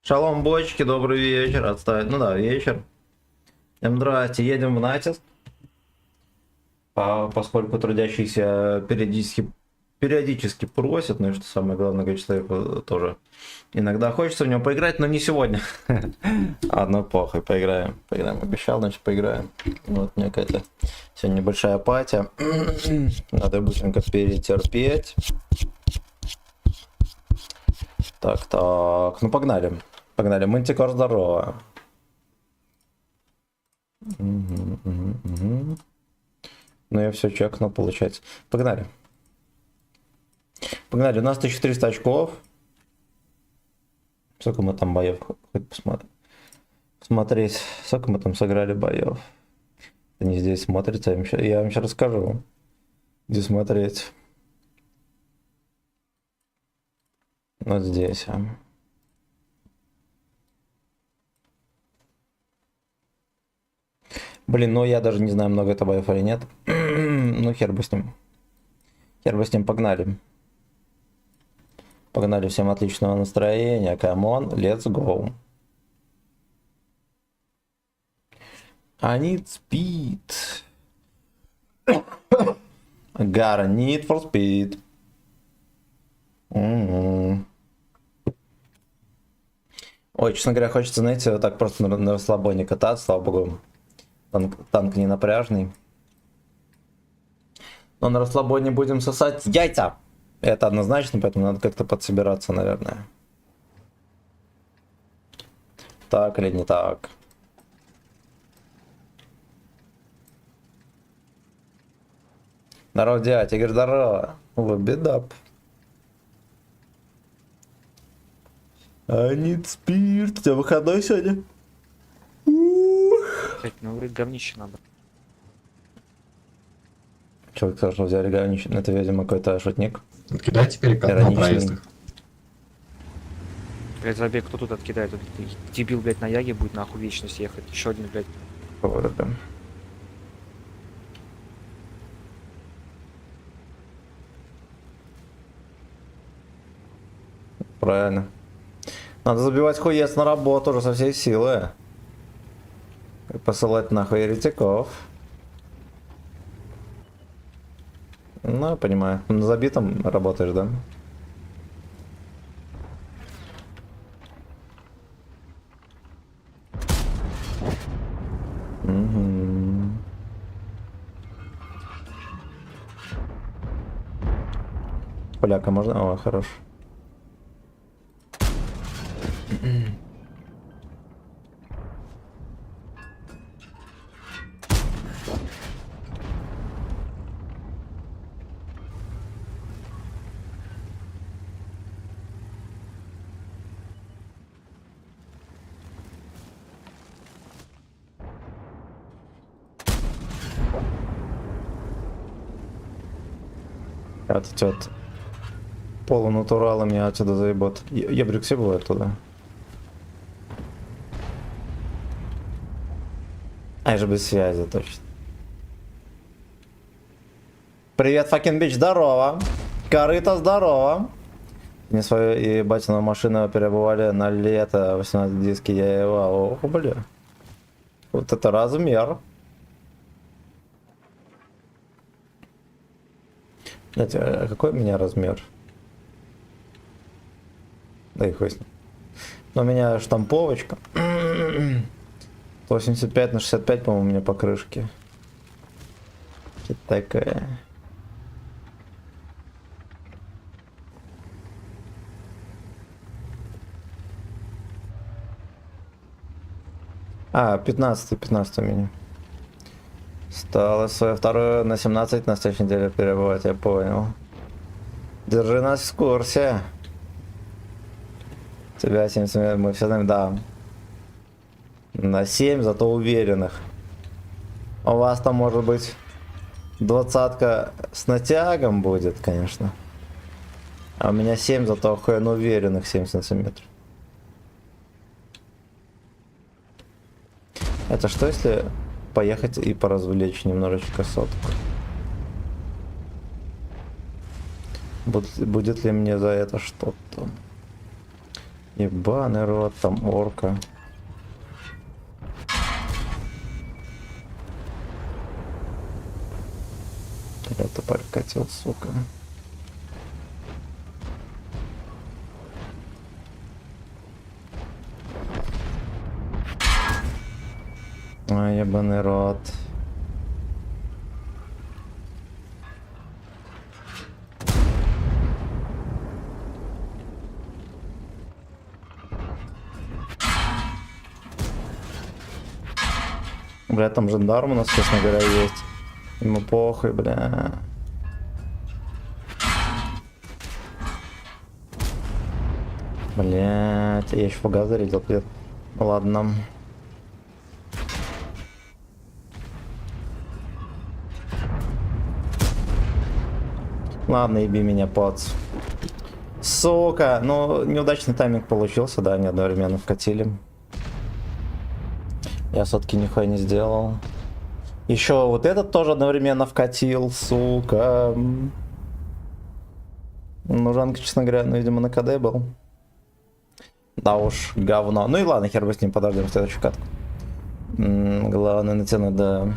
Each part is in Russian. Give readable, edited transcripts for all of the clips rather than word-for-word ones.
Шалом, бочки, добрый вечер. Отставить. Ну да, вечер. Здрасте, едем в натиск. Поскольку трудящиеся периодически просят, ну и что самое главное, количество их тоже иногда хочется в него поиграть, но не сегодня. Одно похуй, поиграем. Поиграем, обещал, значит поиграем. Вот у меня какая-то сегодня небольшая апатия. Надо быстренько перетерпеть. Так, ну погнали. Погнали, Мантикор, здорово. Угу. Ну я все чекнул, получается. Погнали. Погнали, у нас 1300 очков. Сколько мы там боев, хоть посмотрим. Смотреть, сколько мы там сыграли боев. Это не здесь смотрится, я вам сейчас расскажу, где смотреть. Вот здесь. Блин, ну я даже не знаю, много это боев или нет. Ну хер бы с ним. Хер бы с ним, погнали. Погнали, всем отличного настроения. Come on, let's go. I need speed. Gotta need for speed. Ой, честно говоря, хочется, знаете, вот так просто на расслабоне кататься, слава богу. Танк не напряжный. Но на расслабоне будем сосать яйца. Это однозначно, поэтому надо как-то подсобираться, наверное. Так или не так? Здорово, дядя, Игорь, здорово. Бедап. I need speed. У тебя выходной сегодня? Блять, ну говорит, говнище надо. Человек сказал, что взяли говнище. Это, видимо, какой-то шутник. Кидай теперь как на проездах. Блять, забей, кто тут откидает? Этот дебил, блять, на яге будет нахуй вечность ехать. Еще один, блять. Поворотом. Правильно. Надо забивать хуец на работу уже со всей силы. И посылать нахуй еретиков. Ну, я понимаю. На забитом работаешь, да? Угу. Поляка можно? О, хорош. От вот полунатуралы меня отсюда заебут. Я брюкси был оттуда. Ай же без связи, точно. Привет, fucking bitch, здорово. Корыто, здорово. Мне свою и батину машину перебывали на лето, 18 диски, я его, о, бля. Вот это размер. Знаете, а какой у меня размер? Да и хуй с ним. Но у меня штамповочка. 85 на 65, по-моему, у меня покрышки. Что такое? А, 15 у меня. Стало свое второе на 17 на следующей неделе перебывать, я понял. Держи нас в курсе. Тебя 70, мы все знаем, да. На 7, зато уверенных. У вас там может быть 20-ка с натягом будет, конечно. А у меня 7, зато охуенно уверенных 7 сантиметров. Это что если поехать и поразвлечь немножечко сотку? Будет ли мне за это что-то? Ебаный рот, там орка. Я тупо катил, сука. Ой, ебаный рот. Бля, там жандарм у нас, честно говоря, есть. Ему похуй, бля. Блять, я еще фугас зарядил, привет. Ладно. Ладно, еби меня, поц. Сука, ну неудачный тайминг получился, да, они одновременно вкатили. Я сотки нихуя не сделал. Еще вот этот тоже одновременно вкатил, сука. Ну, Жанка, честно говоря, ну, видимо, на КД был. Да уж, говно. Ну и ладно, хер бы с ним, подождем следующую катку. Главное натянуть, да.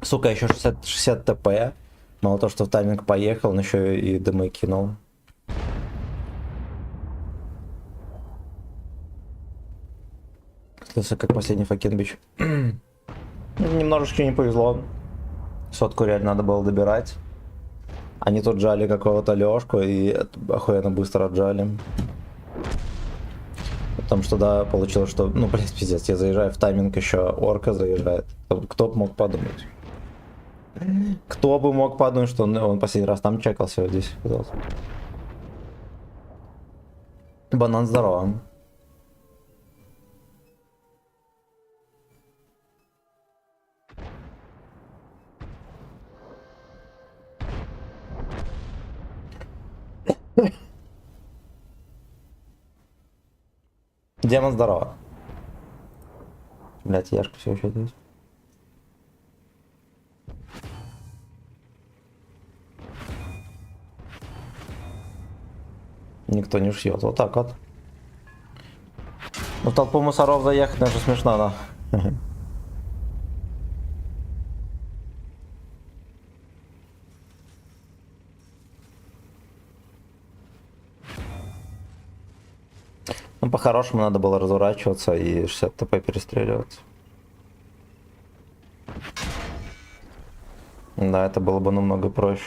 Сука, еще 60 ТП. Мало то, что в тайминг поехал, он еще и дымы кинул. Слышно, как последний факин бич. Немножечко не повезло. Сотку реально надо было добирать. Они тут жали какого-то Лёшку и охуенно быстро отжали. Потому что, да, получилось, что, ну, блядь, пиздец, я заезжаю в тайминг, еще орка заезжает. Кто бы мог подумать? Кто бы мог подумать, что он последний раз там чекался, вот здесь оказался. Банан, здорово. Демон, здорово. Блять, Яшка все еще здесь. Никто не шьет. Вот так вот. Ну, в толпу мусоров заехать, даже смешно, да. Ну, по-хорошему надо было разворачиваться и 60 ТП перестреливаться. Да, это было бы намного проще.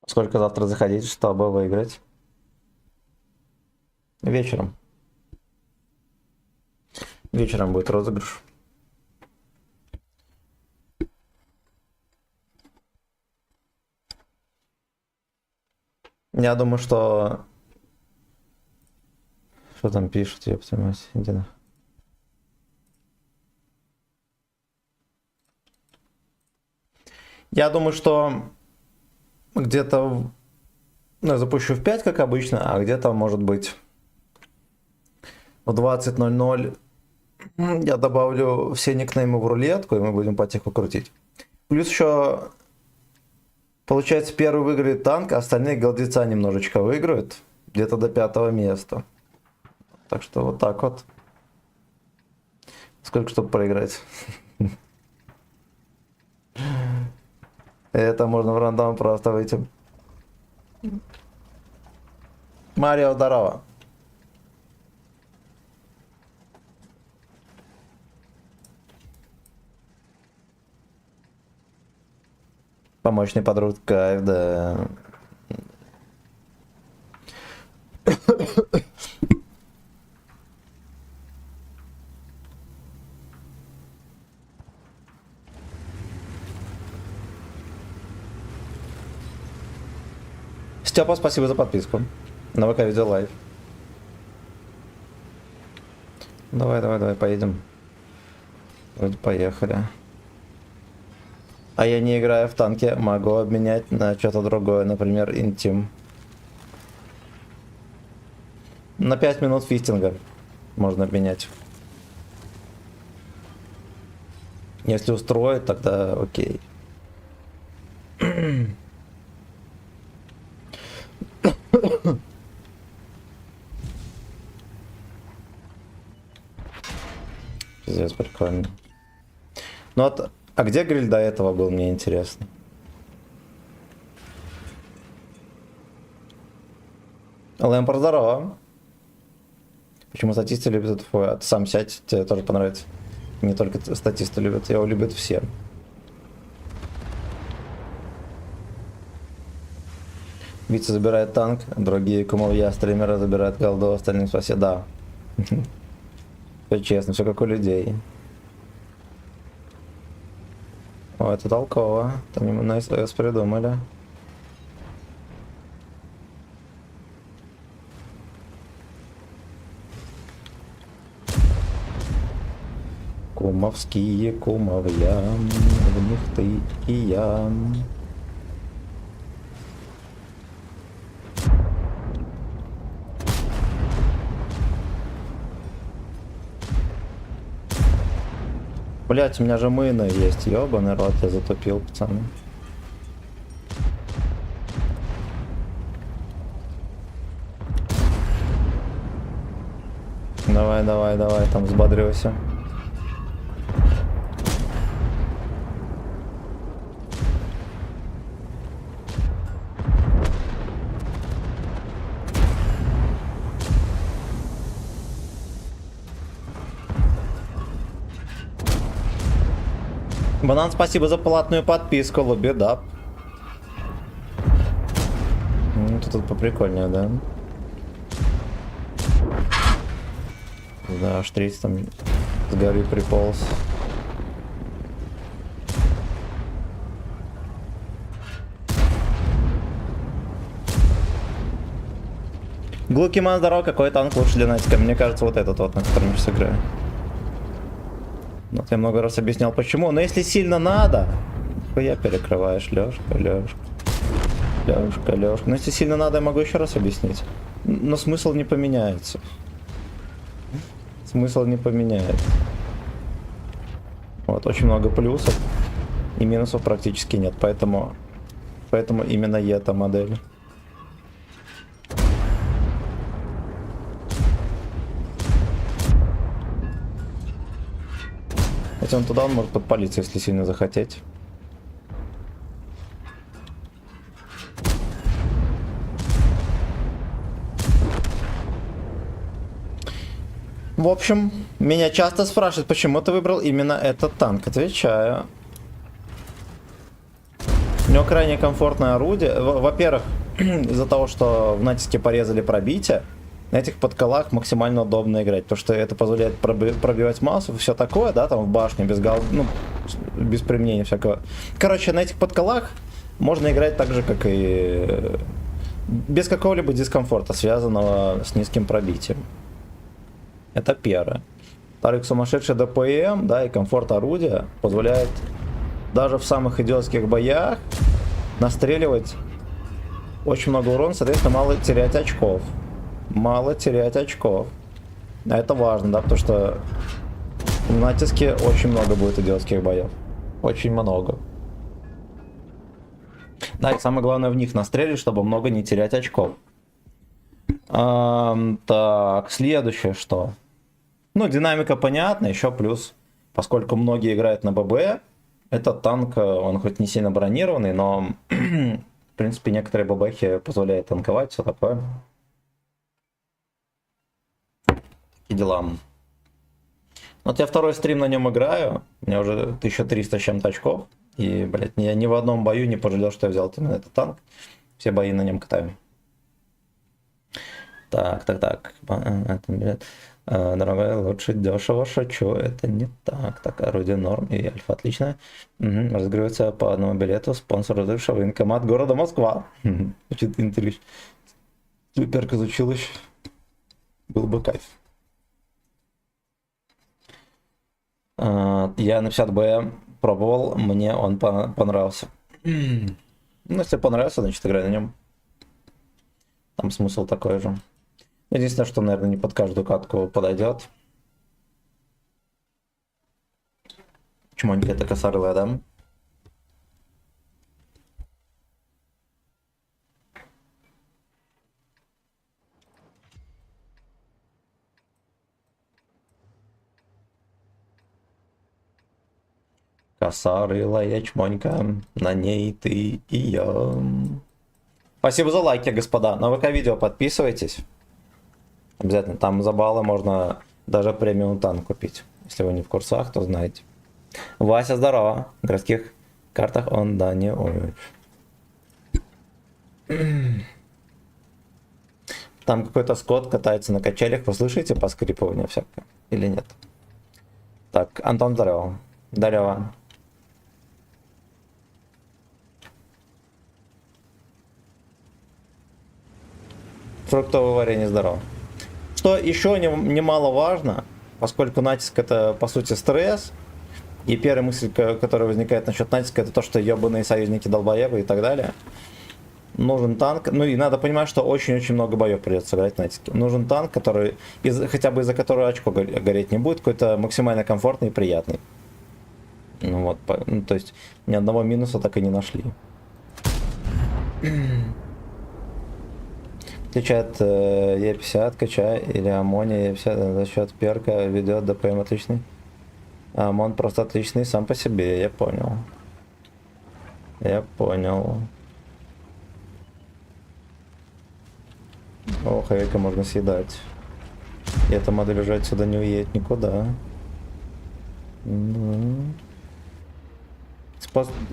Сколько завтра заходить, чтобы выиграть? Вечером. Вечером будет розыгрыш. Я думаю, что... Что там пишут, ёпта мать, иди на. Я думаю, что где-то... Ну, я запущу в 5, как обычно, а где-то, может быть, в 20:00 я добавлю все никнеймы в рулетку, и мы будем потихоньку крутить. Плюс еще, получается, первый выиграет танк, а остальные голдеца немножечко выиграют. Где-то до 5 места. Так что вот так вот. Сколько, чтобы проиграть? Это можно в рандом просто выйти. Марио, здорово. Помощный подруг кайф, да. Степа, спасибо за подписку. На ВК Видео Лайв. Давай, давай, давай, поедем. Вроде поехали. А я не играю в танки, могу обменять на что-то другое, например, интим. На 5 минут фистинга можно обменять. Если устроит, тогда окей. Пиздец, прикольно. Ну вот, а где гриль до этого был, мне интересно. Лэмпорт, здорово. Почему статисты любят ТФО? А ты сам сядь, тебе тоже понравится. Не только статисты любят, его любят все. Вица забирает танк, другие кумовья стримеры забирают голду, остальным спасибо. Да. Все честно, все как у людей. О, это толково. Там ему на СВС придумали. Кумовские кумовья, в них ты и я. Блять, у меня же мына есть, ёбаный рот, я затупил, пацаны. Давай, давай, давай, там взбодрился. Банан, спасибо за платную подписку, лоббидап. Тут поприкольнее, да? Да, штриц там с горы приполз. Глукиман, здорово, какой танк лучше для Натика? Мне кажется, вот этот вот, на котором я сейчас играю. Вот я много раз объяснял почему, но если сильно надо, я перекрываешь, Лёшка, Лёшка. Лёшка, Лёшка. Но если сильно надо, я могу еще раз объяснить. Но смысл не поменяется. Смысл не поменяется. Вот, очень много плюсов. И минусов практически нет. Поэтому именно эта модель. Хотя он туда он может подпалиться, если сильно захотеть. В общем, меня часто спрашивают, почему ты выбрал именно этот танк. Отвечаю. У него крайне комфортное орудие. Во-первых, из-за того, что в натиске порезали пробитие, на этих подколах максимально удобно играть, потому что это позволяет пробивать массу и все такое, да, там в башне, без ну, без применения всякого. Короче, на этих подколах можно играть так же, как и без какого-либо дискомфорта, связанного с низким пробитием. Это первое. Вторых, сумасшедший ДПМ, да, и комфорт орудия позволяет даже в самых идиотских боях настреливать очень много урона, соответственно, мало терять очков. Мало терять очков. А это важно, да, потому что в натиске очень много будет идиотских боев. Очень много. Да, и самое главное в них настрелить, чтобы много не терять очков. Так, следующее что? Ну, динамика понятна, еще плюс, поскольку многие играют на ББ, этот танк, он хоть не сильно бронированный, но, в принципе, некоторые ББхи позволяют танковать, все такое. Такие дела. Вот я второй стрим на нем играю, у меня уже 1300 с чем-то очков, и, блядь, я ни в одном бою не пожалел, что я взял именно этот танк, все бои на нем катаю. Так. Дорогая, лучше дешево, шучу, это не так. Так, орудие норм и альфа отлично. Угу. Разыгрывается по одному билету, спонсор разрывшего военкомат города Москва. Значит, интриж. Перк из училищ. Был бы кайф. Я на 50Б пробовал, мне он понравился. Ну, если понравился, значит играй на нем. Там смысл такой же. Единственное, что, наверное, не под каждую катку подойдет. Чмонька это косарлая, да? Косарлая чмонька, на ней ты и я. Спасибо за лайки, господа. На ВК-видео подписывайтесь. Обязательно. Там за баллы можно даже премиум танк купить. Если вы не в курсах, то знаете. Вася, здорово. В городских картах он, да, не умеет. Там какой-то скот катается на качелях. Вы слышите поскрипывание всякое? Или нет? Так, Антон, здорово. Здорово. Фруктовое варенье, здорово. Что еще немаловажно, поскольку натиск это по сути стресс, и первая мысль, которая возникает насчет натиска, это то, что ебаные союзники долбоебы и так далее. Нужен танк, ну и надо понимать, что очень-очень много боев придется сыграть в натиске. Нужен танк, который, хотя бы из-за которого очко гореть не будет, какой-то максимально комфортный и приятный. Ну вот, ну, то есть ни одного минуса так и не нашли. Отличает Е50 кача или аммония Е50 за счет перка ведет ДПМ отличный. А ОМОН просто отличный сам по себе, я понял. Я понял. О, хэвика можно съедать. И эта модель уже отсюда не уедет никуда.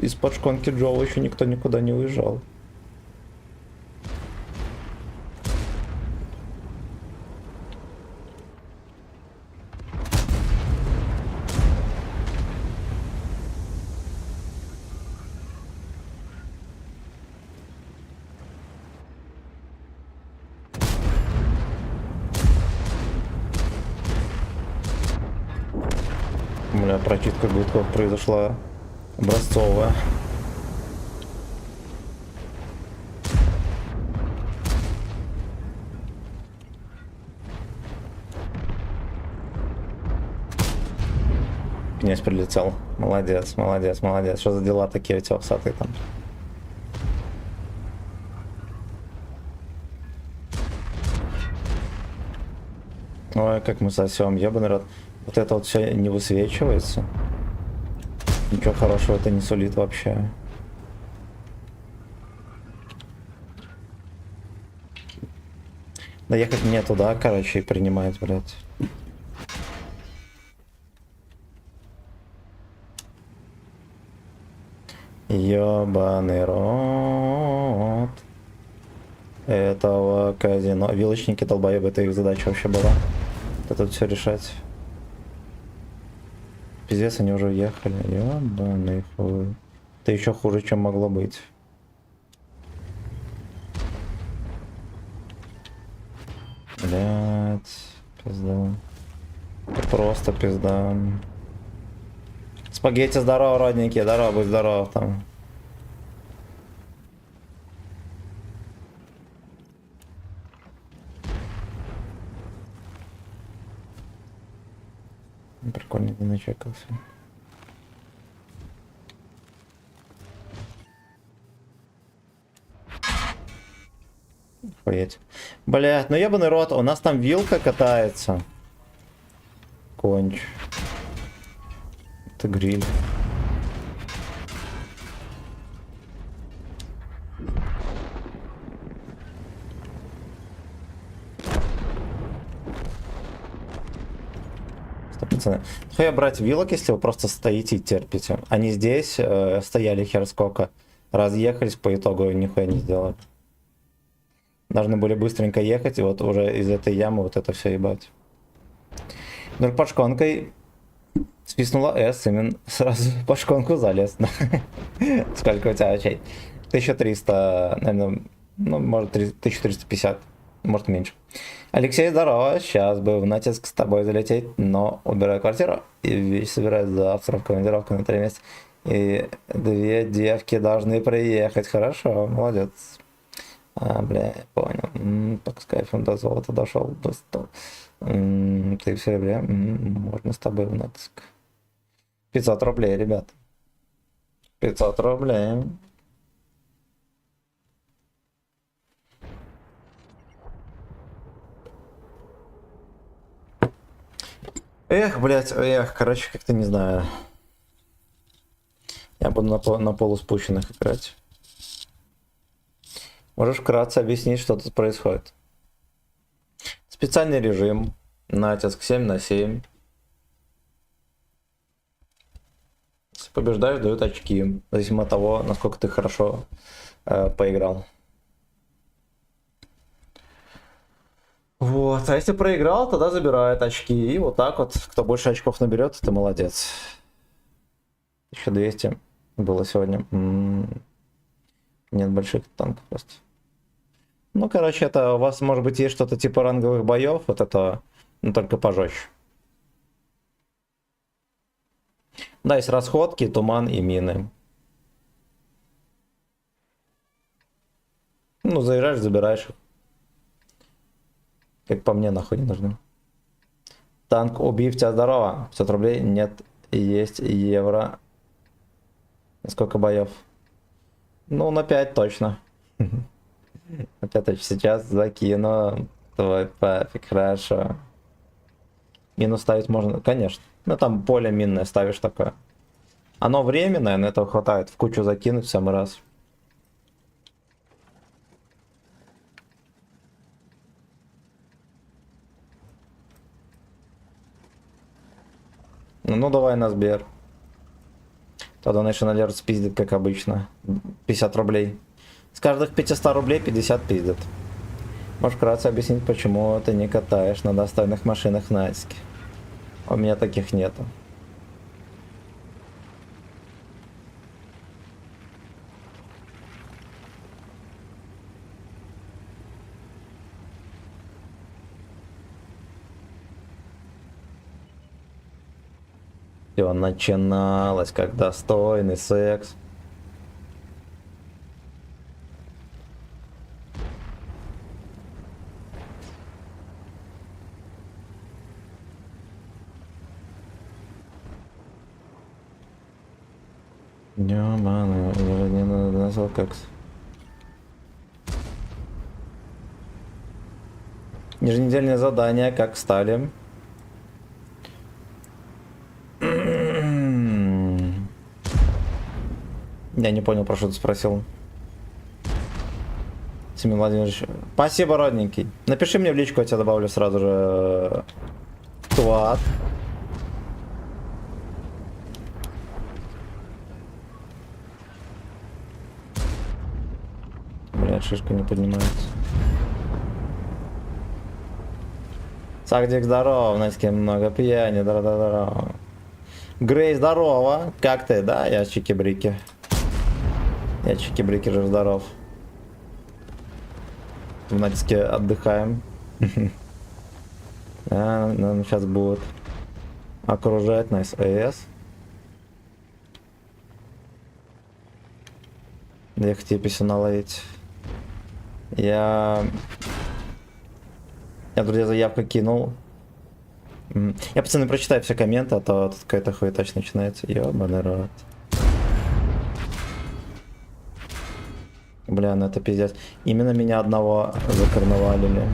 Из-под шконки Джоу еще никто никуда не уезжал. Бля, прочистка гудков произошла образцовая. Князь прилетел. Молодец, молодец, молодец. Что за дела такие у тебя усатые там? Ой, как мы сосем, ебаный рот. Вот это вот все не высвечивается. Ничего хорошего это не сулит вообще. Да ехать мне туда, короче, и принимать, блядь. Ёбаный рот этого казино. Вилочники долбоебы, это их задача вообще была. Это все решать. Пиздец, они уже уехали. Ёбаный хуй. Это еще хуже, чем могло быть. Блять, пизда. Это просто пизда. Спагетти, здорово, родненькие, здорово, будь здоров там. Прикольно, не начекался. Охуеть. Блять, ну ебаный рот, у нас там вилка катается. Конч. Это гриль. Пацаны, нахуя брать вилок, если вы просто стоите и терпите? Они здесь стояли хер сколько. Разъехались, по итогу нихуя не сделали. Должны были быстренько ехать, и вот уже из этой ямы вот это все ебать. Вдруг под шконкой свистнула S, именно сразу под шконку залез. Сколько у тебя очей? 1300, наверное, ну может 1350. Может, меньше. Алексей, здорово. Сейчас бы в натиск с тобой залететь, но убираю квартиру и вещи собираю завтра в командировку на 3 месяца. И 2 девки должны приехать. Хорошо, молодец. Бля, я понял. Так с кайфом до золота дошел быстро. Ты в серебре. Можно с тобой в натиск. 500 рублей, ребят. 500 рублей. Эх, блядь, короче, как-то не знаю. Я буду на полуспущенных играть. Можешь вкратце объяснить, что тут происходит? Специальный режим. Натиск 7/7. Если побеждаешь, дают очки. Зависимо от того, насколько ты хорошо поиграл. Вот. А если проиграл, тогда забирает очки. И вот так вот, кто больше очков наберет, ты молодец. 1200 было сегодня. Нет больших танков просто. Ну, короче, это у вас, может быть, есть что-то типа ранговых боев, вот это, но только пожестче. Да, есть расходки, туман и мины. Ну, заезжаешь, забираешь их. Как по мне, нахуй не нужны. Танк, убив тебя, здорово. 500 рублей, нет, есть евро. Сколько боев? Ну, на 5 точно. Опять сейчас закину. Твой пафик, хорошо. Мину ставить можно? Конечно. Ну, там поле минное ставишь такое. Оно временное, но этого хватает. В кучу закинуть в самый раз. Ну, давай на Сбер. То Donation Alert спиздит, как обычно. 50 рублей. С каждых 500 рублей 50 пиздят. Можешь вкратце объяснить, почему ты не катаешь на достойных машинах на Асике? У меня таких нету. Все начиналось как достойный секс. Не надо назвал как. Еженедельное задание, как стали. Я не понял, про что ты спросил. Семен Владимирович. Спасибо, родненький. Напиши мне в личку, я тебя добавлю сразу же. Туат. Блять, шишка не поднимается. Сагдик, здорово, на с кем много пьяни, здорово. Грей, здорово. Как ты? Да, я чики-брики. Я чики-брики же здоров. В натиске отдыхаем. Нам сейчас будут окружать на СС. Ехать и писюна ловить. Я, друзья, заявку кинул. Я, пацаны, прочитаю все комменты, а то тут какая-то хуетач начинается. Ёбаный рот. Бля, ну это пиздец. Именно меня одного закарнавалили.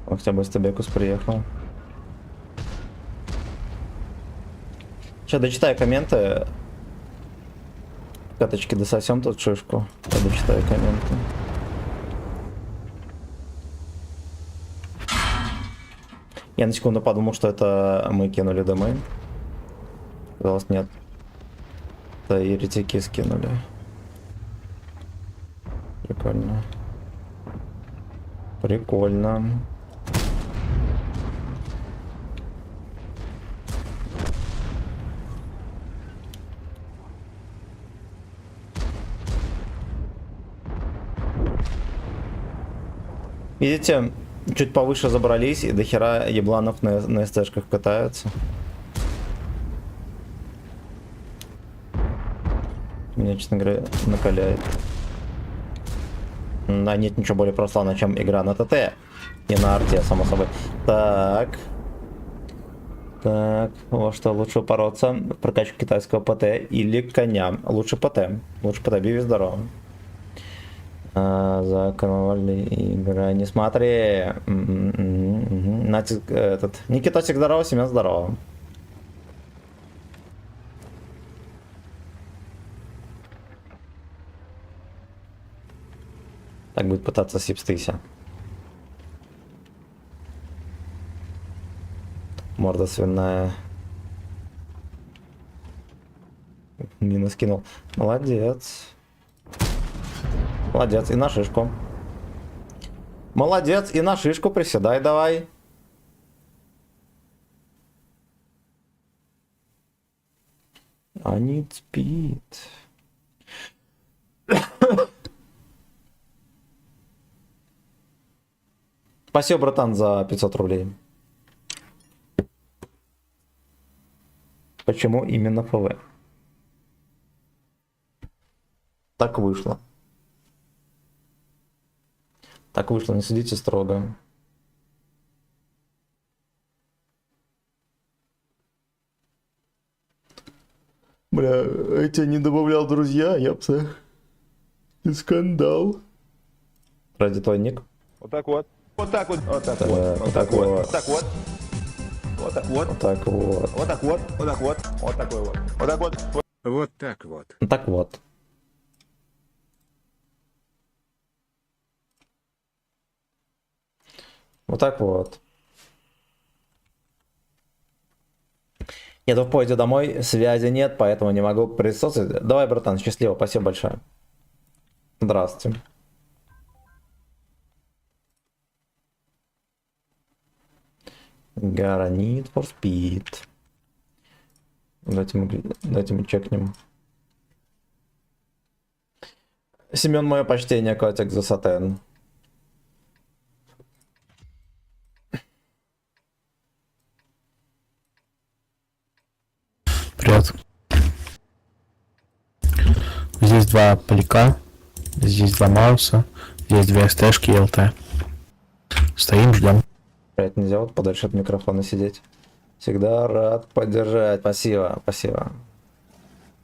Хотя бы Стебекус приехал. Сейчас дочитаю комменты. Каточки дососем тут шишку. Я дочитаю комменты. Я на секунду подумал, что это мы кинули домой. Казалось, нет. Это еретики скинули. Прикольно. Прикольно. Видите, чуть повыше забрались, и дохера ебланов на СТшках катаются. Меня, честно говоря, накаляет. Да, нет ничего более прославного, чем игра на ТТ. И на арте, само собой. Так. Так, во что лучше упороться? Прокачку китайского ПТ или коня? Лучше ПТ. Лучше ПТ, биви здорово. За карнавальные игры не смотри. Натиск, этот. Никитосик здорово, Семен здорово. Так будет пытаться сипстыся. Морда свиная. Минус кинул. Молодец. Молодец, и на шишку. Молодец, и на шишку приседай давай. I need speed. Спасибо, братан, за 500 рублей. Почему именно ФВ? Так вышло. Так вышло, не судите строго. Бля, я тебя не добавлял, друзья, япса. И скандал. Ради твой ник. Вот так вот. Вот так вот. Вот так Так, вот. Вот так вот. Вот так вот. Вот так вот. Вот так вот. Вот так вот. Вот так вот. Вот такой вот. Вот так вот. Вот так вот. Так вот. Вот так вот. Еду в поезде домой, связи нет, поэтому не могу присутствовать. Давай, братан, счастливо, спасибо большое. Здравствуйте. Гара Need for Speed. Дайте мы чекнем. Семен, мое почтение, котик за сатен. Привет. Здесь два полика, здесь два мауса, здесь две СТшки и ЛТ. Стоим, ждем. Это нельзя вот подальше от микрофона сидеть. Всегда рад поддержать. Спасибо, спасибо.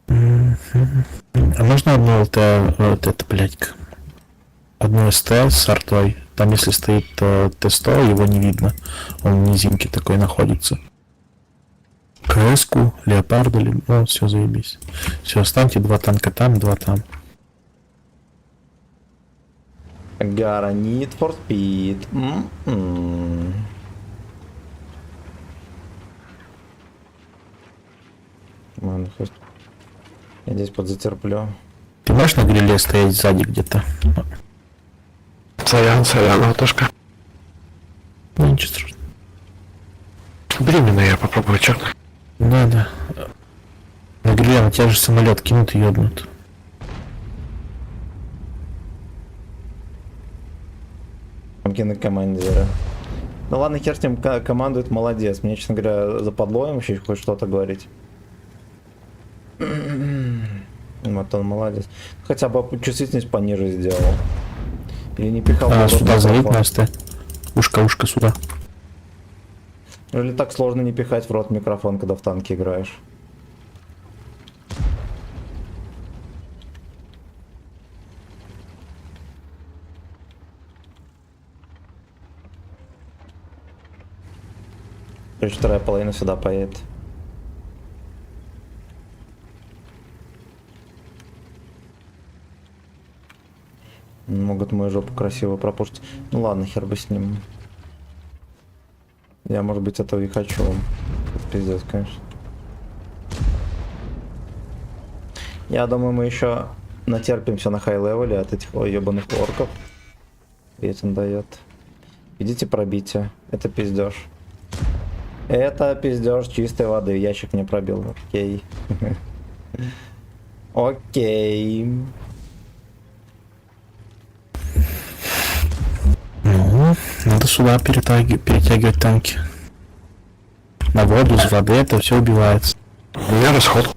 А можно одну ЛТ, вот это, блядь, одну СТ с артой? Там если стоит Т100, его не видно. Он в низинке такой находится. КС-ку, Леопарду, ну, все, заебись. Все, останьте два танка там, два там. Гара Need for Speed. Ладно, хоть. Я здесь подзатерплю. Ты можешь на гриле стоять сзади где-то? Сорян, Алтушка. Ну, ничего страшного. Беременна я попробую чекнуть. Надо. На гриле на тебя же самолет кинут и ёбнут. Кино командира. Ну ладно, хер с ним командует, молодец. Мне, честно говоря, западло им еще хоть что-то говорить. Вот он молодец. Хотя бы чувствительность пониже сделал. Или не пихал. Сюда залить на СТ. Ушко сюда. Или так сложно не пихать в рот микрофон, когда в танке играешь. Короче, вторая половина сюда поедет. Могут мою жопу красиво пропушить. Ну ладно, хер бы с ним. Я, может быть, этого и хочу. Пиздец, конечно. Я думаю, мы еще натерпимся на хай-левеле от этих ебаных орков. Ветен дает. Идите пробите. Это пиздеж. Это пиздеж чистой воды. Ящик не пробил. Окей. Окей. Ну, надо сюда перетягивать танки. На воду, с воды это все убивается. У меня расход.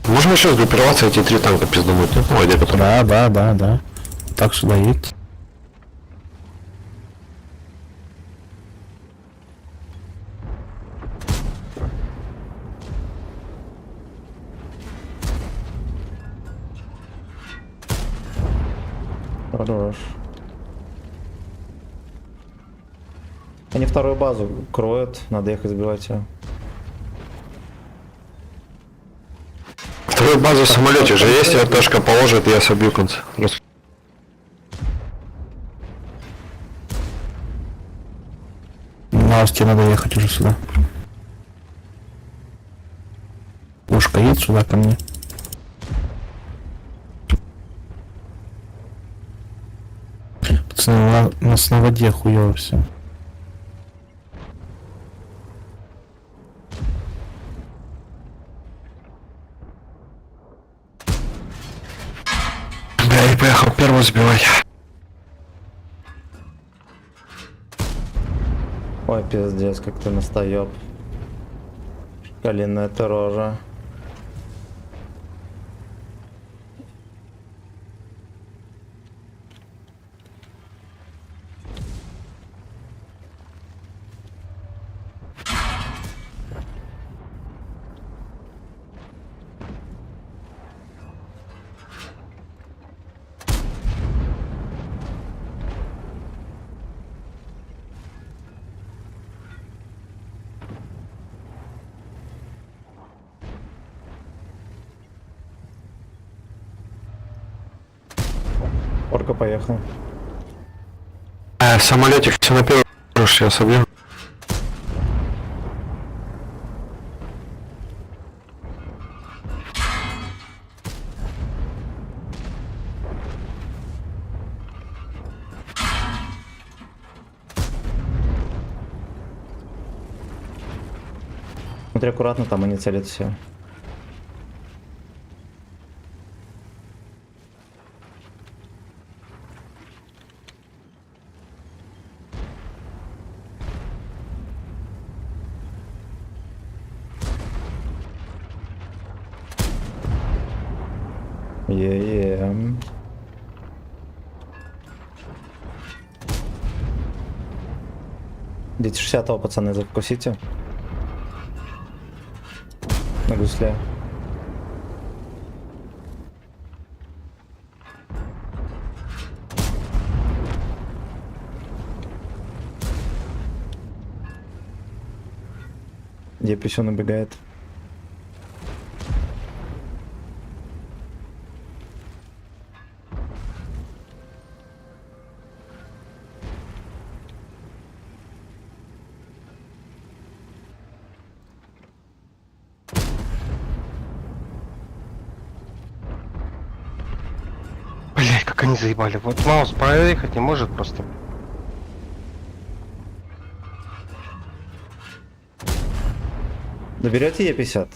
Можем еще сгруппироваться, эти 3 танка пиздумать, ну, по воде, которые... Да. Так сюда едь. Хорош. Они вторую базу кроют, надо ехать сбивать ее. Вторую базу в самолете же есть, РТшка положит, я собью концы. Ну, тебе надо ехать уже сюда. Пушка, едь сюда ко мне. Пацаны, у нас на воде хуёво все. Да, я поехал первого сбивать. Ой, пиздец, как ты настоёб. Калинная ты рожа. Орка поехал. В самолетик все на первый, я собью. Смотри аккуратно, там они целят все. Е-е. Идите 60-го, пацаны, закусите. На гусле. Где писюн убегает? Блять, как они заебали. Вот маус проехать не может просто. Доберете Е50?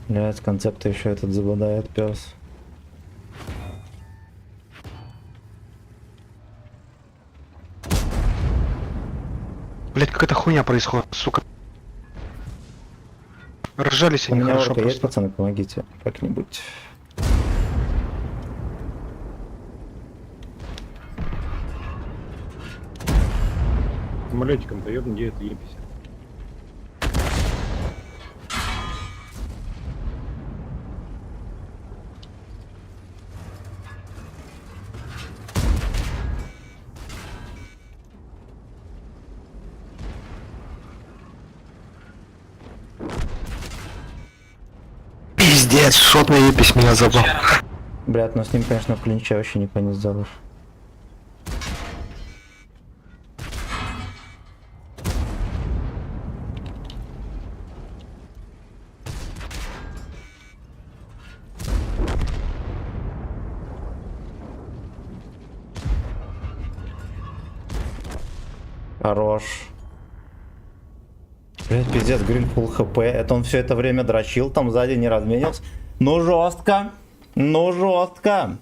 Блять, концепты еще этот забодает пес. Блять, какая-то хуйня происходит, сука. Ржались У они меня хорошо орка есть, просто. пацаны, помогите как-нибудь. Самолетиком даёт, где это Е50. Пиздец, шот на епись меня забрал. Блядь, но с ним, конечно, в клинче вообще никого не сделаешь. Хорош. Блять, пиздец, гриль фул хп. Это он все это время дрочил, там сзади не разменился. Ну жестко. Ну жестко.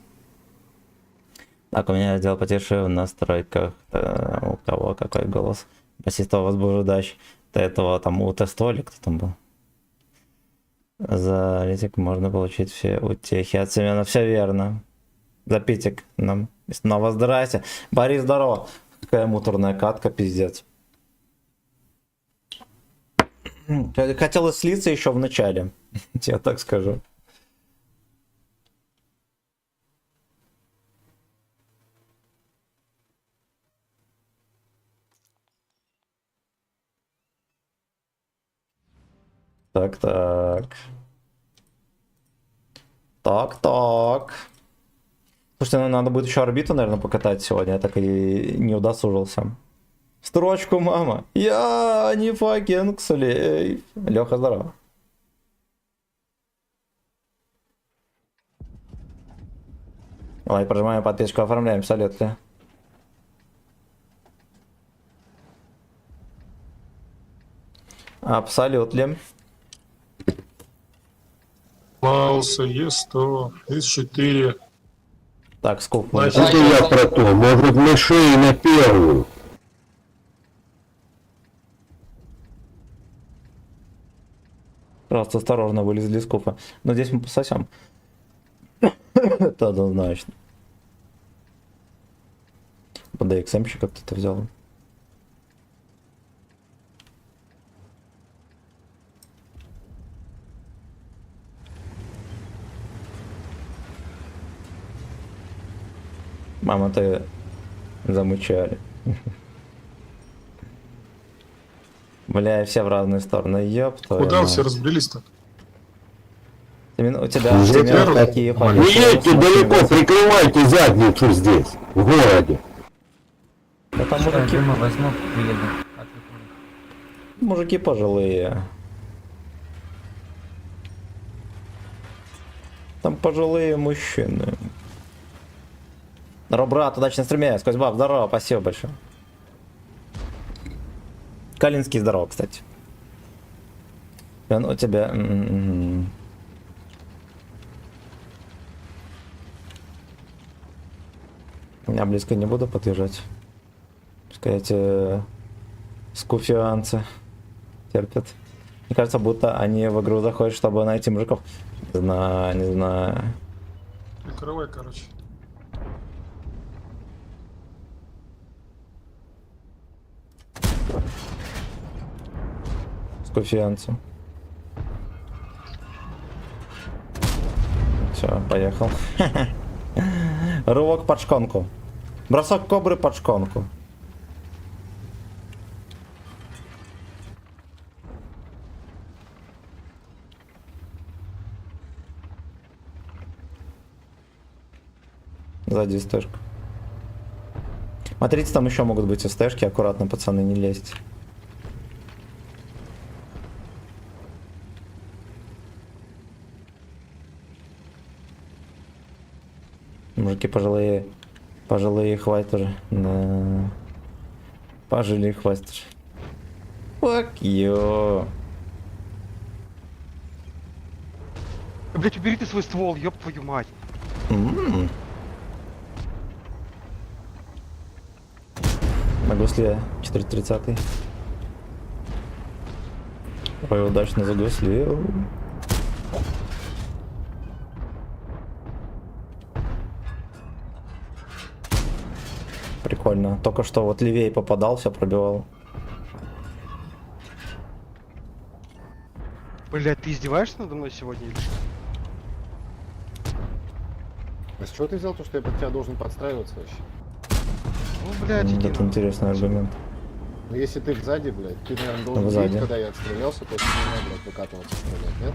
Так, у меня сделал потише в настройках. У кого какой голос? Басиста возбуждающий. До этого там у Тесто или кто там был? За литик можно получить все утехи от Семена. Все верно. За питик нам. Снова здрасте. Борис, здорово. Какая муторная катка, пиздец. Хотелось слиться еще в начале. Я так скажу. Так. Слушайте, ну, надо будет еще орбиту, наверное, покатать сегодня. Я так и не удосужился. Строчку, мама. Я не факинг слейв. Леха, здорово. Лайк, прожимаем, подписку оформляем, салют ли. Абсолютно. Маус, Е100, С4. Так, скуп. Значит, Это я про то, может мышей на первую. Просто осторожно, вылезли из купа. Но здесь мы пососем. Это однозначно. По DXM-щика кто-то взял. Мама, ты замучали. Бля, все в разные стороны. Ёб твою куда мать. все разбрелись-то? У тебя Семен, такие Не ходят. едьте далеко, прикрывайте задницу здесь, в городе. Да там мужики, возьму, приеду. мужики пожилые. Там пожилые мужчины. Здорово, брат, удачи на стриме. Сквозь баб, здорово, спасибо большое. Калинский здорово, кстати. У тебя... Я близко не буду подъезжать. Пускай эти скуфианцы терпят. Мне кажется, будто они в игру заходят, чтобы найти мужиков. Не знаю, не знаю. Прикрывай, короче. Скуфианцы. Все, поехал. Рывок под шконку. Бросок кобры под шконку. Сзади стежка. Смотрите, там еще могут быть и стежки. Аккуратно, пацаны, не лезьте. Мужики пожилые. Пожилые хватит уже. Да. Пожилые хватит уже. Fuck you. Блять, убери ты свой ствол, ёб твою мать. На гусле 430. Ой, удачно загуслил. Прикольно. Только что вот левее попадался, пробивал. Блять, ты издеваешься надо мной сегодня или что? А с чего ты взял то, что я под тебя должен подстраиваться вообще? Ну, блять, иди Это интересный аргумент. Ну если ты сзади, блядь, ты, наверное, должен Сзади. видеть, когда я отстрелялся, то есть не надо, блядь, выкатываться стрелять, нет?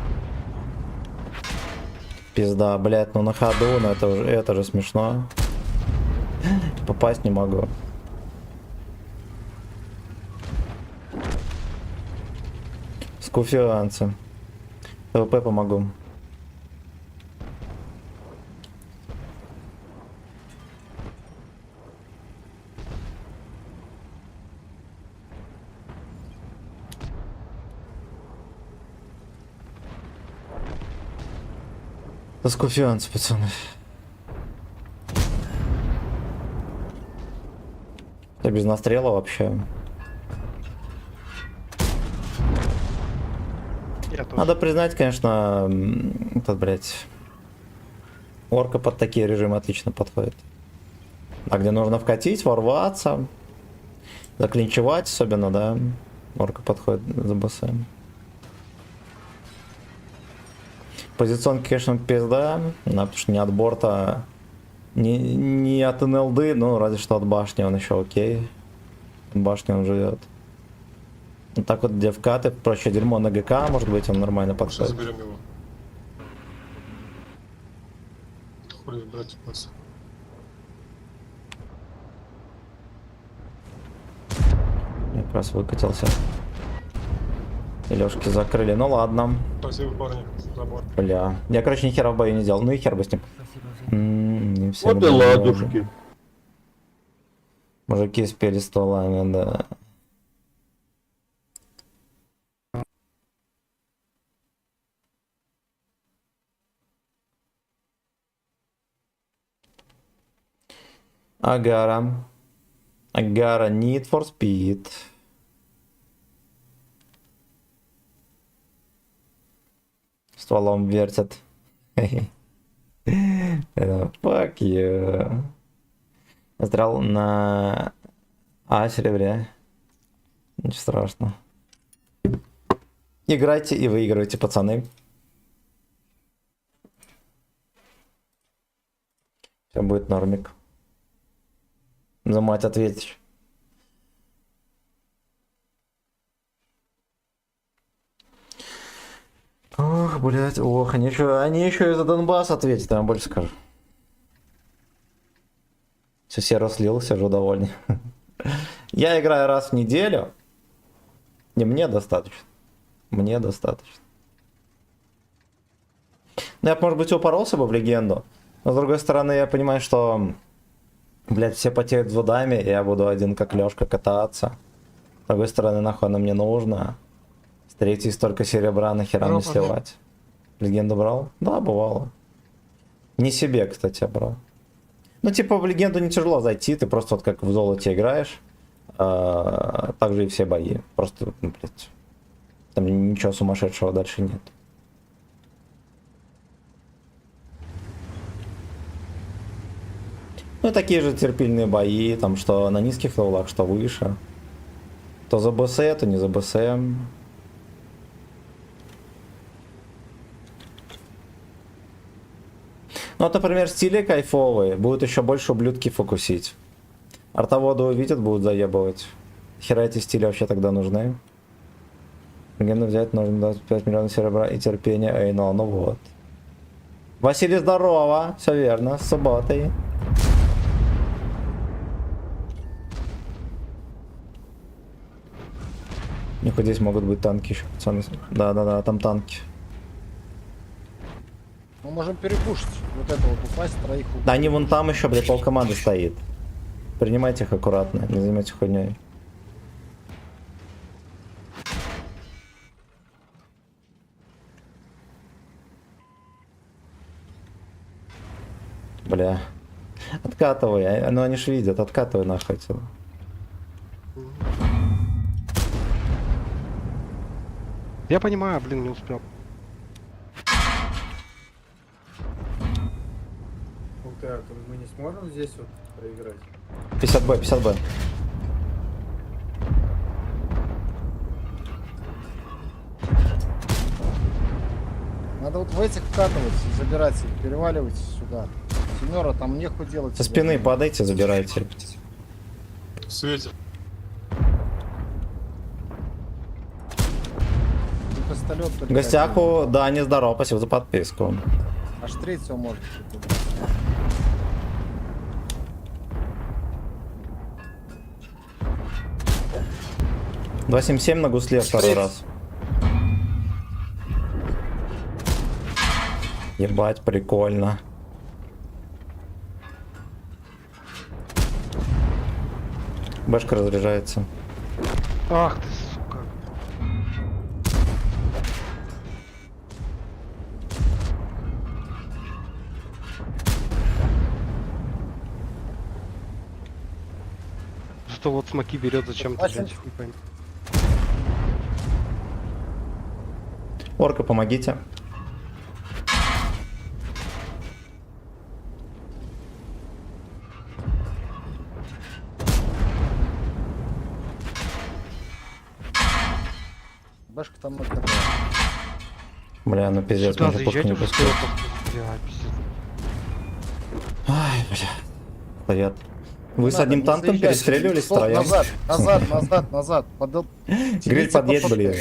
Пизда, блядь, ну на ходу, ну это же смешно. Попасть не могу. Скуфианцы. ТВП помогу. Да скуфианцы, пацаны. Я без настрела вообще. Я тоже. Надо признать, конечно, этот, блядь, орка под такие режимы отлично подходит. А где нужно вкатить, ворваться, заклинчевать особенно, да, орка подходит за БСМ. Позиционка, конечно, пизда, да, потому что не от борта, не от НЛД, ну, разве что от башни он еще окей. Башни он живет. Вот так вот, где вкаты, проще дерьмо на ГК, может быть, он нормально Сейчас подходит. заберем его. Хули, брать нас. Я как раз выкатился. И Лёшки закрыли, ну ладно. Спасибо, парни, за бой. Бля. Я, короче, ни хера в бою не делал. Ну и хер бы с ним. Не все Вот и ладушки. Мужики спели стволами, да. Агара. Агара Need for Speed. Стволом вертят. Fuck you. Застрял на серебре. Ничего страшного. Играйте и выигрывайте, пацаны. Все будет нормик. За мать ответишь. Ох, блядь, ох, они еще и за Донбасс ответят, я вам больше скажу. Все, серо слился, уже довольны. Я играю раз в неделю. И мне достаточно. Мне достаточно. Ну, я бы, может быть, упоролся бы в легенду. Но, с другой стороны, я понимаю, что, блядь, все потеют в водами, и я буду один как Лёшка кататься. С другой стороны, нахуй оно мне нужно. С третьей столько серебра нахера не сливать. Легенду брал? Да, бывало. Не себе, кстати, брал. Ну, типа, в легенду не тяжело зайти, ты просто вот как в золоте играешь. Так же и все бои. Просто, ну, блядь, там ничего сумасшедшего дальше нет. Ну, и такие же терпильные бои, там, что на низких левелах, что выше. То за БС, то не за БСМ. Ну, вот, например, стили кайфовые, будут еще больше ублюдки фокусить. Артоводы увидят, будут заебывать. Хера эти стили вообще тогда нужны. Легенду взять нужно 25 миллионов серебра и терпения Эйнол, ну вот. Василий, здорово, все верно, с субботой. Нихуя здесь могут быть танки еще, пацаны. Да, там танки. Мы можем перепушить. Вот это вот упасть, троих убить. Да они вон там еще, блядь, полкоманды стоит. Принимайте их аккуратно, не занимайтесь хуйней. Бля. Откатывай, ну они ж видят, откатывай нахуй отсюда. Я понимаю, блин, не успел. Так, мы не сможем здесь вот проиграть? 50Б, 50Б. Надо вот в этих вкатывать, забирать их, переваливать сюда. Семера, там нехуй делать. Со спины падайте, забирайте. Светит. Пистолет только Гостяку, да, не здорово, спасибо за подписку. Аж третьего может. 277 на гусле второй раз. Ебать, прикольно. Башка разряжается. Ах ты, сука. Что вот смоки берет зачем-то, блядь, не пойму. Орка, помогите. Башка там на КП. Бля, ну пиздец, Сюда мне же пушку заезжать не уже пускают. бля, пиздец. Ай, бля. Стоят. Вы с Надо, одним не танком заезжайте. перестреливались Стоп, втроем? назад. Гриль Тяните подъедь, по блин.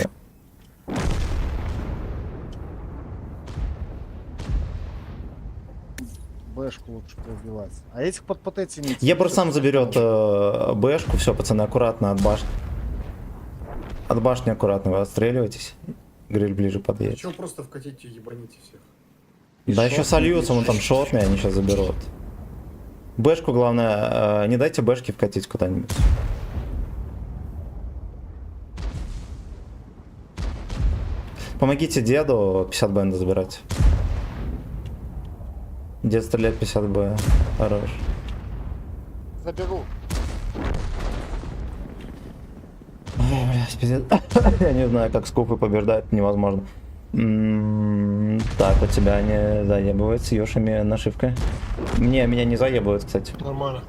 Бэшку лучше пробивать. А этих под ПТ тяните. Ебр сам заберет бэшку, все, пацаны, аккуратно от башни. От башни аккуратно, вы отстреливаетесь. Гриль ближе подъедет. Чего просто вкатите и ебаните всех? Да еще сольются, он там шотный, они сейчас заберут. Бэшку, главное, не дайте бэшки вкатить куда-нибудь. Помогите деду 50 бенда забирать. Дед стреляет 50 б. Хорош. Заберу. Ой, блядь, пиздец. Я не знаю, как скупы побеждают, невозможно. Так, у тебя не заебывает с Йошами нашивка? Меня не заебывает, кстати. Нормально.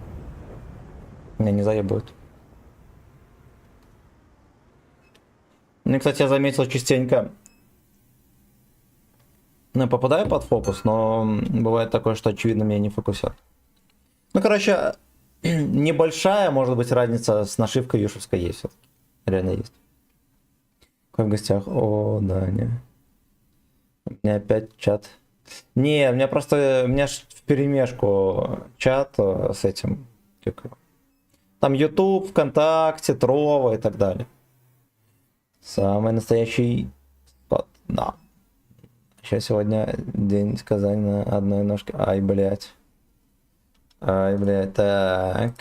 Меня не заебывают. Ну, кстати, я заметил частенько. Ну, я попадаю под фокус, но бывает такое, что очевидно меня не фокусят. Ну, короче, небольшая, может быть, разница с нашивкой Юшевской есть все-таки. Реально есть. Как в гостях? О, да, не. У меня опять чат. Не, у меня просто, у меня ж вперемешку чат с этим. Как его? Там YouTube, ВКонтакте, Трова и так далее. Самый настоящий спот, да. Сейчас сегодня день сказания на одной ножке. Ай, блядь. Ай, блядь, так.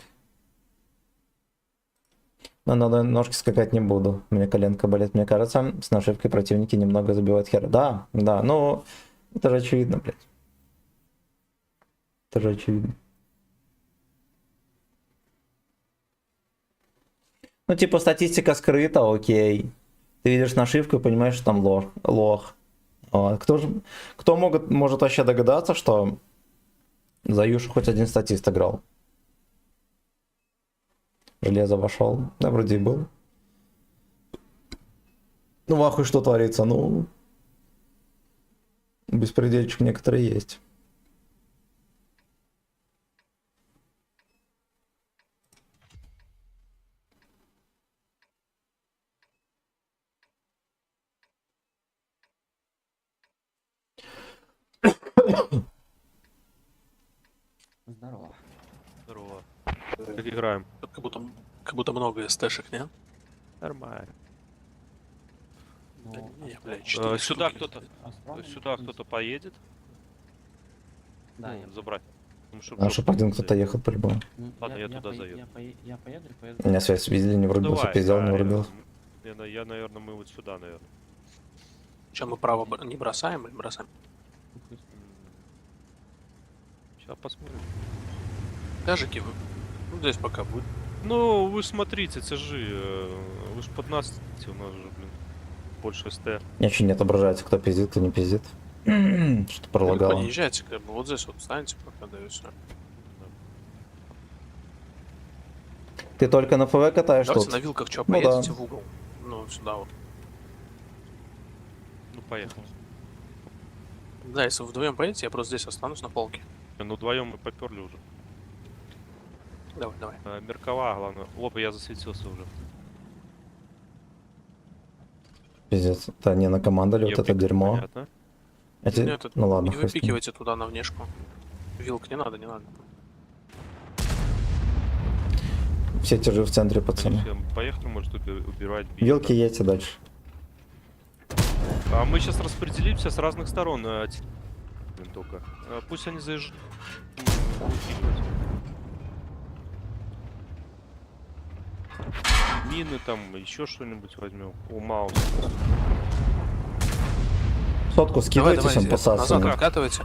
На одной ножке скакать не буду. У меня коленка болит. Мне кажется, с нашивкой противники немного забивают хер. Да, да, ну, это же очевидно, блядь. Это же очевидно. Ну, типа, статистика скрыта, окей. Ты видишь нашивку и понимаешь, что там лох. Вот. Кто может вообще догадаться, что за Юшу хоть один статист играл? Железо вошел. Да, вроде и был. Ну, в ахуй что творится? Ну, беспредельчик некоторые есть. Здорово. Здорово. Как играем? Как будто много СТшек, не? Нормально. Ну, Не, блядь, Сюда кто-то Астрал, сюда кто-то поедет? Да, Ну, я... забрать. Потому что А чтобы один кто-то ехал по-любому. Ну, Ладно, я туда по- заеду. Я поеду и поеду. У меня связь видели, не врубился, Давай, пиздел, не да, врубился. Я, наверное, мы вот сюда, наверное. Чем мы право не бросаем или бросаем? Сейчас посмотрим. Кажики вы. Ну, здесь пока будет. Ну, вы смотрите, это же... Вы ж под нас, у нас же, блин, больше СТ. Ничего не отображается, кто пиздит, кто не пиздит. Что Далеко пролагало. не езжайте, как бы вот здесь вот встаньте, пока да и все. Ты только на ФВ катаешь Давайте тут? на вилках что, Ну поедете да. в угол? Ну, сюда вот. Ну, поехали. Да, если вы вдвоем поедете, я просто здесь останусь на полке. Ну, вдвоем мы поперли уже. Давай. Меркова, главное. Опа, я засветился уже. Пиздец. Это не на команда ли вот это Ёптик, дерьмо? Понятно. Эти... Нет, Ну ладно, не хуй с ним. выпикивайте туда на внешку. Вилк, не надо, не надо. Все те же в центре, пацаны. Всем поехали, может, убирать бить. Вилки едьте дальше. А мы сейчас распределимся с разных сторон. Блин, только. Пусть они заезжают. Мины там, еще что-нибудь возьмем. О, Маус. Сотку скидывайте всем назад посасываем. откатывайте.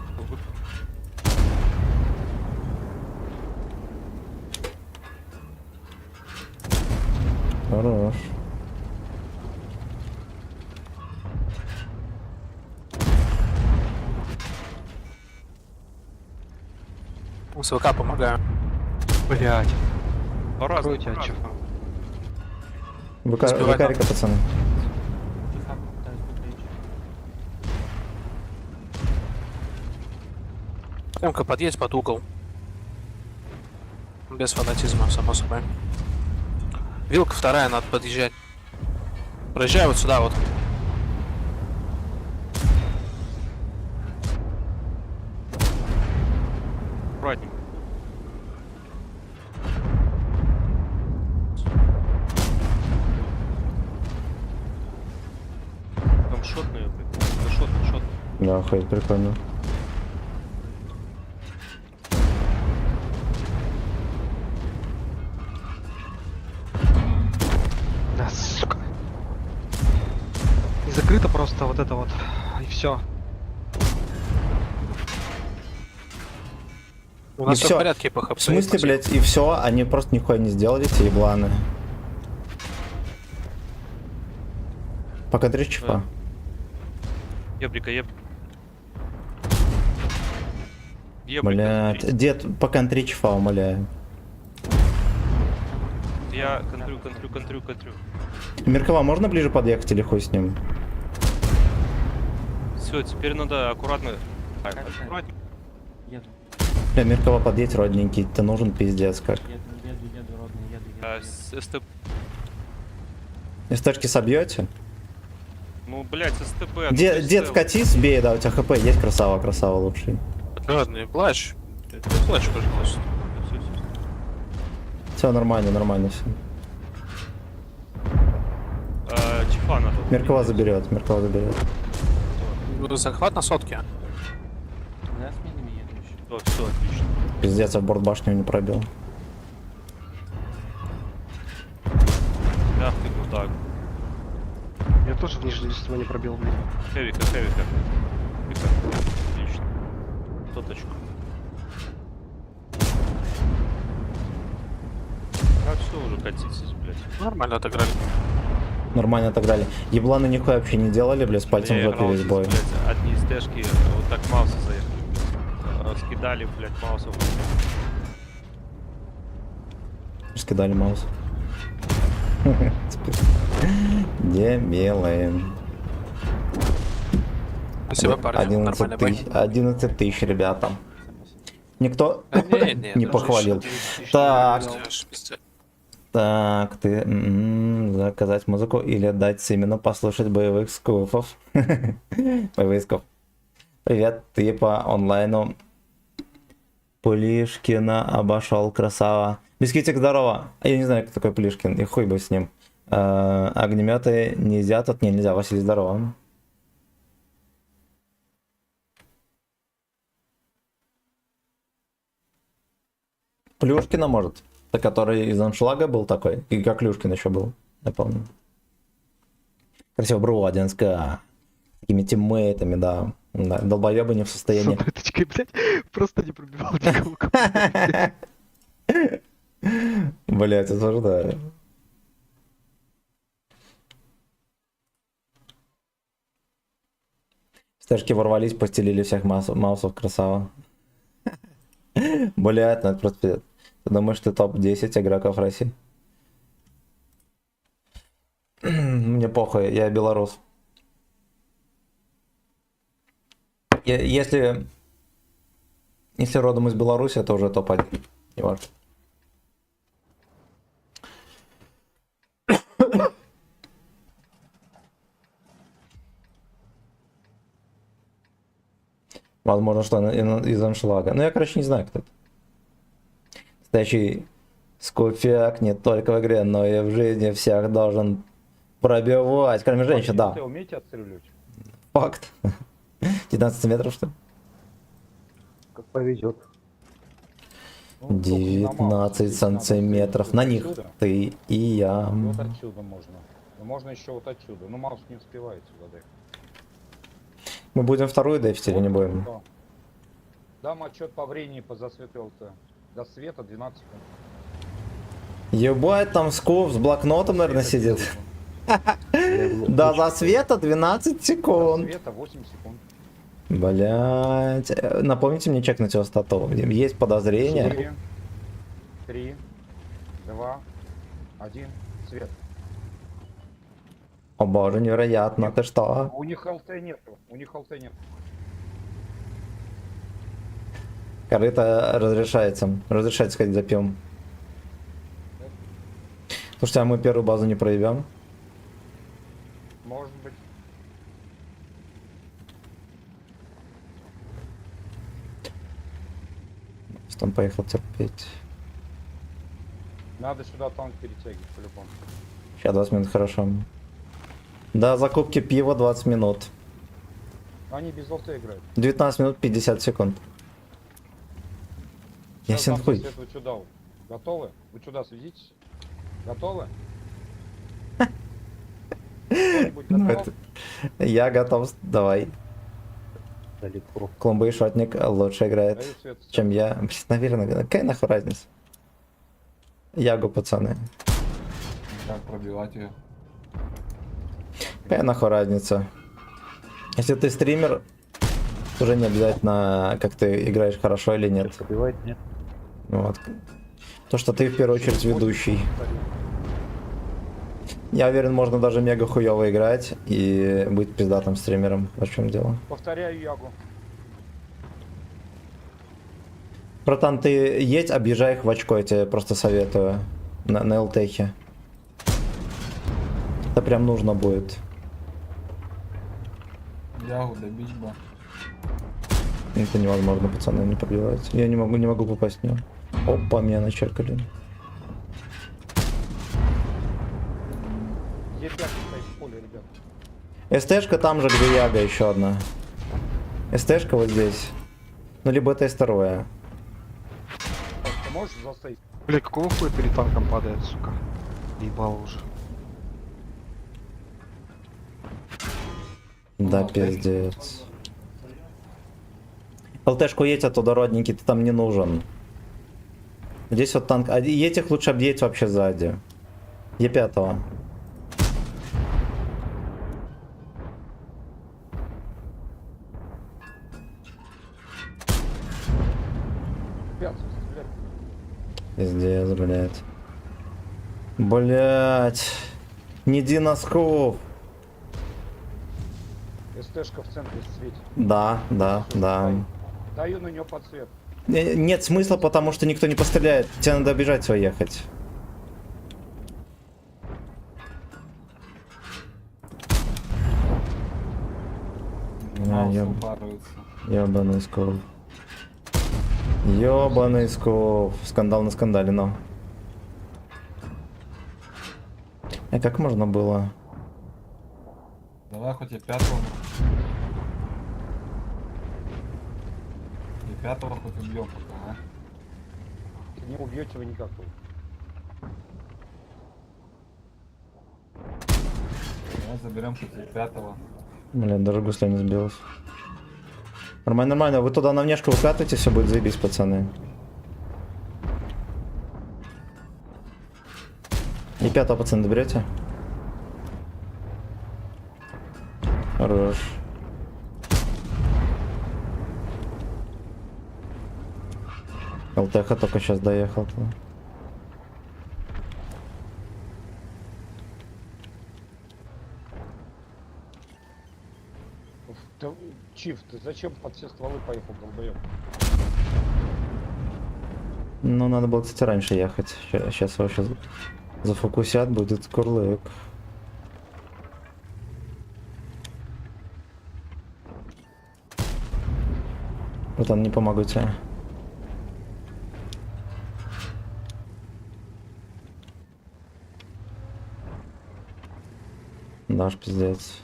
Хорош. С ВК помогаю. Блять. По-разному. Сбивай Выкарика, пацаны. Тихо, пытаюсь выключить. Эмка, подъедь под угол. Без фанатизма, само собой. Вилка вторая, надо подъезжать. Проезжай вот сюда вот. Аккуратненько. Там шотные, блядь. Да шот. Да, охуеть, прикольно. Да, сука. Не закрыто просто вот это вот. И все. У нас И все всё. в порядке по ХП. В смысле, блядь, и все, они просто нихуя не сделали, эти ебланы. Пока 3 чипа. Ебрика. Блядь, дед, пока 3 чифа, умоляю. Я контрю. Меркова, можно ближе подъехать или хуй с ним? Все, теперь надо аккуратно. Аккуратнее. Еду, Бля, Меркова, подъедь, родненький, ты нужен пиздец как. еду, родный, еду. С СТП. СТшки собьете? Ну, блядь, СТП. ну, Дед, вкатись, бей, да, у тебя хп есть, красава лучший. Ладно, не плачь. Не плачь, пожалуйста. Все нормально все. Чифа надо. Меркова заберет. Захват на сотке. Да, с минами еду еще. Все, отлично. Пиздец, я в борт башню не пробил. Ах ты, ну так. Я тоже в нижнюю не пробил, блин. Хэвика. Отлично. Соточку. А все, уже катитесь, блядь. Нормально отыграли. Нормально отыграли. Ебланы нихуя вообще не делали, бля, с пальцем в Я жопе играл весь здесь, бой. блядь, одни из дэшки, вот так маусы заехали, блядь. Скидали, блядь, маусов. Скидали маус. Дебилы. Спасибо, парни. Нормально 11 бой. тысяч, 11 тысяч, ребята. Никто не Не, похвалил. Так, так, ты заказать музыку или дать Симину послушать боевых скуфов. Боевых скуф. Привет, ты по онлайну Пулишкина обошел, красава. Бисквитик, здорово. Я не знаю, кто такой Пулишкин, и хуй бы с ним. Огнеметы нельзя, тут нельзя. Василий, здорово. Плюшкина, может? Это который из аншлага был такой? И как Клюшкин еще был, я помню. Красиво, Бродинска. Такими тиммейтами, да. Да, долбоебы не в состоянии. С блядь, просто не пробивал никого. Блять, осуждаю. Стежки ворвались, постелили всех маусов, красава. Блять, ну это просто пиздец. Ты думаешь, ты топ-10 игроков России? Мне похуй, я белорус. Если родом из Беларуси, это уже топ-1. Не важно. Возможно, что из аншлага. Ну, я, короче, не знаю, кто это. Настоящий скуфяк не только в игре, но и в жизни всех должен пробивать. Кроме женщин, да. умеете отстрелять? Факт. 19 метров, что ли? Как повезет. 19 сантиметров. На них ты и я. Вот отсюда можно. Ну, можно еще вот отсюда. Ну, Маус не успевает сюда доехать. Мы будем вторую дефить или не будем? Да. Дам отчет по времени по засвету ЛТ. До света 12 секунд. Ебать, там скуф с блокнотом, наверное, сидит. До засвета 12 До секунд. света 8 секунд. Блять. Напомните мне чекнуть его стату. Есть подозрение. 4, 3, 2, 1, свет. О боже, невероятно. Ты что? У них ЛТ нету. У них ЛТ нет. Корыто разрешается. Разрешается сходить за пивом. Слушайте, а мы первую базу не проебем? Может быть. Потом поехал терпеть. Надо сюда танк перетягивать по-любому. Сейчас 20 минут, хорошо. До закупки пива 20 минут. Они без ЛТ играют. 19 минут 50 секунд. Сейчас Ясен дам хуй. засвет, вы сюда. Готовы? Вы сюда сведитесь. Готовы? Кто-нибудь Ну, готов? Я готов. Давай. Клумбы и шотник лучше играет, Даю свет. чем я. Блин, наверное, какая нахуй разница? Ягу, пацаны. Как пробивать ее? Какая нахуй разница? Если ты стример, уже не обязательно, как ты играешь хорошо или нет. Вот. То, что ты в первую очередь ведущий. Я уверен, можно даже мега хуёво играть и быть пиздатым стримером. В чем дело? Повторяю Ягу. Братан, ты едь, объезжай их в очко, я тебе просто советую. На ЛТХе. Это прям нужно будет. Ягу добить бы. Это невозможно, пацаны, не пробиваются. Я не могу попасть в него. Опа, меня начеркали. Е5 стоит в поле, ребят. СТшка там же, где Яга, еще одна. СТшка вот здесь. Ну, либо это второе. Ты можешь застоять? Бля, какого хуя перед танком падает, сука? Ебало уже. Да, пиздец. ЛТшку едь, а то родненький, ты там не нужен. Здесь вот танк. А этих лучше объедь вообще сзади. Е5. Пиздец, блядь. Блядь. Не диноскоп. СТшка в центре светит. Да. Даю на нее подсвет. Нет смысла, потому что никто не постреляет. Тебе надо бежать свой ехать. Ёбаный скоп. Ёбаный скоп. Скандал на скандале, но. А как можно было? Давай хоть и пятого. И пятого хоть убьем пока, а? Не убьете вы никак. Давай заберем хоть и пятого. Блин, даже гуслей не сбилась. Нормально. Вы туда на внешку выкатываете, все будет заебись, пацаны. И пятого, пацаны, доберете? Хорош. ЛТХ только сейчас доехал. Да, Чиф, ты зачем под все стволы поехал, долбоёб? Ну, надо было, кстати, раньше ехать. Сейчас его сейчас зафокусят, будет курлык. Братан, не помогу тебе. Наш пиздец.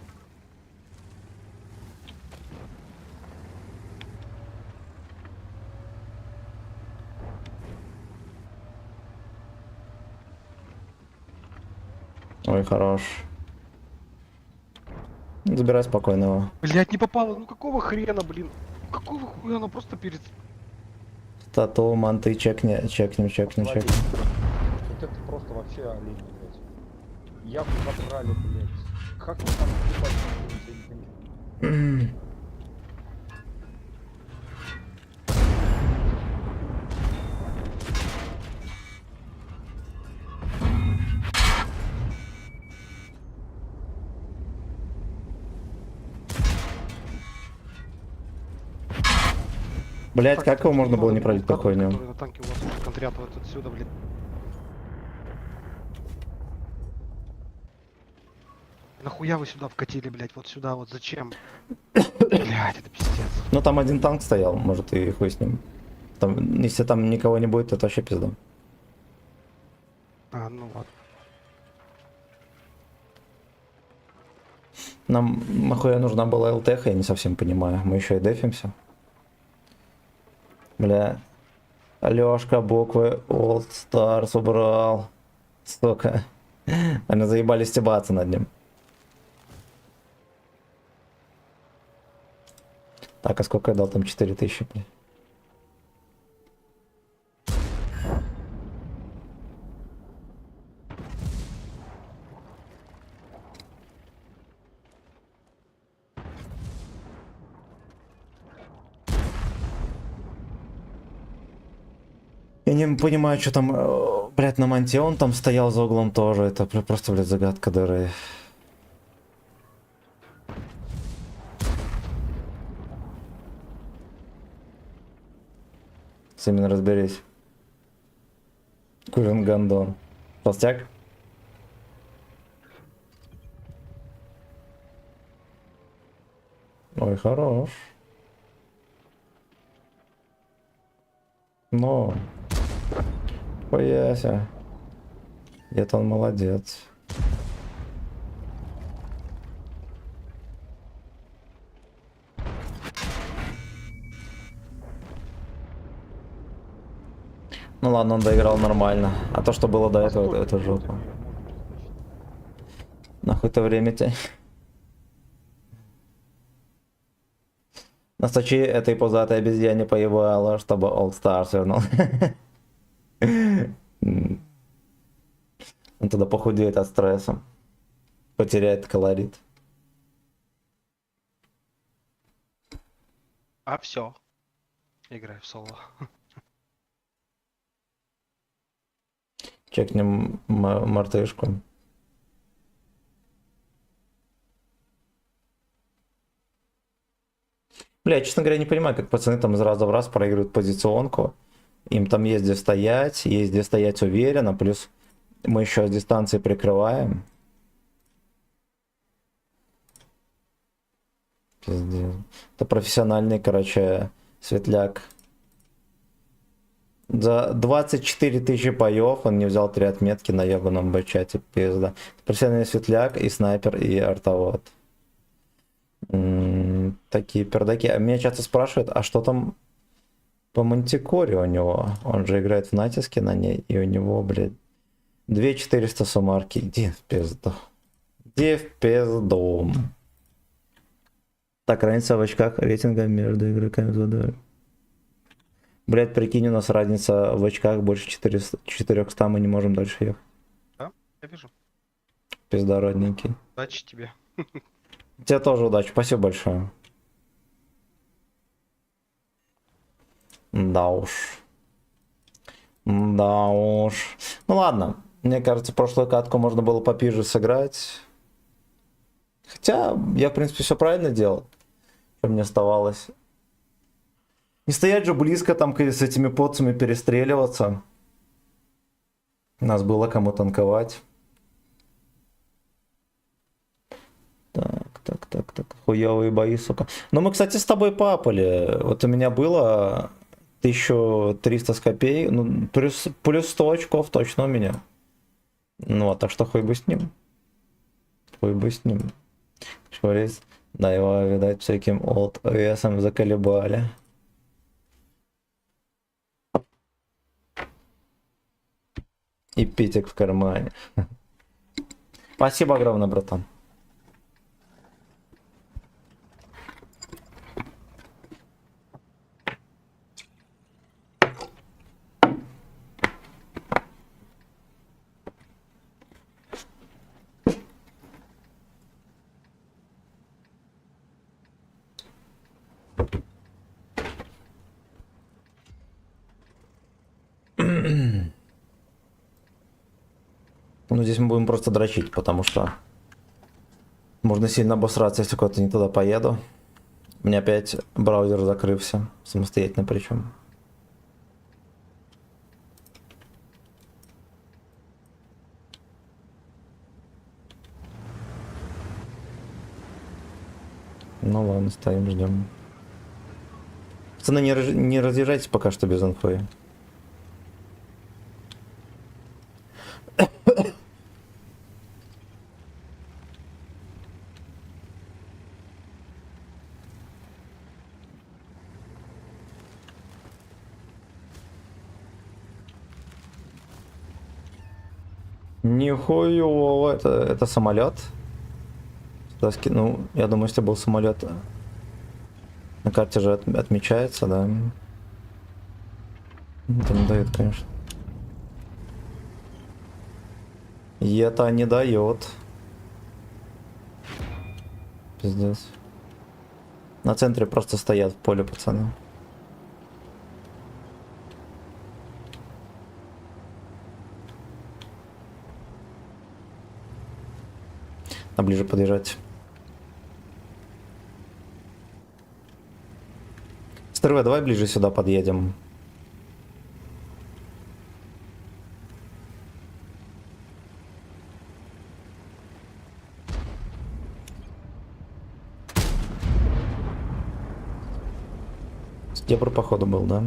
Ой, хорош. Забирай спокойно его. Блять, не попало. Ну какого хрена, блин? Какого хуя она просто перед... Стату, манты, чекнем. Вот это просто вообще олень, блядь. Ягу забрали, блядь. Как вы там ебать, я не понимаю. Блять, как его можно было не пролить по хуйню? На танке у вас уже контрят вот отсюда, блядь. Нахуя вы сюда вкатили, блядь, вот сюда, вот зачем? Блядь, это пиздец. Ну там один танк стоял, может и хуй с ним. Там, если там никого не будет, то это вообще пизда. А, ну ладно. Нам нахуя нужна была ЛТХ, я не совсем понимаю. Мы еще и дефимся. Бля. Алёшка буквы Old Stars убрал. Сука. Они заебали стебаться над ним. Так, а сколько я дал там? 4000, бля. Я не понимаю, что там, блядь, на манте он там стоял за углом тоже. Это просто, блядь, загадка дыры. Именно разберись. Курен Гандон. Толстяк? Ой, хорош. Но. Хуяся. Где-то он молодец. Ну ладно, он доиграл нормально. А то, что было до этого, это жопа. Нахуй то время тянь. На Сочи этой пузатой обезьяне поебало, чтобы All Stars вернул. Он тогда похудеет от стресса. Потеряет колорит. А все. Играй в соло. Чекнем мартышку. Бля, я, честно говоря, не понимаю, как пацаны там из раза в раз проигрывают позиционку. Им там есть где стоять уверенно, плюс мы еще с дистанции прикрываем. Пиздец. Это профессиональный, короче, светляк. За 24 тысячи боев он не взял 3 отметки на ебаном бэчате, пизда. Профессиональный светляк и снайпер и артовод. Такие пердаки. А меня часто спрашивают, а что там по мантикоре у него? Он же играет в натиске на ней, и у него, блядь, 2400 суммарки. Иди в пизду. Иди в пизду. Так, разница в очках рейтинга между игроками взвода. Блядь, прикинь, у нас разница в очках больше 400, мы не можем дальше ехать. Да, я вижу. Пизда, родненький. Удачи тебе. Тебе тоже удачи, спасибо большое. Да уж. Да уж. Ну ладно, мне кажется, прошлую катку можно было попиже сыграть. Хотя, я, в принципе, все правильно делал. Что мне оставалось? Не стоять же близко там с этими поцами перестреливаться. Нас было кому танковать. Так. так. Хуёвые бои, сука. Но мы, кстати, с тобой папали. Вот у меня было 1300 с копеек. Ну, плюс 100 очков точно у меня. Ну, а так что хуй бы с ним. Хуй бы с ним. Шварец. Да, его, видать, всяким олд весом заколебали. И питик в кармане. Спасибо огромное, братан. Ну, здесь мы будем просто дрочить, потому что можно сильно обосраться, если куда-то не туда поеду. У меня опять браузер закрылся, самостоятельно причем. Ну ладно, стоим, ждем. Пацаны, не разъезжайтесь пока что без инфы. Нихуево, это самолет. Ну, я думаю, если был самолет, на карте же отмечается, да. Это не дает, конечно. И это не дает. Пиздец. На центре просто стоят в поле, пацаны. А ближе подъезжать. Стерве, давай ближе сюда подъедем. Стебр походу был, да?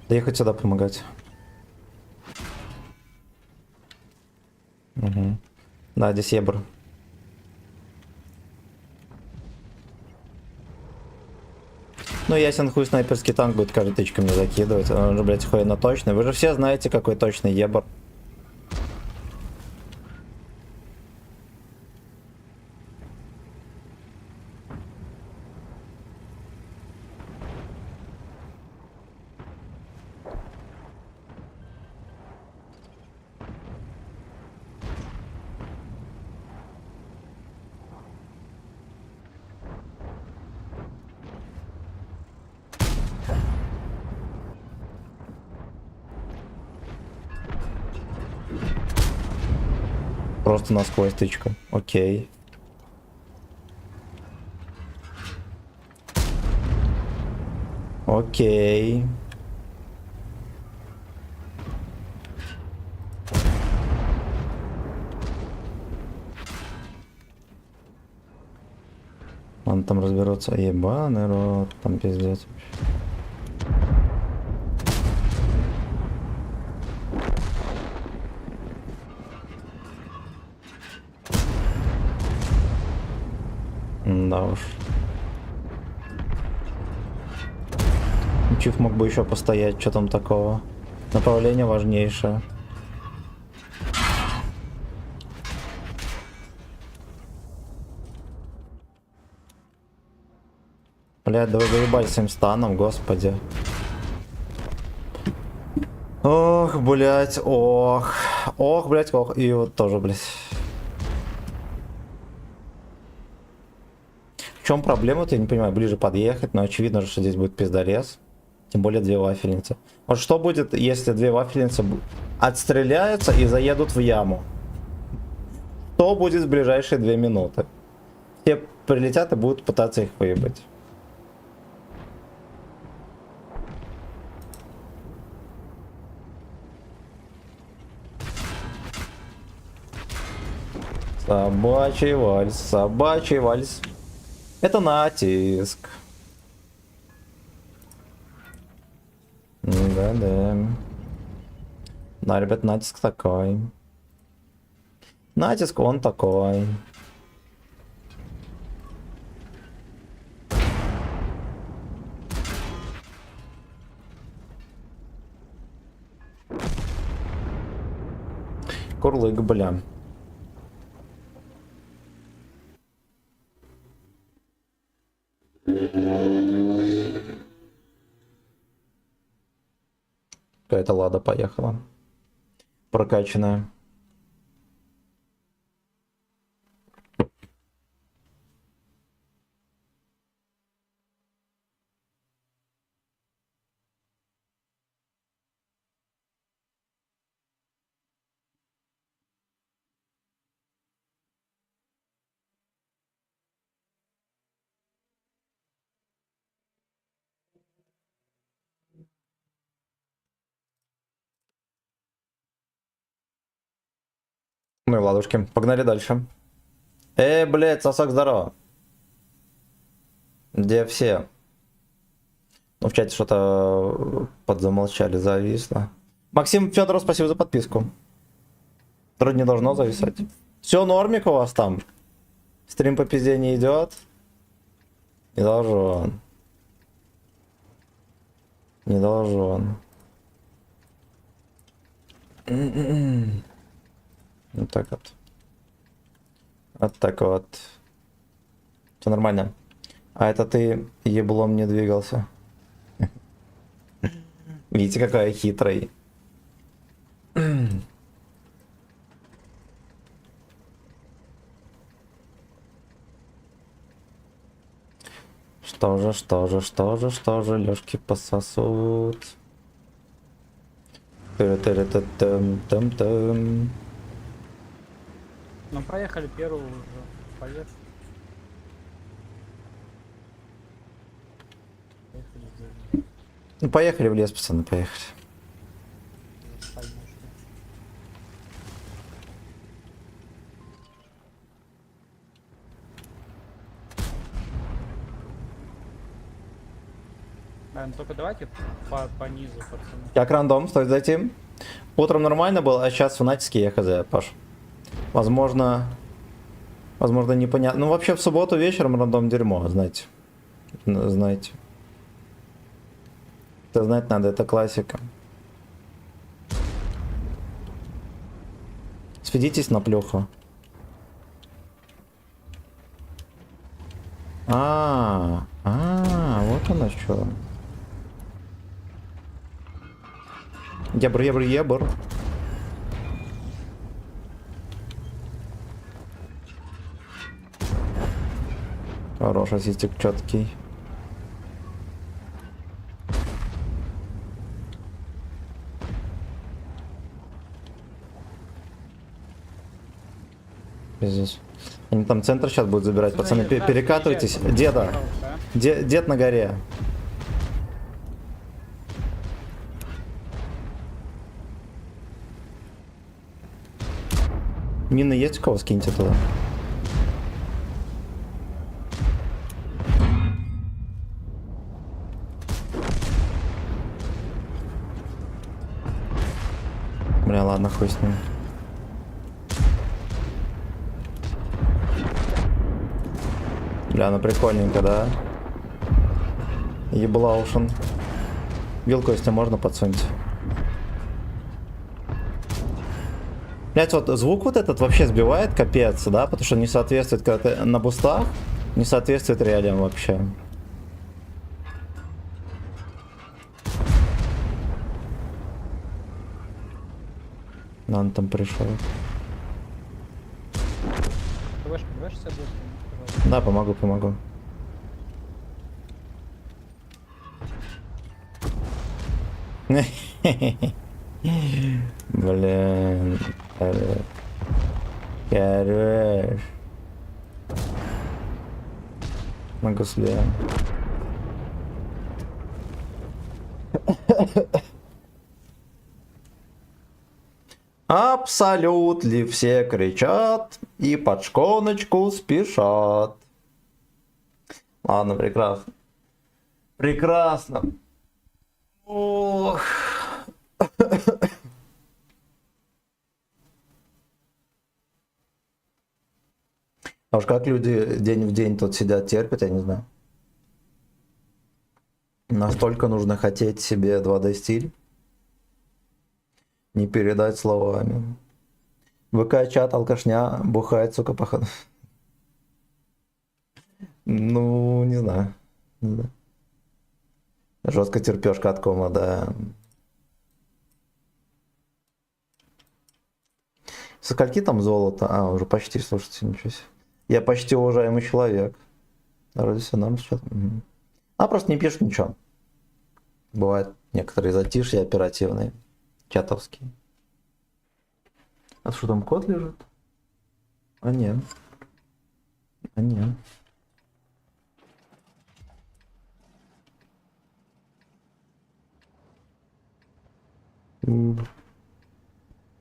Да ехать сюда помогать. Угу. Да, здесь ебр. Ну, ясен хуй, снайперский танк будет каждой тычкой мне закидывать. Он же, блядь, хуйно точный. Вы же все знаете, какой точный ебр. Просто насквозь тычка. Окей. Окей. Он там разберется. Ебаный рот, там пиздец. Да уж. Чиф мог бы еще постоять, что там такого. Направление важнейшее. Блядь, да вы заебали своим станом, господи. Ох, блядь, ох. Ох, блядь, ох. И вот тоже, блядь. В чем проблема-то, я не понимаю, ближе подъехать, но очевидно же, что здесь будет пиздорез. Тем более две вафельницы. Вот что будет, если две вафельницы отстреляются и заедут в яму? Что будет в ближайшие 2 минуты? Все прилетят и будут пытаться их выебать. Собачий вальс, собачий вальс. Это натиск. Да-да. Да, ребят, натиск такой. Натиск он такой. Курлык, бля. Какая-то лада поехала. Прокачанная. Ну и ладушки, погнали дальше. Блядь, сосок, здорово. Где все? Ну, в чате что-то подзамолчали, зависло. Максим Федоров, спасибо за подписку. Вроде не должно зависать. Все нормик у вас там? Стрим по пизде не идет? Не должен. Не должен. Вот так вот. Вот так вот. Все нормально. А это ты еблом не двигался. Видите, какая хитрый. Что же, лёжки пососут. Тыры-тыры-тым-тым-тым. Ну, проехали первую уже. Поехали. Поехали здесь. Ну, поехали в лес, пацаны, поехали. Ну только давайте по низу, пацаны. Как рандом, стоит зайти. Утром нормально было, а сейчас в натиске я хз, Паш. Возможно, непонятно. Ну, вообще в субботу вечером рандом дерьмо, знаете. Знаете. Это знать надо, это классика. Сведитесь на плюху. Вот оно что. Ебр. Хороший ассистик, четкий. Пиздец. Они там центр сейчас будут забирать, пацаны, перекатывайтесь. Деда. Дед на горе. Мины есть у кого? Скиньте туда. Бля, ладно, хуй с ним. Бля, ну прикольненько, да? Еблаушен. Вилку, если можно, подсуньте. Блять, вот звук вот этот вообще сбивает, капец, да? Потому что не соответствует, когда ты на бустах, не соответствует реалиям вообще. Он там пришел. Да, помогу. Блин. Хорош. Могу слева. Абсолютно все кричат и под шконочку спешат. Ладно, прекрасно. Прекрасно. Ох. А уж как люди день в день тут сидят, терпят, я не знаю. Настолько нужно хотеть себе 2D стиль. Не передать словами. ВК-чат, алкашня, бухает, сука, походу. Ну, не знаю. Не знаю. Жестко терпешка от кома, да. Со скольки там золото? А, уже почти, слушайте, ничего себе. Я почти уважаемый человек. Вроде все норм сейчас. Угу. А просто не пишет ничего. Бывают некоторые затишья оперативные. Чатовские. А что там, кот лежит? А нет. А нет.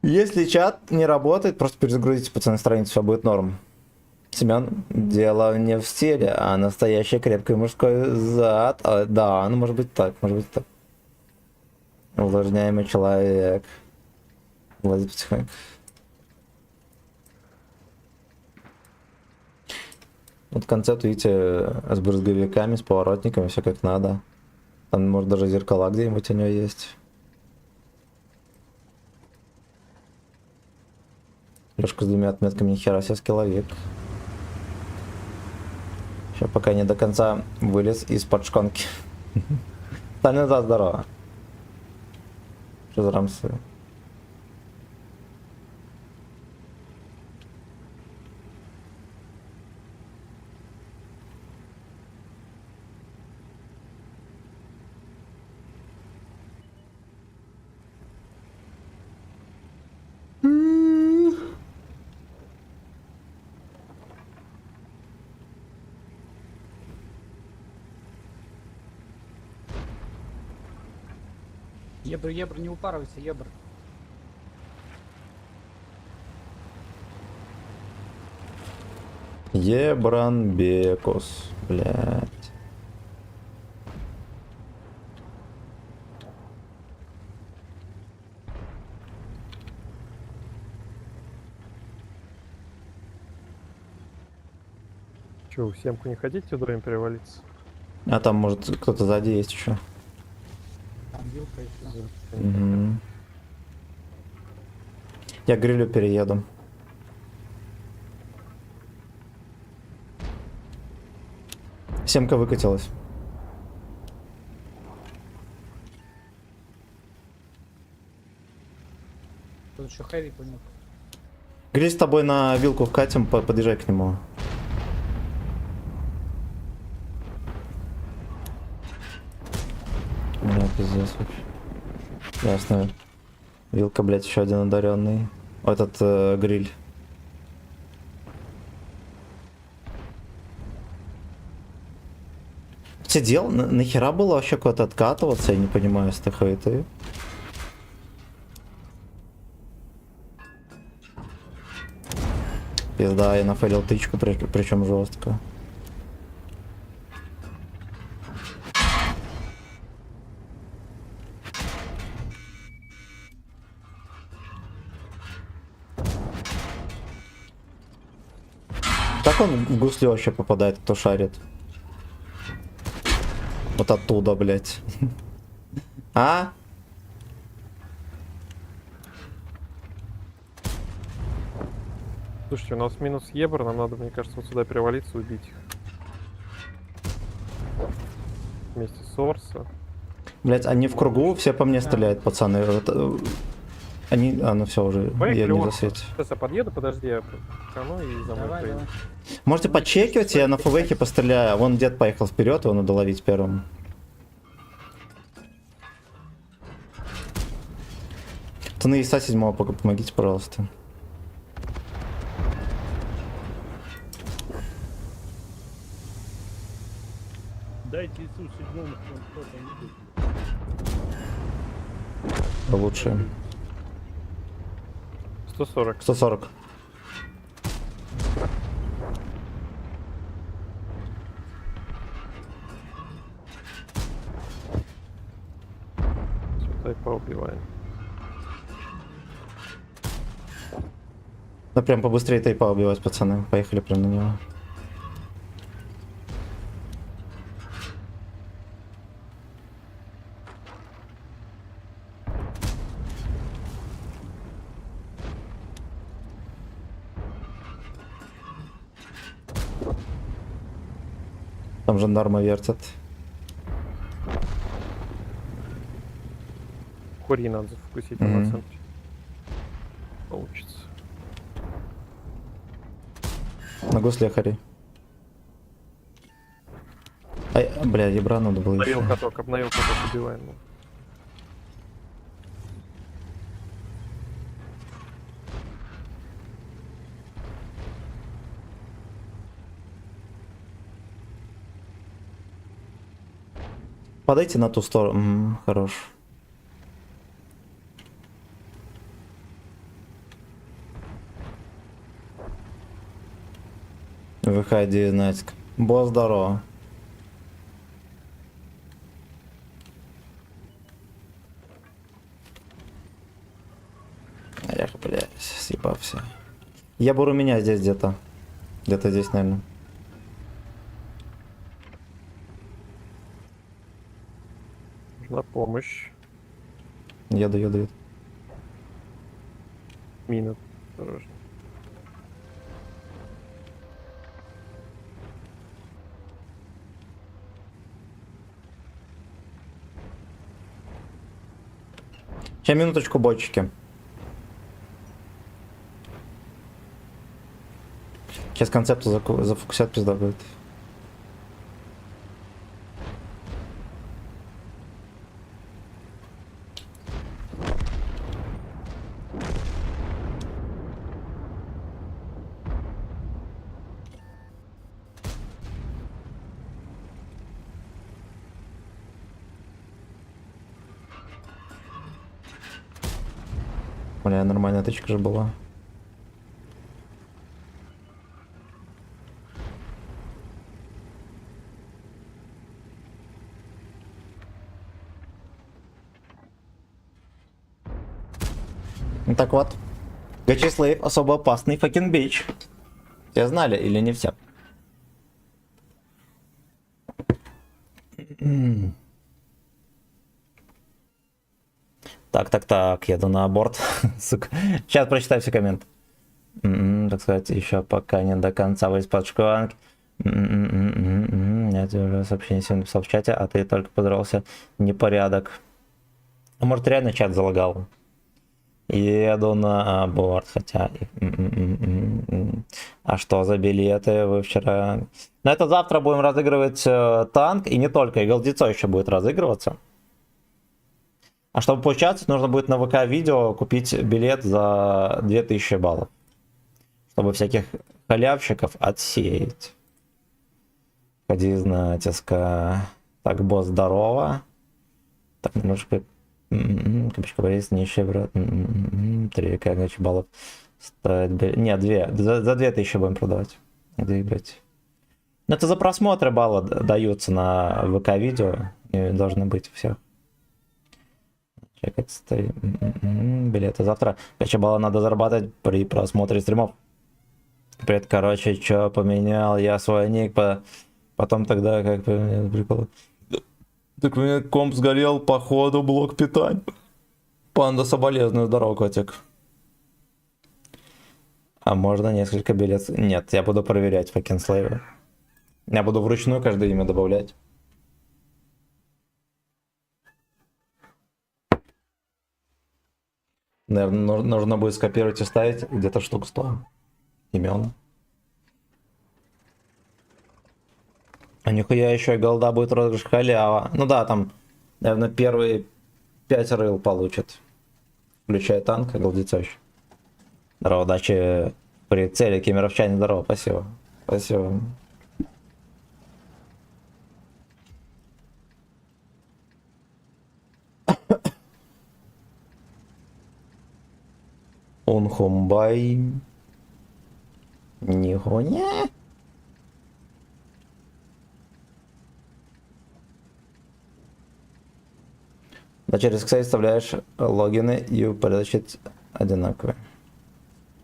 Если чат не работает, просто перезагрузите, пацаны, страницу, все будет норм. Семен, дело не в стиле, а настоящий крепкий мужской зад. А, да, ну может быть так, может быть так. Увлажняемый человек. Влазит потихоньку. Вот концепт, видите, с брызговиками, с поворотниками, все как надо. Там, может, даже зеркала где-нибудь у него есть. Лёшка с 2 отметками, нихера себе скилловик. Сейчас пока не до конца вылез из-под шконки. Стань назад, здорово. Что за рамсы? Ебр, не упарывайся, ебр. Ебранбекос, блядь. Че, в семку не хотите вдвоем перевалиться? А там, может, кто-то сзади есть еще. Там вилка еще. Угу. Я к грилю перееду. Семка выкатилась. Тут еще хэвик у них. Гриль с тобой на вилку вкатим, подъезжай к нему. Бля, пиздец вообще. Ясно. Вилка, блядь, еще один одаренный. Этот гриль. Сидел, нахера было вообще куда-то откатываться, я не понимаю, с ТХ-то. Пизда, я нафейлил тычку, причем жестко. Как он в гусли вообще попадает, кто шарит? Вот оттуда, блядь. А? Слушайте, у нас минус Ебр, нам надо, мне кажется, вот сюда перевалиться и убить их. Вместе с Орса. Блядь, они в кругу, все по мне стреляют, пацаны. Они... А, ну все, уже я не засветил. Сейчас я подъеду, подожди, я прикану и за мной Давай, поеду. давай. Можете подчекивать, я на ФВХе постреляю. Вон дед поехал вперед, его надо ловить первым. Пацаны, ИСа 7 помогите, пожалуйста. Дайте Иисусу 7, кто там Лучше. 140. 140. Сюда поубиваем. Да прям побыстрее тайпа убивать, пацаны. Поехали прям на него. Там жандармы вертят. Хури надо вкусить Мгм. на центре. Получится. На гуслехаре. Ай, бля, ебра надо было еще. Обновил каток, убиваем. его. Подайте на ту сторону. Хорош. Выходи, Надька. Босс, здорово. Эх, блядь, съебался. Я буду меня здесь где-то. Где-то здесь, наверное. Нужна помощь. Еду. Мина. Осторожно. Сейчас минуточку, бочки. Сейчас концепту зафокусят, пизда будет. Бля, нормальная тычка же была. Ну так вот. Гачислейв особо опасный факин бич. Все знали или не все? Так, еду на борт. Сука. Сейчас прочитаю все комменты. Так сказать, еще пока не до конца вылез под шкванки. Я тебе уже сообщение сегодня написал в чате, а ты только подрался. Непорядок. А может реально чат залагал? Еду на борт, хотя... А что за билеты вы вчера... На это завтра будем разыгрывать танк, и не только, и Голдецо еще будет разыгрываться. А чтобы поучаствовать, нужно будет на ВК-видео купить билет за 2000 баллов. Чтобы всяких халявщиков отсеять. Ходи знать, СК. Так, босс, здорово. Так, немножко... Капочка Борис, нищий, брат. 3 баллов стоит билет. Нет, 2. За 2000 будем продавать. 2 играть. Но это за просмотры баллы даются на ВК-видео. И должны быть у всех. Чекать стоит. Билеты завтра. Кача балла надо зарабатывать при просмотре стримов. Привет, короче, что поменял я свой ник, потом тогда как прикол. Так у меня комп сгорел, походу, блок питания. Панда, соболезную, здорово, котик. А можно несколько билетов? Нет, я буду проверять факин слейвы. Я буду вручную каждое имя добавлять. Наверное, нужно будет скопировать и ставить где-то штук 100 имен. А нихуя еще и голда будет розыгрыш халява. Ну да, там, наверное, первые 5 рыл получат. Включая танк и голдецовщик. Здорово, удачи при цели. Кемеровчане, здорово, спасибо. Спасибо. Унхумбай. Нихуя. Да, через X вставляешь логины и упорядочить одинаковые.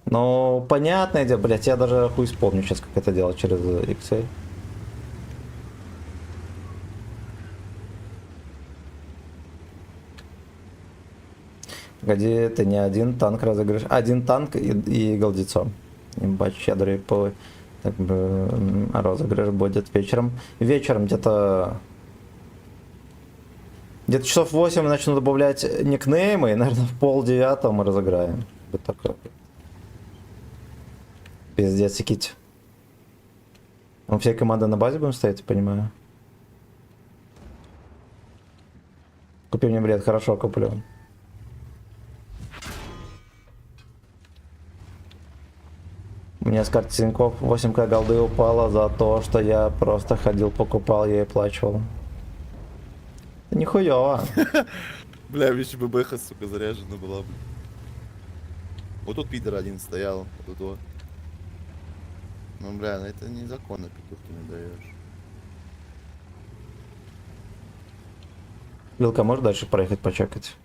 Ну, понятное дело, блять, я даже хуй вспомню сейчас, как это делать через Excel. Погоди, ты не один танк разыграешь. Один танк и голдецо. Ебать, щедрый по... Так бы розыгрыш будет вечером. Вечером где-то часов 8 начну добавлять никнеймы, и, наверное, в 8:30 мы разыграем. Вот такое. Пиздец, Кить. Мы всей команды на базе будем стоять, я понимаю. Купи мне бред, хорошо, куплю. У меня с карты Тинькофф 8к голды упало за то, что я просто ходил, покупал, я и плачивал. Да нихуёво. Бля, еще бы бэха, сука, заряжена была бы. Вот тут пидор один стоял, вот тут вот. Ну, бля, ну это незаконно, петух ты не даешь. Вилка, можешь дальше проехать почекать?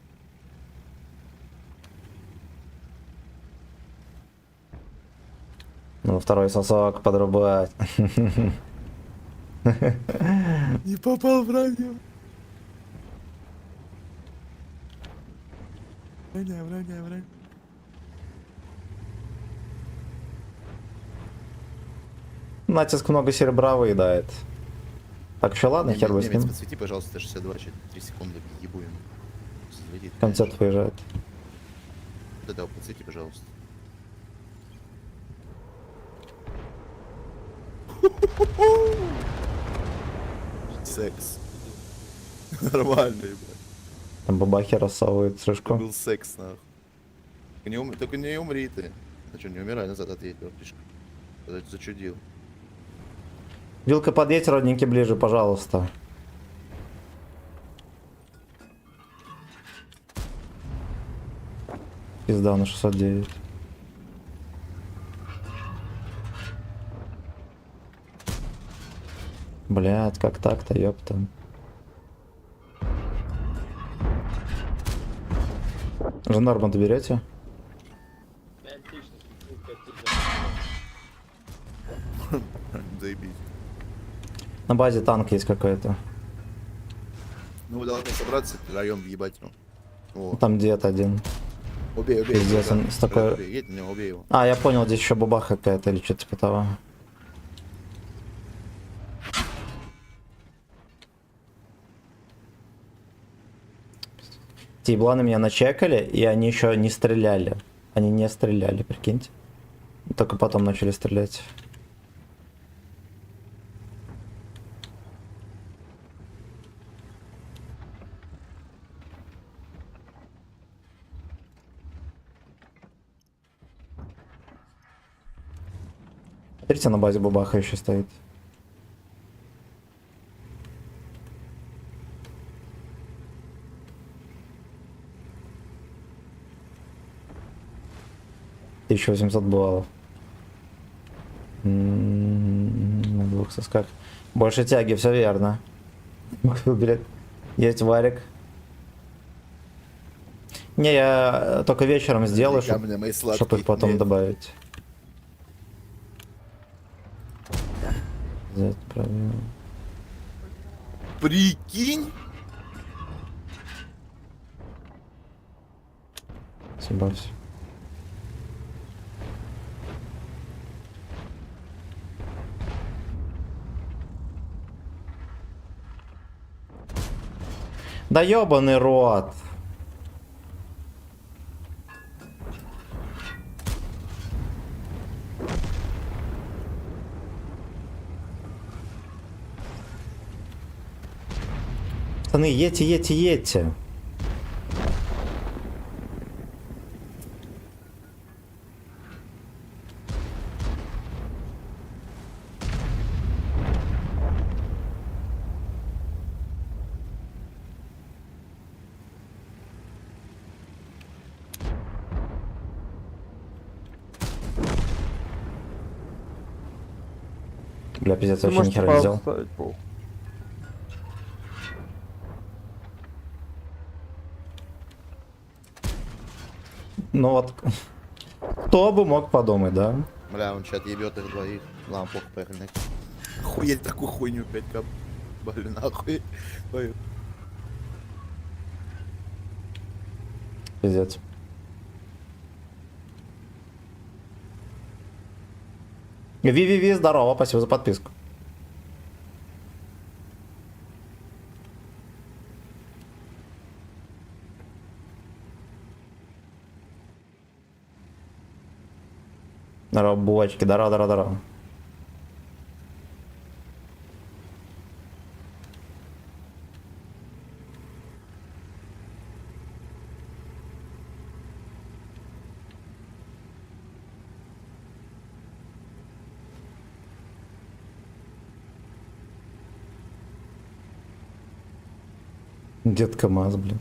Ну, второй сосок подрубать. Не попал в радио. Враня. Натиск много серебра выедает. Так, еще ладно, хер бы с Немец, ним. подсвети, пожалуйста, 62, 3 секунды, ебу ему. Взлетит, Концерт выезжает. Вот этого подсвети, пожалуйста. Секс. Нормальный, блядь. Там бабахи рассовывает Это срышку. был секс, нахуй. Только не умри ты. А что, не умирай, назад отъедь, братишка. Когда ты зачудил. Вилка, подъедь, родненький, ближе, пожалуйста. Пизда на 609. Блять, как так-то, ёпта. Жандарма доберете? Заебись. На базе танк есть какой-то. Ну, вы должны собраться, район въебать его. О, Там где-то один. убей, Пиздец, да. он с такой- Убей, едь на него, убей его. А, я понял, здесь еще бабаха какая-то или что-то типа того. Тибланы меня начекали, и они еще не стреляли. Они не стреляли, прикиньте. Только потом начали стрелять. Смотрите, на базе бабаха еще стоит. Еще 800 баллов. На двух сосках. Больше тяги, все верно. Есть варик. Не, я только вечером сделаю, Камня, мои чтобы сладкие. их потом Нет. добавить. Взять, правильно. Прикинь? Съебался. Да ёбаный рот. Пацаны, едьте. Бля, пиздец, Ты вообще можешь нихера не паузу взял. ставить, пол. Ну вот, кто бы мог подумать, да? Бля, он чат ебет их двоих. Ладно, похуй, поехали next. Охуеть такую хуйню 5к. Блин, нахуй. Ой. Пиздец. Ви-ви-ви, здорово, спасибо за подписку. Здорово, булочки, здорово, здорово, здорово. Дед КамАЗ, блин.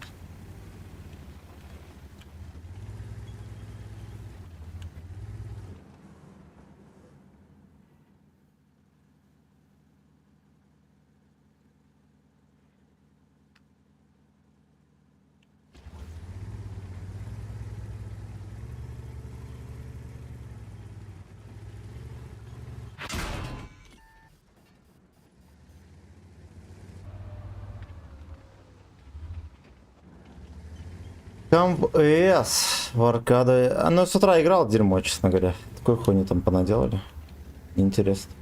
Камп С в аркаду. Ну, с утра играл дерьмо, честно говоря. Такой хуйни там понаделали. Интересно.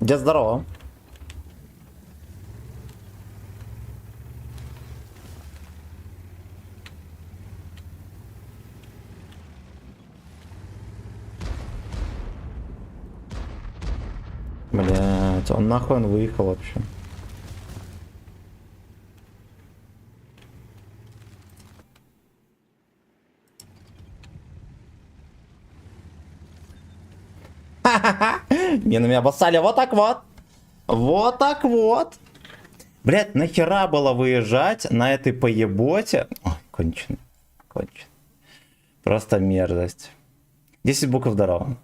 Дед, здорово. Блять, он нахуй он выехал вообще. Не, на меня обоссали, вот так вот. Вот так вот. Блять, нахера было выезжать на этой поеботе? Ой, кончено. Кончено. Просто мерзость. 10 букв здорово.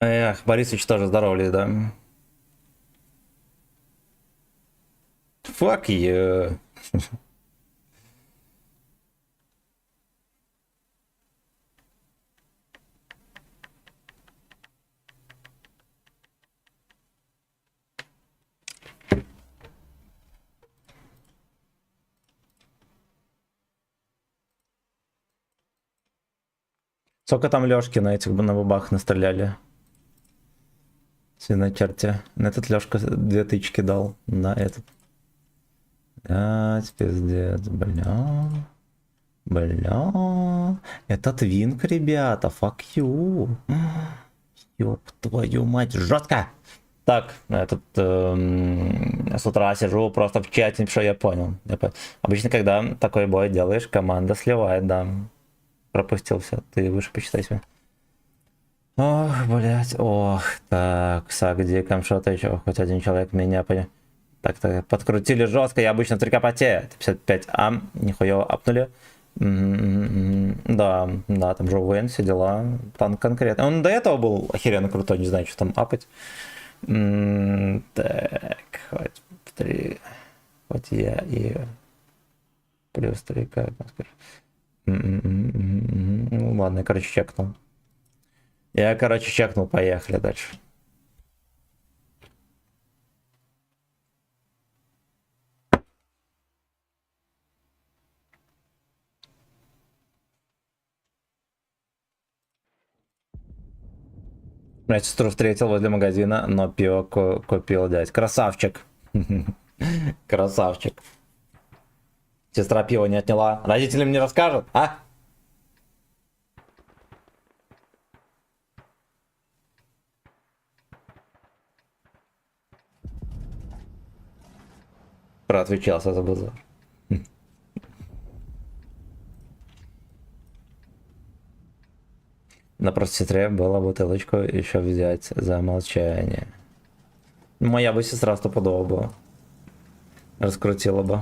Эх, Борисович тоже здоровались, да? Fuck you. Сколько там Лёшки на этих на бабах настреляли? На черте. На этот Лёшка 2 тычки дал. На этот. Блять, пиздец, бля. Бля. Это твинк, ребята. Fuck you. Ёб твою мать. Жестко. Так, этот с утра сижу просто в чате, что я понял. Обычно, когда такой бой делаешь, команда сливает, да. Пропустил все. Ты выше почитай себе. Ох, блять, ох, так, сагдиком что-то еще, хоть один человек меня понял. Так, подкрутили жестко, я обычно 3 потею, 55 нихуя апнули. Да, там же Уэйн, все дела, танк конкретно. Он до этого был охеренно крутой, не знаю, что там апать. Так, хоть 3, хоть я и плюс 3, как скажешь. Ну ладно, я, короче, чекнул. Поехали дальше. Я сестру встретил возле магазина, но пиво купил дядь. Красавчик. Красавчик. Сестра пиво не отняла. Родителям не расскажет, а? Проотвечался за базар. На проститре была бутылочку еще взять за молчание. Моя бы сестра стопудово была. Раскрутила бы.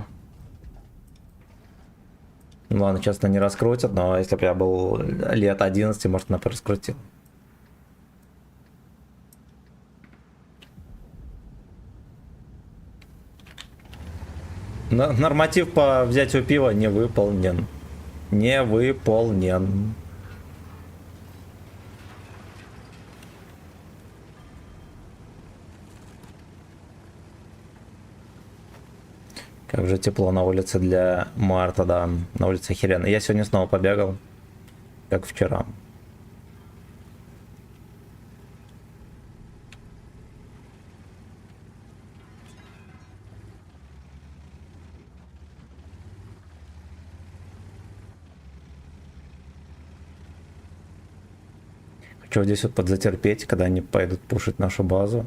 Ну ладно, честно, не раскрутят, но если бы я был лет 11, может, она бы раскрутила. Норматив по взятию пива не выполнен. Не выполнен. Как же тепло на улице для марта, да. На улице охеренно. Я сегодня снова побегал, как вчера. Хочу вот здесь вот подзатерпеть, когда они пойдут пушить нашу базу.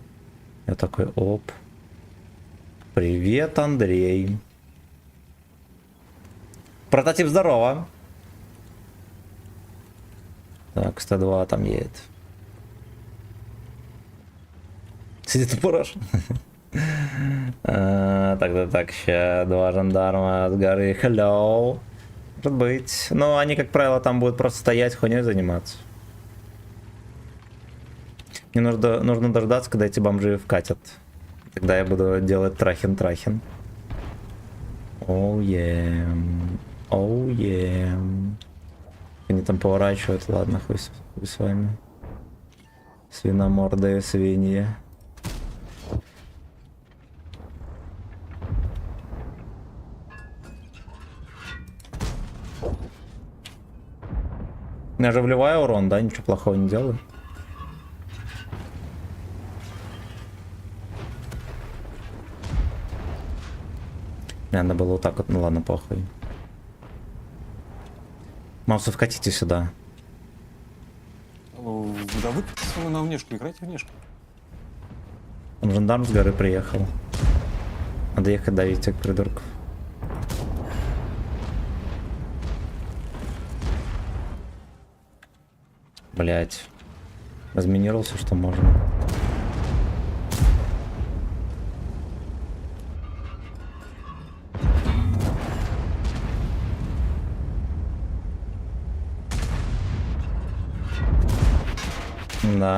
Я такой, оп. Привет, Андрей. Прототип, здорово. Так, 102 там едет. Сидит упорож. Так, сейчас 2 жандарма с горы. Hello. Может быть. Но они, как правило, там будут просто стоять, хуйней заниматься. Мне нужно дождаться, когда эти бомжи вкатят. Тогда я буду делать трахин-трахин. Оу, оу, они там поворачивают, ладно, хуй с вами. Свиномордые свиньи. Я же вливаю урон, да, ничего плохого не делаю. Надо было вот так вот, ну ладно, похуй. Маусов, катите сюда. Да вы на внешку, играйте внешку. Он жандарм с горы приехал. Надо ехать давить этих придурков. Блять. Разминировал все, что можно.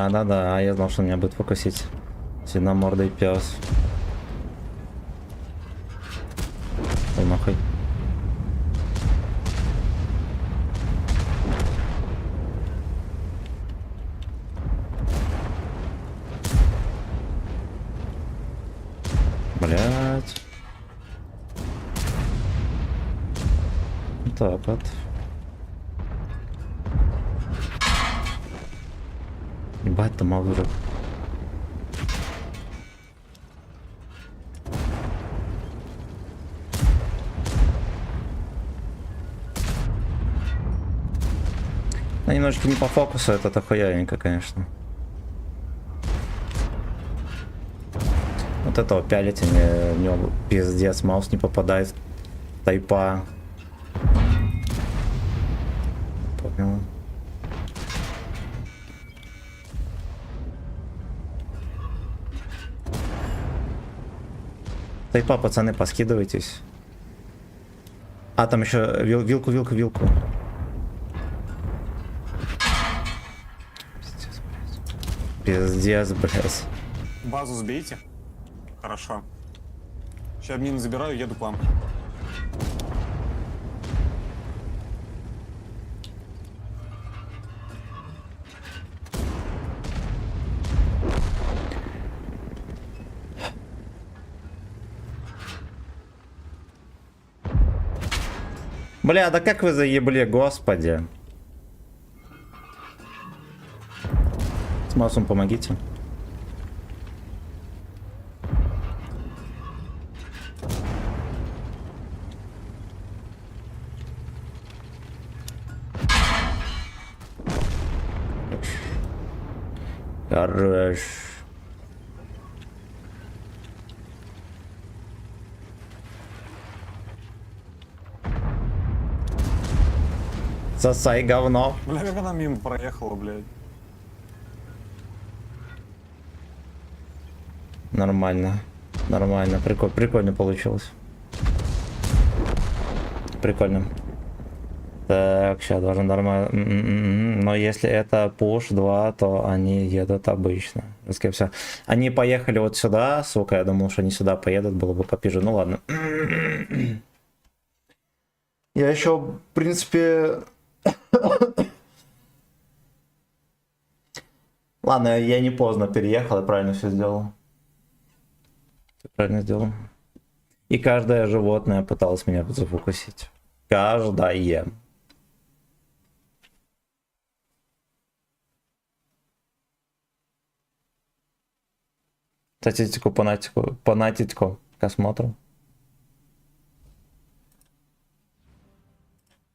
Да, я знал, что меня будет фокусить. Свиномордый пес. Ой, нахуй. Блять. Так вот. Ебать, там малышек. Ну, немножечко не по фокусу, это охуенненько, конечно. Вот этого пялить, в него пиздец, маус не попадает. Тайпа. Понял. Тайпа, пацаны, поскидывайтесь. А, там еще вилку. Пиздец, блядь. Базу сбейте. Хорошо. Сейчас мины забираю, еду к вам. Бля, да как вы заебли, господи. С маусом помогите. Хорош. Сосай говно. Бля, как она мимо проехала, блядь. Нормально. Нормально. Прикольно получилось. Прикольно. Так, сейчас должен нормально. Но если это push 2, то они едут обычно. Все. Они поехали вот сюда, сука, я думал, что они сюда поедут, было бы попиже. Ну ладно. Я еще, в принципе... Ладно, я не поздно переехал, я правильно все сделал. Правильно сделал. И каждое животное пыталось меня зафокусить. Каждое. Статистику понатику к осмотру.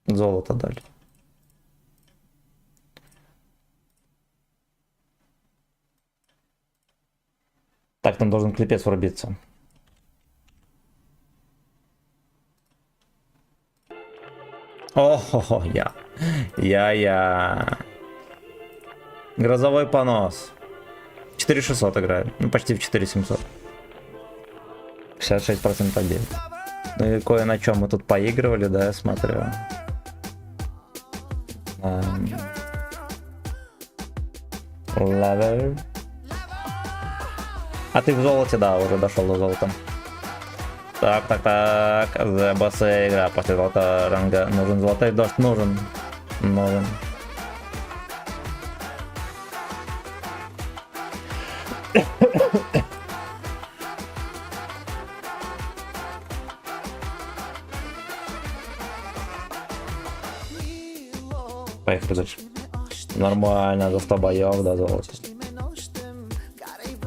Золото дали. Так, там должен клепец врубиться. О-хо-хо, я. Грозовой понос. 4600 играю. Ну, почти в 4700. 66% побед. Ну и кое на чем мы тут поигрывали, да, я смотрю. Левел. А ты в золоте, да, уже дошел до золота. Так. The Boss игра. После золотого ранга нужен золотой дождь. Нужен. Поехали дальше. Нормально, за 100 боев до золота.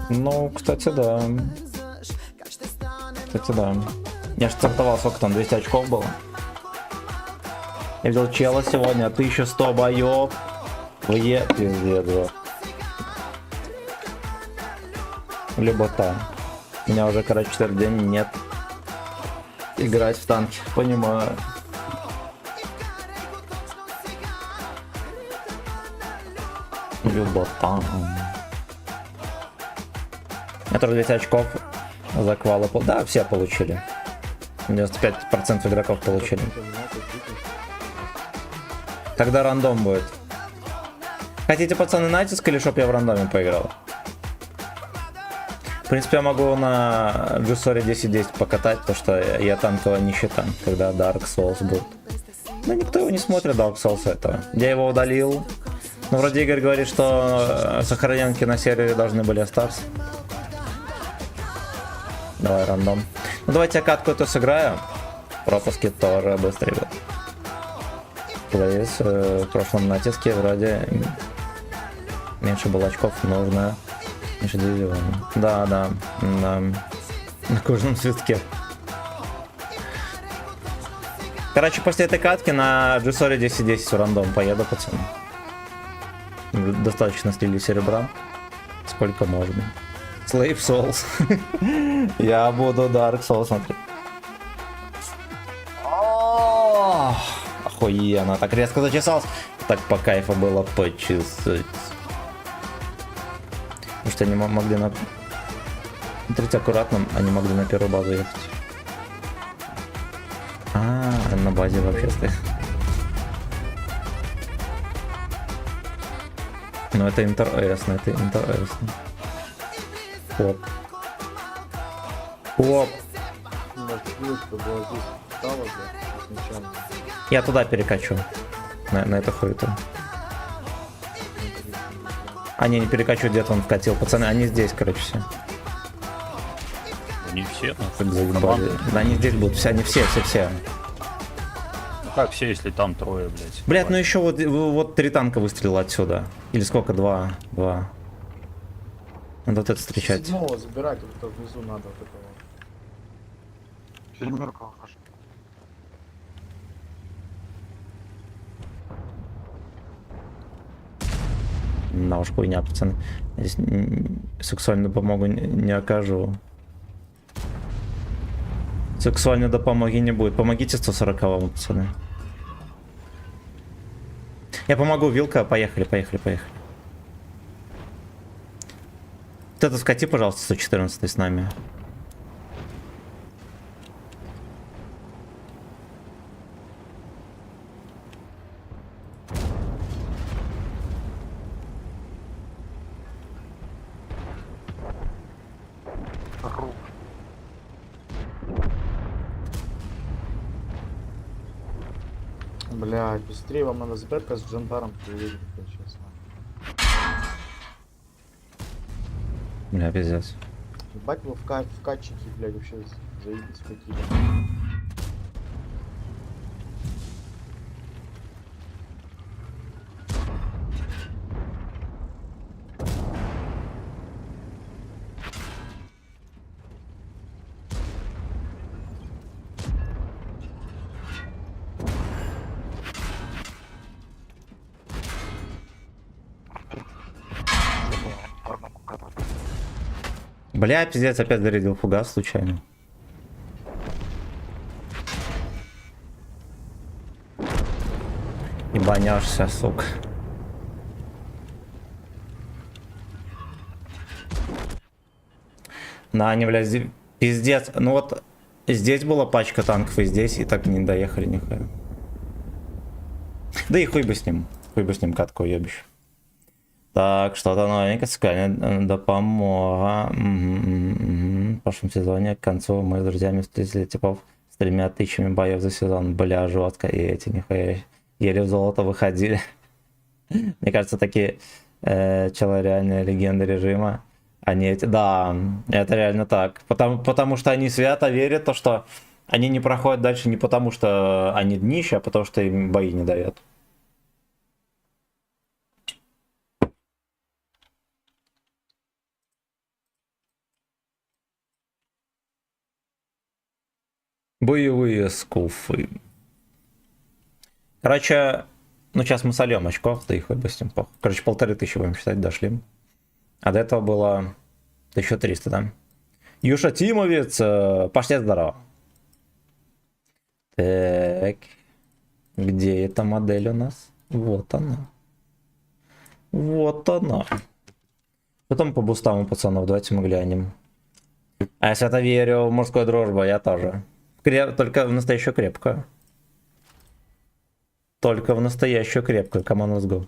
Ну, кстати, да. Я же стартовал, сколько там, 200 очков было. Я видел чела сегодня, 1100 боев. Пиздец, да. Либо там. У меня уже, короче, 4 день нет. Играть в танки, понимаю. Либо там. Я тоже 200 очков за квалы. Да, все получили. 95% игроков получили. Тогда рандом будет. Хотите, пацаны, натиск или чтоб я в рандоме поиграл? В принципе, я могу на Джусоре 10-10 покатать, потому что я танкового не считаю, когда Dark Souls будет. Но никто его не смотрит, Dark Souls этого. Я его удалил. Но вроде Игорь говорит, что сохраненки на сервере должны были остаться. Давай рандом. Ну давайте я катку эту сыграю. Пропуски тоже быстрее будут. Плейс в прошлом натиске вроде меньше было очков, нужно меньше дивизиона. Да. На кожаном свитке. Короче, после этой катки на Джусоре 10-10 в рандом поеду, пацаны. Достаточно слили серебра. Сколько можно. Slave Souls. Я буду Dark Souls смотреть. Охуенно. Так резко зачесался. Так по кайфу было почесать. Потому что они могли на... Смотрите аккуратно, они могли на первую базу ехать. На базе вообще стоит. Ну это интересно, Оп. Я туда перекачу. На эту хуету. Не перекачу, где-то он вкатил. Пацаны, они здесь, короче, все. Не все, Да, они здесь будут, все, они все. Ну как все, если там трое, блядь? Блядь, ну еще вот 3 танка выстрелило отсюда. Или сколько? 2. Надо вот это встречать. Седьмого забирать, вот это внизу надо вот этого. Седьмерка, хорошо. На уж хуйня, пацаны. Здесь сексуальную помогу не окажу. Сексуальной допомоги не будет. Помогите 140-му, пацаны. Я помогу, Вилка, поехали, поехали, поехали. Вот это скати, пожалуйста, 114 с нами. Блядь, быстрее вам надо сберка с джандаром приедет, честно. Бля, пиздец. Ебать вы в катчике, блядь, вообще заебись какие. Бля, пиздец, опять зарядил фугас случайно. Ебанешься, сука. На, они, блядь, пиздец. Ну вот, здесь была пачка танков, и здесь, и так не доехали нихуя. Да и хуй бы с ним. Хуй бы с ним, катку ебищ. Так, что-то новенькое, скальная допомога. В прошлом сезоне к концу мы с друзьями встретили типов с 3000 боев за сезон. Бля, жестко. И эти нихуя еле в золото выходили. Мне кажется, такие челы реальные легенды режима. Они эти... Да, это реально так. Потому что они свято верят, то, что они не проходят дальше не потому, что они днища, а потому что им бои не дают. Боевые скуфы. Короче, ну сейчас мы сольем очков, да и хоть бы с ним похуй. Короче, 1500 будем считать, дошли. А до этого было 1300, да? Юша Тимовец, пошли здорово. Так, где эта модель у нас? Вот она. Вот она. Потом по бустам у пацанов, давайте мы глянем. А я свято верю в мужскую дружбу, я тоже. Только в настоящую крепкую. Только в настоящую крепкую. Come on, let's go.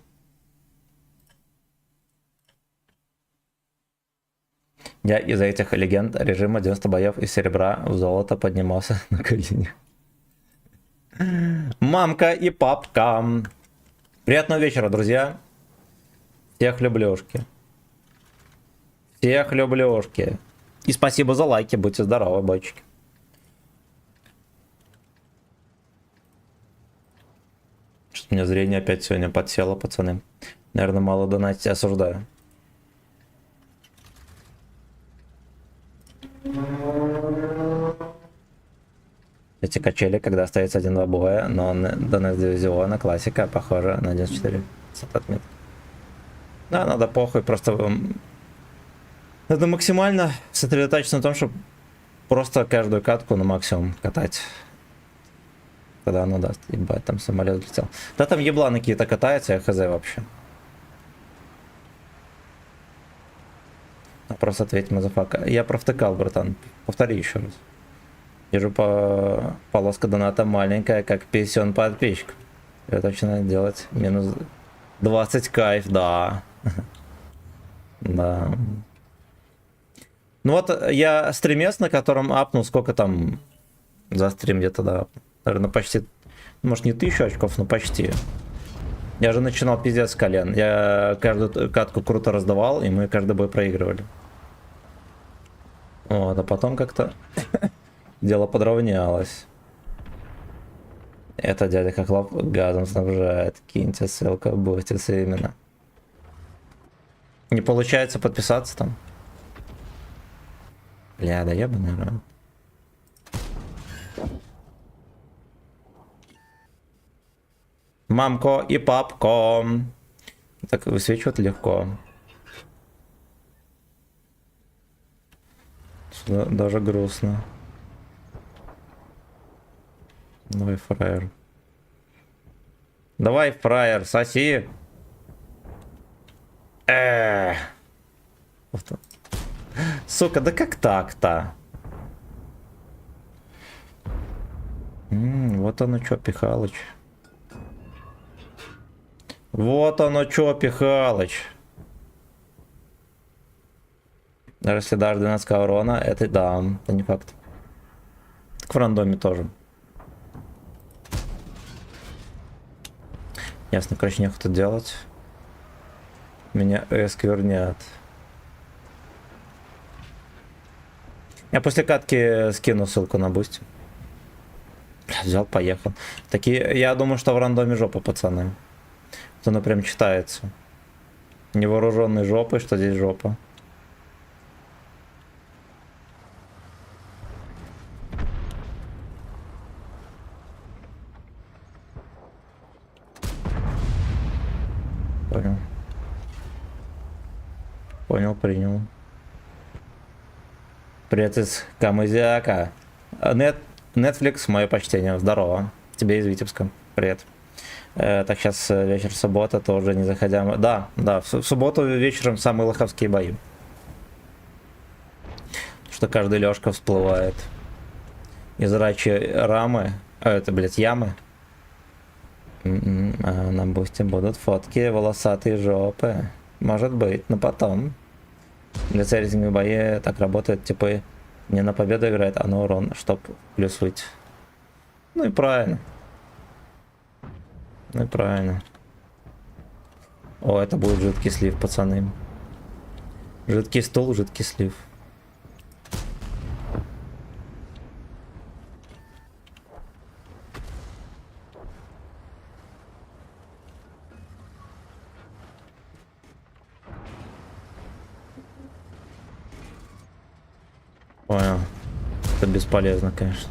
Я из-за этих легенд режима 90 боев из серебра в золото поднимался на колени. Мамка и папка. Приятного вечера, друзья. Всех люблюшки. Всех люблюшки. И спасибо за лайки. Будьте здоровы, бойчики. Что-то у меня зрение опять сегодня подсело, пацаны. Наверное, мало донатить, осуждаю. Эти качели, когда остается 1-2 боя, но донат дивизиона, классика, похоже на 94 отмет. Да, надо похуй, просто надо максимально сосредоточиться на том, чтобы просто каждую катку на максимум катать. Тогда оно даст. Ебать, там самолет летел. Да там ебланы какие-то катаются, я хз вообще. Просто ответь, мазафака. Я провтыкал, братан. Повтори еще раз. Вижу полоска доната маленькая, как писен подписчик. Я точно делать минус 20 кайф, да. Да. Ну вот я стримец, на котором апнул, сколько там за стрим где-то, да. Наверное, почти, может не 1000 очков, но почти. Я же начинал пиздец с колен. Я каждую катку круто раздавал, и мы каждый бой проигрывали. Вот, а потом как-то дело подровнялось. Это дядя Хохлов газом снабжает. Киньте ссылку, будете именно. Не получается подписаться там? Бля, да ебаный рот. Мамко и папко. Так высвечивать легко. Сюда даже грустно. Давай фраер. Давай, фраер, соси. Сука, да как так-то? Вот оно чё, Пихалыч. Вот оно чё, Пихалыч. Даже если дашь 12 урона, это да, это не факт. Так в рандоме тоже. Ясно, короче, нехуй делать. Меня сквернят. Я после катки скину ссылку на бусти. Бля, взял, поехал. Такие, я думаю, что в рандоме жопа, пацаны. Вот оно прям читается. Невооруженной жопой, что здесь жопа. Понял. Понял, принял. Привет из Камызяка. Netflix, мое почтение. Здорово. Тебе из Витебска. Привет. Так, сейчас вечер суббота, тоже не заходя. Да, в субботу вечером самые лоховские бои. Что каждый Лёшка всплывает. Из рачи рамы. Это, блядь, ямы. На бусте будут фотки волосатые жопы. Может быть, но потом. Для рейтинговых бои так работает, типа не на победу играет, а на урон, чтоб плюсуть. Ну и правильно. Ну и правильно. О, это будет жидкий слив, пацаны. Жидкий стул, жидкий слив. Понял. Это бесполезно, конечно.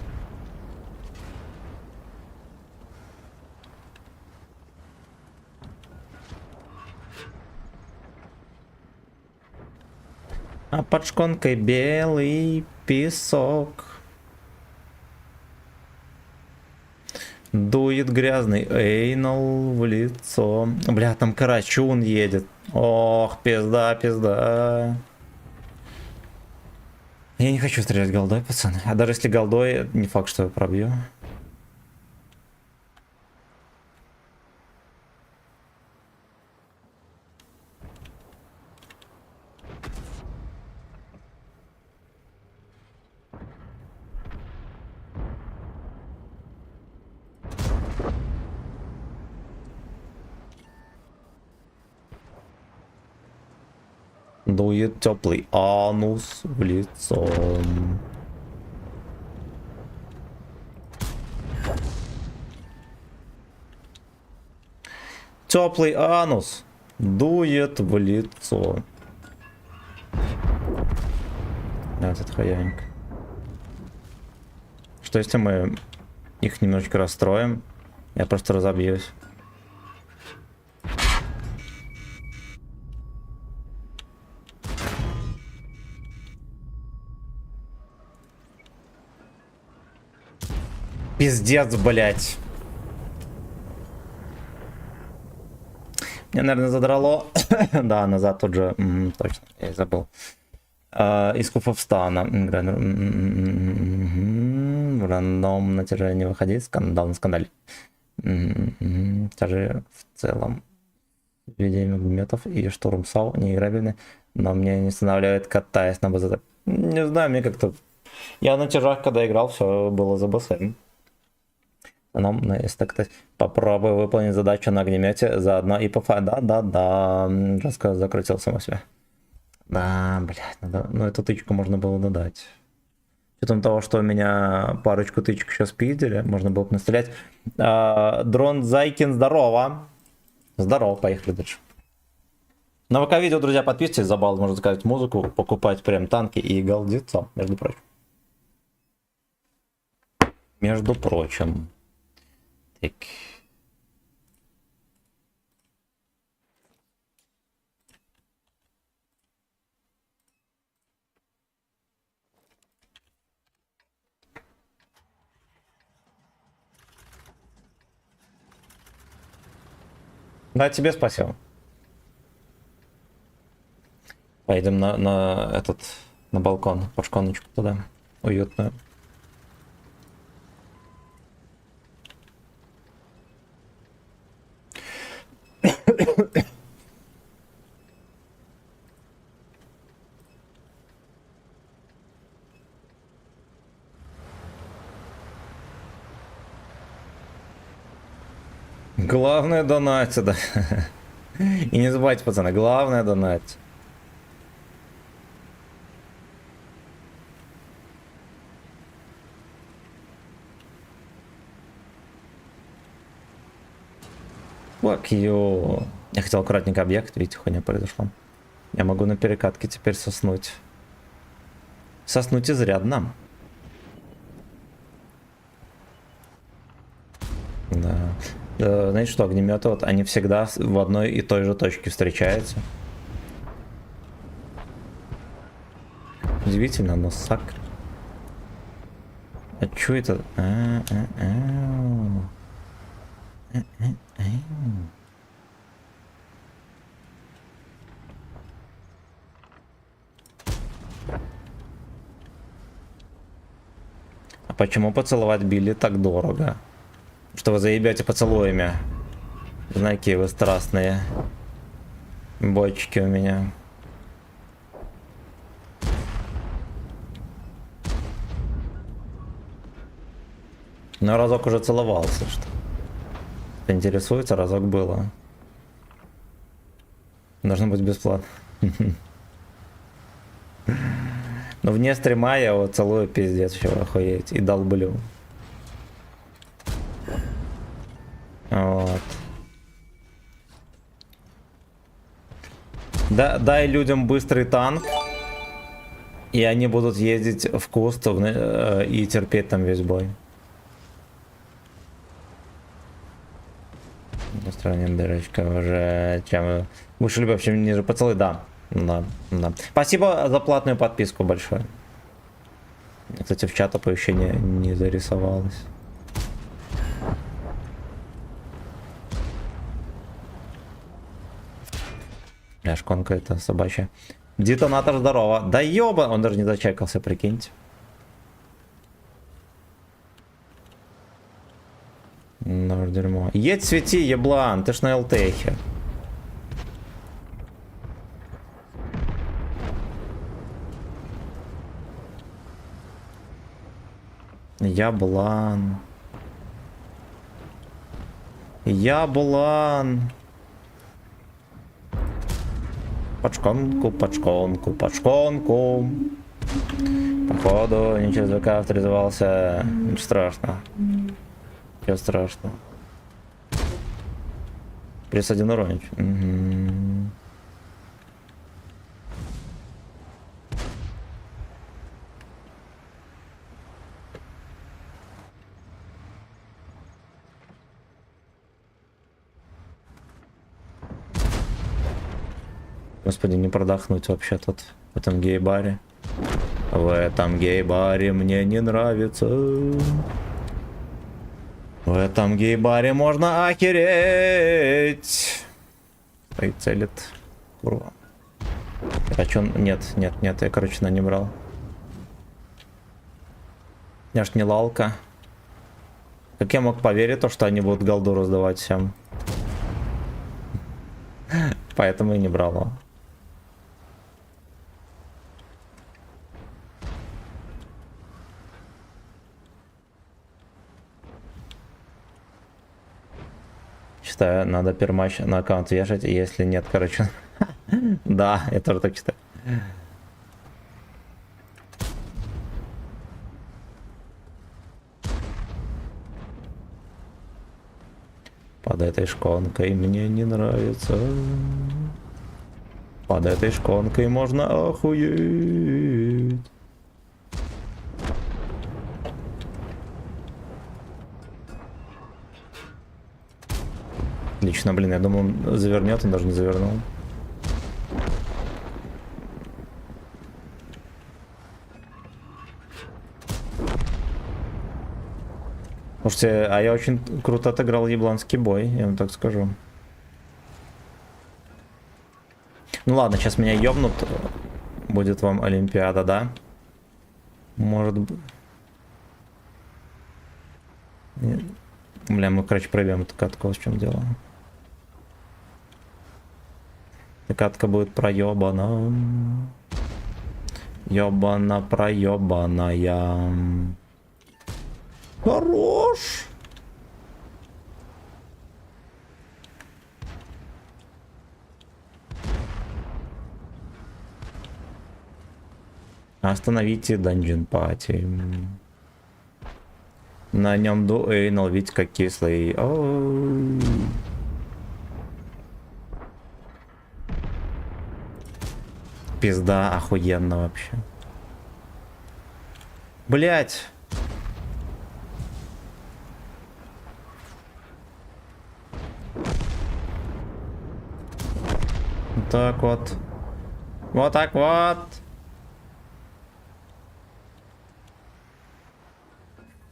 А под шконкой белый песок. Дует грязный эйнал в лицо. Бля, там Карачун едет. Ох, пизда, пизда. Я не хочу стрелять голдой, пацаны. А даже если голдой, не факт, что я пробью. Дует теплый анус в лицо. Теплый анус дует в лицо. Этот хаянька. Что если мы их немножечко расстроим? Я просто разобьюсь. Пиздец, блять. Меня, наверное, задрало. Да, назад тут же. Точно, я и забыл. Из Куфовстана. Рандом натяжение не выходить. Скандал на скандале. Даже в целом. Введение огнеметов и штурм САУ неиграбельны. Но мне не останавливает, катаясь на БЗТ. Не знаю, мне как-то... Я на тяжах, когда играл, все было за БСМ. Нам, если так, попробую выполнить задачу на огнемете заодно и по Да. Жестко закрутил само себя. Да, блядь, надо... Ну эту тычку можно было додать. С учетом того, что у меня парочку тычек сейчас пиздили, можно было бы настрелять. Дрон Зайкин, здорово. Здорово, поехали дальше. На ВК-видео, друзья, подписывайтесь, за балл можно заказать музыку, покупать прям танки и галдиться, между прочим. Между прочим. Так. Да, тебе спасибо. Пойдем на балкон, по шконочку туда. Уютную. Главное донатить, да. И не забывайте, пацаны, главное донатить. Fuck you. Я хотел аккуратненько объект, видите, хуйня произошла. Я могу на перекатке теперь соснуть. Соснуть изрядно. Да. Знаете что, огнеметы, вот они всегда в одной и той же точке встречаются. Удивительно, но сак. А чё это? А почему поцеловать Билли так дорого? Что вы заебете поцелуями? Знаки вы страстные. Бочки у меня. Ну, разок уже целовался, что? Кто интересуется, разок было. Должно быть бесплатно. Но вне стрима я его целую, пиздец, еще охуеть. И долблю. Вот. Да, дай людям быстрый танк, и они будут ездить в куст и терпеть там весь бой. Устраним дырочка уже. Чем больше любовь, чем ниже поцелуй, да. Да. Спасибо за платную подписку большое. Кстати, в чат оповещение не зарисовалось. Шконка это собачья. Детонатор, здорово. Да ёба, он даже не зачекался, прикиньте. Ну, дерьмо. Едь, свети, еблан, ты ж на ЛТХе. Яблан. Яблан. Под шконку. Походу, не через ВК авторизовался. Ничего страшного. Ничего страшного. Плюс 1 уронить. Угу. Господи, не продохнуть вообще тут в этом гей-баре. В этом гей-баре мне не нравится. В этом гей-баре можно охереть. Ой, целит. Курва. А чё? Нет, я, короче, не брал. Я ж не лалка. Как я мог поверить, то, что они будут голду раздавать всем? Поэтому и не брал его. Считаю, надо перматч на аккаунт вешать, если нет, короче. Да, я тоже так считаю. Под этой шконкой мне не нравится. Под этой шконкой можно охуеть. Отлично, блин, я думал, он завернет, он даже не завернул. Слушайте, а я очень круто отыграл ебланский бой, я вам так скажу. Ну ладно, сейчас меня ёбнут. Будет вам Олимпиада, да? Может быть. Бля, мы, короче, проебем эту катку, в чем дело. Эта катка будет проебана. Ёбана, проебаная. Хорош! Остановите Dungeon Party. На нем дуэйнал, ведь как кислый. Оу. Пизда охуенно вообще. Блять. Вот так вот. Вот так вот.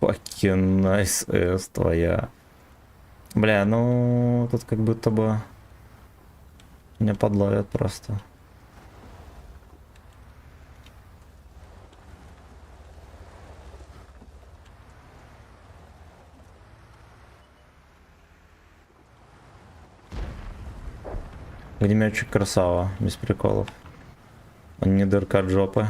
Fucking nice ass твоя. Бля, ну тут как будто бы меня подловят просто. Огнеметчик красава, без приколов. Он не дырка от жопы.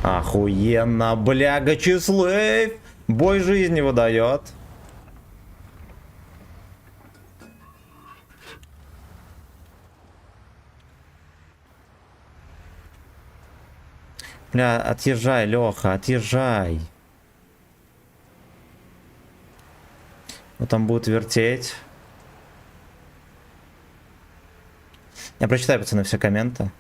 Охуенно, бляга, Числейв! Бой жизни выдает. Бля, отъезжай, Леха, отъезжай. Вот там будет вертеть. Я прочитаю, пацаны, все комменты.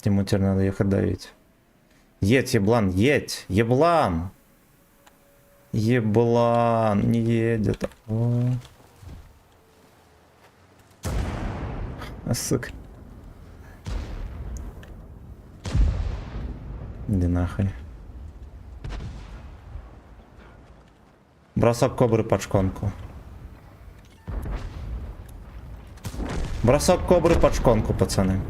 Ему теперь надо ехать давить. Едь, еблан, едь! Еблан! Еблан не едет. О. А, сука. Иди нахуй. Бросок кобры под шконку. Бросок кобры под шконку, пацаны.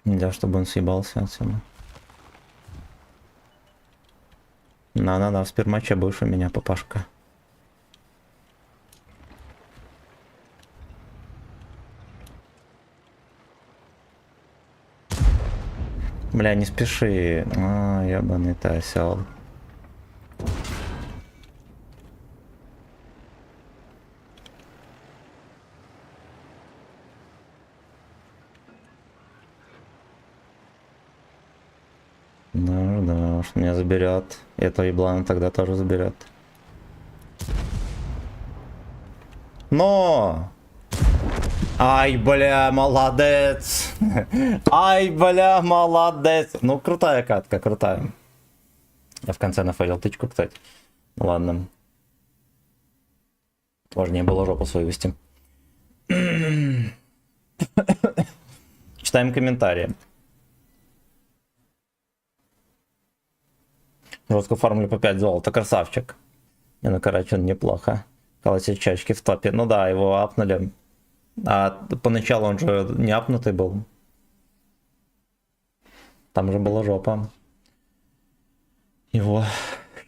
Нельзя, чтобы он съебался отсюда. На, в спермаче будешь у меня, папашка. Бля, не спеши. А, ебаный ты осел. Да, уж меня заберет. И этого еблана тогда тоже заберет. Но! Ай, бля, молодец! Ай, бля, молодец! Ну, крутая катка, крутая. Я в конце нафейлил тычку, кстати. Ну, ладно. Важнее было жопу свою вести. Читаем комментарии. Жестко фармили по 5 золота, красавчик. Не, ну, короче, он неплохо. Колосить чачки в топе. Ну да, его апнули. А поначалу он же не апнутый был. Там же была жопа. Его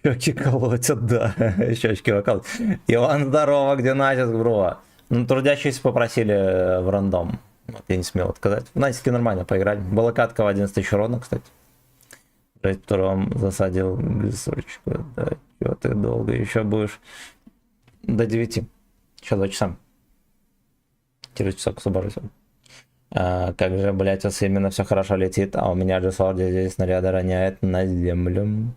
щеки колотят, да. Щечки вокал. Иван, здорово, где Натиск, бро? Ну, трудящиеся попросили в рандом. Вот, я не смел отказать. В Натиске нормально поиграть. Была катка в 11 тысяч урона, кстати. Втором засадил бесочку. Да, чё ты долго еще будешь? До 9. Еще 2 часа. Через часок освобожусь. Как же, блять, у именно все хорошо летит, а у меня же Сорди здесь снаряды роняет на землю.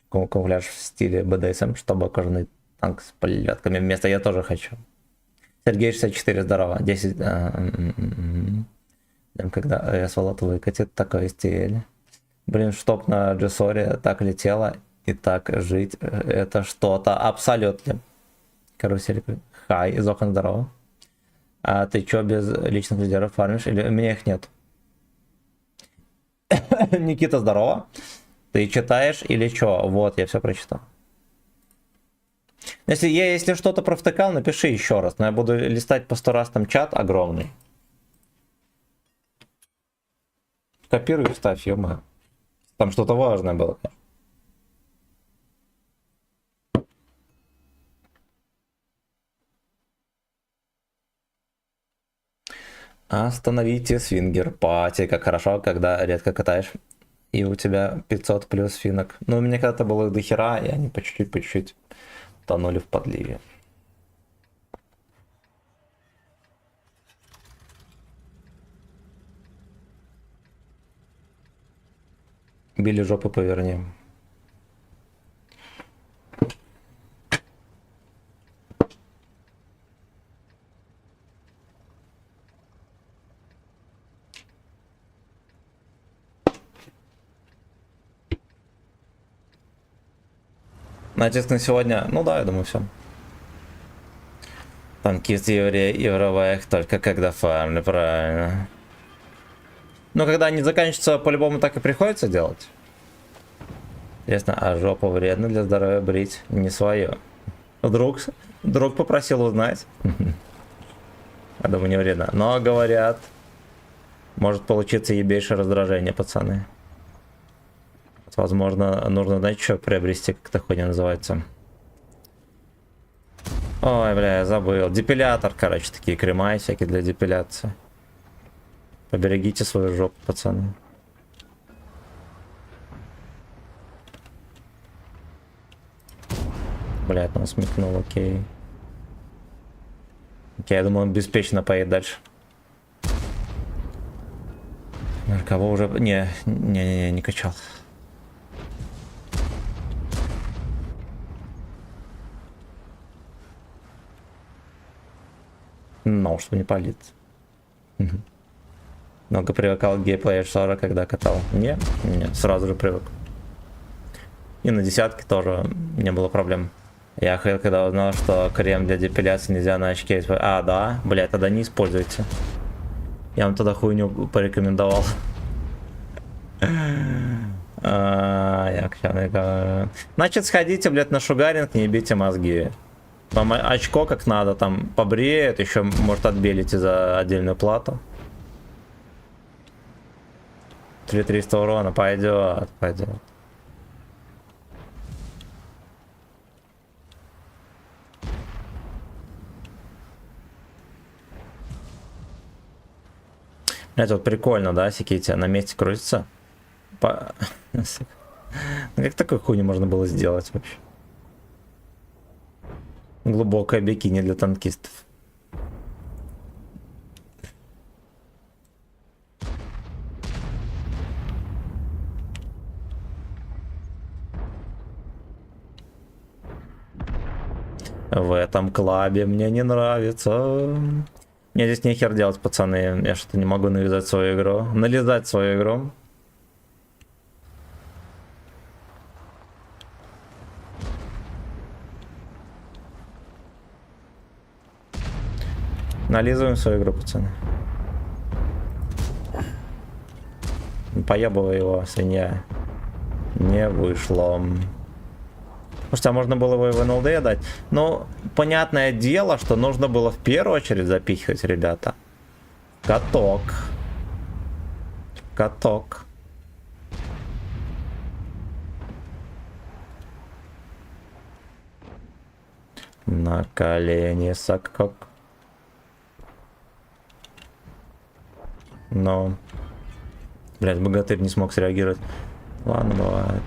Камуфляж в стиле БДСМ, чтобы кожаный танк с полетками вместо я тоже хочу. Сергей 64, здорово. 10... Блин, когда Эсволот выкатит, такой стиль. Блин, чтоб на Джессоре так летело и так жить, это что-то абсолютно. Карусель. Хай, Зохан, здорово. А ты чё без личных лидеров фармишь? Или у меня их нет? Никита, здорово. Ты читаешь или чё? Вот, я все прочитал. Если что-то провтыкал, напиши еще раз. Но я буду листать по 100 раз, там чат огромный. Копируй и вставь, ё-моё. Там что-то важное было. Остановите свингер пати. Как хорошо, когда редко катаешь. И у тебя 500 плюс финок. Ну, у меня когда-то было их до хера, и они по чуть-чуть тонули в подливе. Били жопу поверни. Натиск на сегодня. Ну да, я думаю, все. Танкист евровых только когда фармли, правильно. Но когда они заканчиваются, по-любому так и приходится делать. Интересно, а жопу вредно для здоровья брить? Не свое. Друг попросил узнать. Я думаю, не вредно. Но говорят, может получиться ебейшее раздражение, пацаны. Возможно, нужно, знаете, что приобрести, как это хуйня называется. Ой, бля, я забыл. Депилятор, короче, такие крема и всякие для депиляции. Поберегите свою жопу, пацаны. Блядь, он смекнул, окей. Окей, я думаю, он беспечно поедет дальше. Кого уже... Не качал. Ну, чтобы не палит. Много привыкал к геймплею 40, когда катал. Не, сразу же привык. И на десятке тоже не было проблем. Я охуел, когда узнал, что крем для депиляции нельзя на очке использовать. А, да? Блядь, тогда не используйте. Я вам тогда хуйню порекомендовал. Значит, сходите, блядь, на шугаринг, не бейте мозги. Там очко как надо, там побреет, еще может отбелите за отдельную плату. 3300 урона, пойдет. Это вот прикольно, да, Секити, на месте крутится. Как такой хуйню можно было сделать вообще? Глубокое бикини для танкистов. В этом клабе мне не нравится. Мне здесь нехер делать, пацаны. Я что-то не могу навязать свою игру. Нализать свою игру. Нализываем свою игру, пацаны. Поебывай его, свинья. Не вышло. Может, а можно было его в НЛД дать? Ну, понятное дело, что нужно было в первую очередь запихивать, ребята. Каток. На колени сакок. Но... Блядь, богатырь не смог среагировать. Ладно, бывает.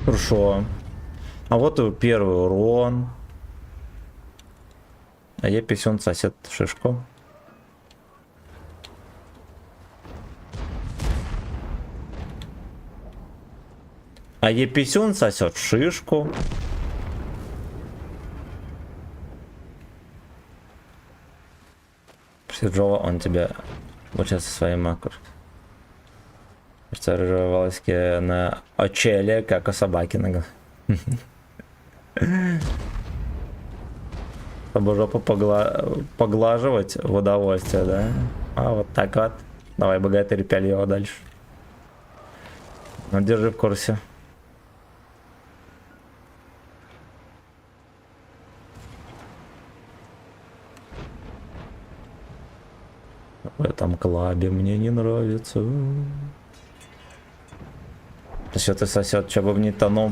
Хорошо. А вот и первый урон. А є пісюн сосед шишку. А є пісюн сосет шишку. Сиджова, он тебе лучше со своей макушкой. Рыжие волоски на очеле, как у собаки на голове. Чтобы жопу поглаживать в удовольствие, да? А вот так вот. Давай, богатырь, пяль его дальше. Ну, держи в курсе. В этом клабе мне не нравится. Все ты сосет, че бы в ней тонул.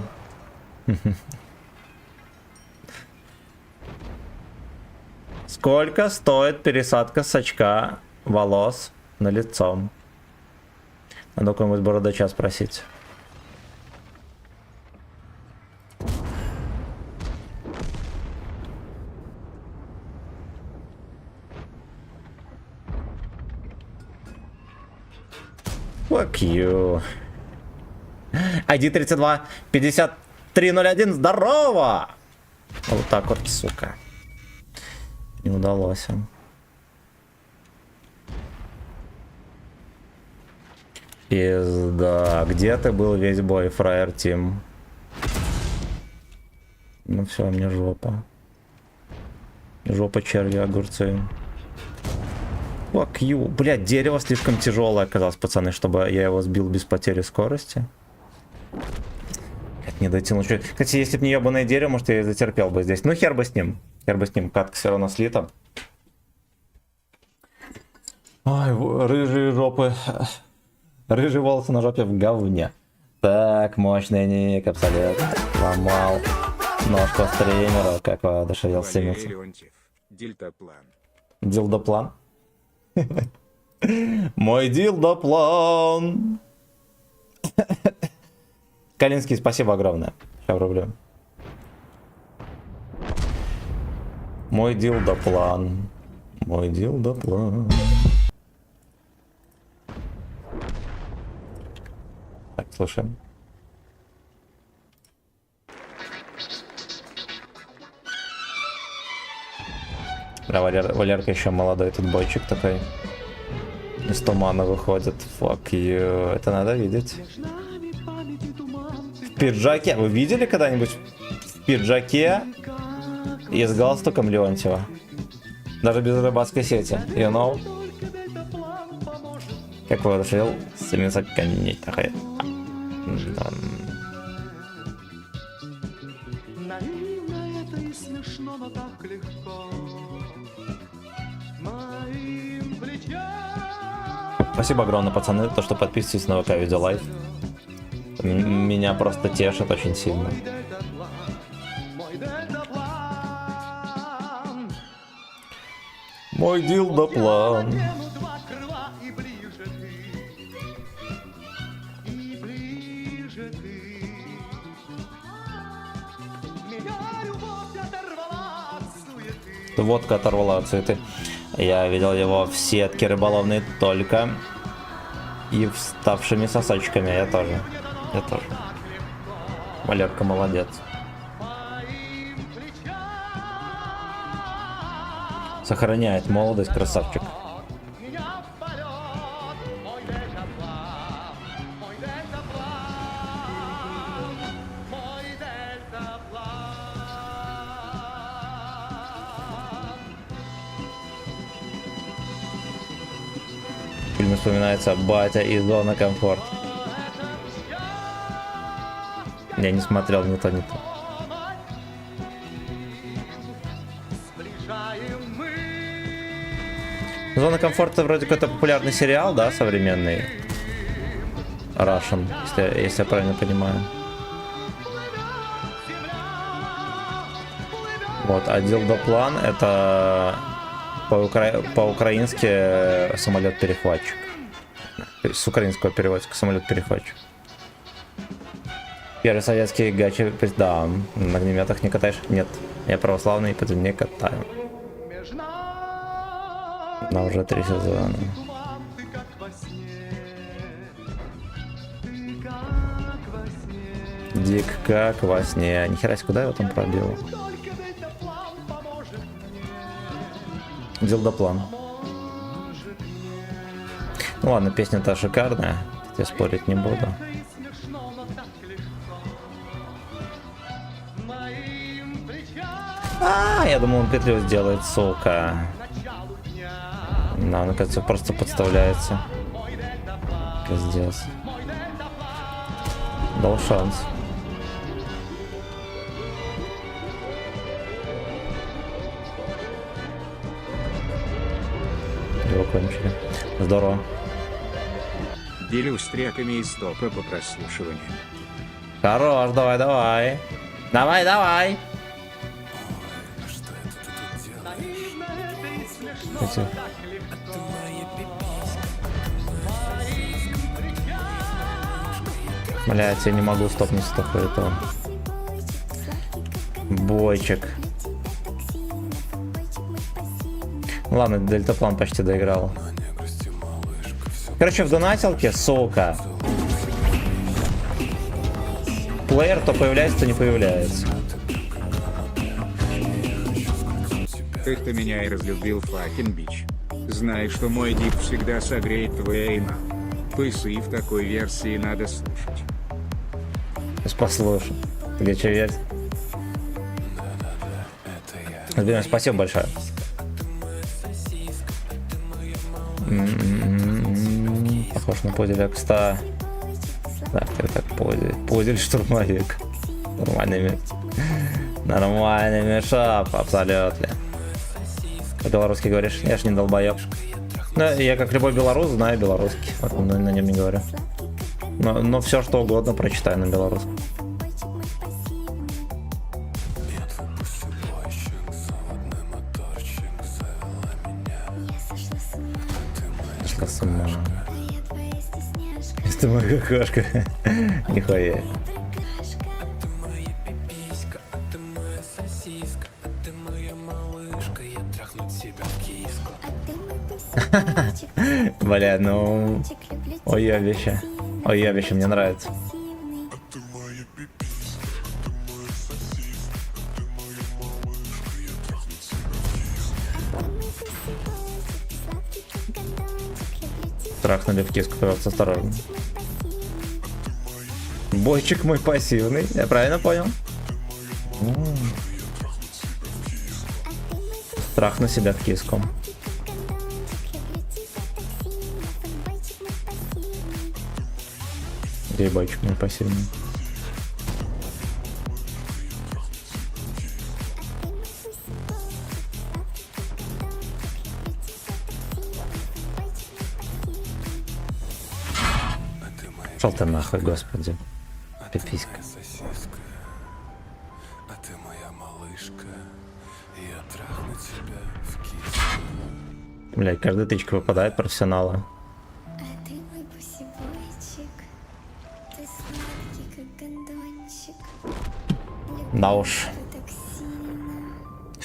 Сколько стоит пересадка сачка волос на лицо? Надо у кого-нибудь бородача спросить. Fuck you. ID32 5301, здорово! Вот так вот, сука. Не удалось. Пизда. Где ты был весь бой, фраер Тим? Ну все, мне жопа. Жопа, черви, огурцы. Fuck you. Блядь, дерево слишком тяжелое оказалось, пацаны, чтобы я его сбил без потери скорости. Блядь, не дотянул. Кстати, если бы не ебаное дерево, может, я и затерпел бы здесь. Ну, хер бы с ним. Хер бы с ним. Катка все равно слита. Ой, рыжие жопы. Рыжие волосы на жопе в говне. Так, мощный ник, абсолютно. Ломал ножку стримера, как одушевил симиться. Дилдоплан. Мой дилдоплан. Калинский, спасибо огромное. Сейчас рублю. Мой дилдоплан. Мой дилдоплан. Так, слушаем. Да, Валерка еще молодой, тут бойчик такой. Из тумана выходит. Fuck you. Это надо видеть. В пиджаке. Вы видели когда-нибудь в пиджаке и с галстуком Леонтьева? Даже без рыбацкой сети. You know? Как вы решил? Стремиться коней такая. Спасибо огромное, пацаны, то, что подписываетесь на ВК Видео Лайв. Меня просто тешит очень сильно. Мой дилдоплан. Водка оторвала цветы. Я видел его в сетке рыболовной только и вставшими сосочками. Я тоже. Я тоже. Валерка молодец. Сохраняет молодость, красавчик. В фильме вспоминается батя и зона комфорт. Я не смотрел ни то, ни то. Зона комфорта вроде какой-то популярный сериал, да, современный. Russian, если я правильно понимаю. Вот, а дилдоплан это по-украински самолет-перехватчик. С украинского переводчика самолет-перехватчик. Первый советский гачи, да, на огнеметах не катаешь? Нет, я православный, поэтому не катаю. На уже 3 сезона. Дик как во сне. Нихера себе, куда я его там пробил? Дилдоплан. Ну ладно, песня-то шикарная. Я спорить не буду. Я думал, он петлю сделает, сука. Да, он, кажется, просто подставляется. Пиздец. Дал шанс. Его кончили. Здорово. Делюсь треками из топа по прослушиванию. Хорош, давай, давай. Давай, давай. Эти. Блять, я не могу стопнуть с такой этого. Бойчик. Ладно, дельтаплан почти доиграл. Короче, в донатилке, сука. Плеер то появляется, то не появляется. Ты меня и разлюбил, fucking бич. Знай, что мой дип всегда согреет твой эйма. Пысы в такой версии надо слушать. Сейчас послушаю. Тебе что, верь? Альбина, спасибо большое. Похож на пуделя Акста. Так, ты так пудель штурмовик. Нормальный мешап, абсолютно. Белорусский говоришь? Я ж не долбоеб. Ну, я как любой белорус знаю белорусский. Вот на нем не говорю. Но все что угодно прочитаю на белорусском. Пошла с ума. Это моя кошка. Нихуя. Бля, ну... Ой, ябище. Ой, ябище, мне нравится. Трахнули в киску, пожалуйста, осторожно. Бойчик мой пассивный, я правильно понял? Трахну себя в киску. Где бойчик мой пассивный? Шел ты нахуй, господи. Пиписька. Блядь, каждая тычка выпадает профессионала. Да уж.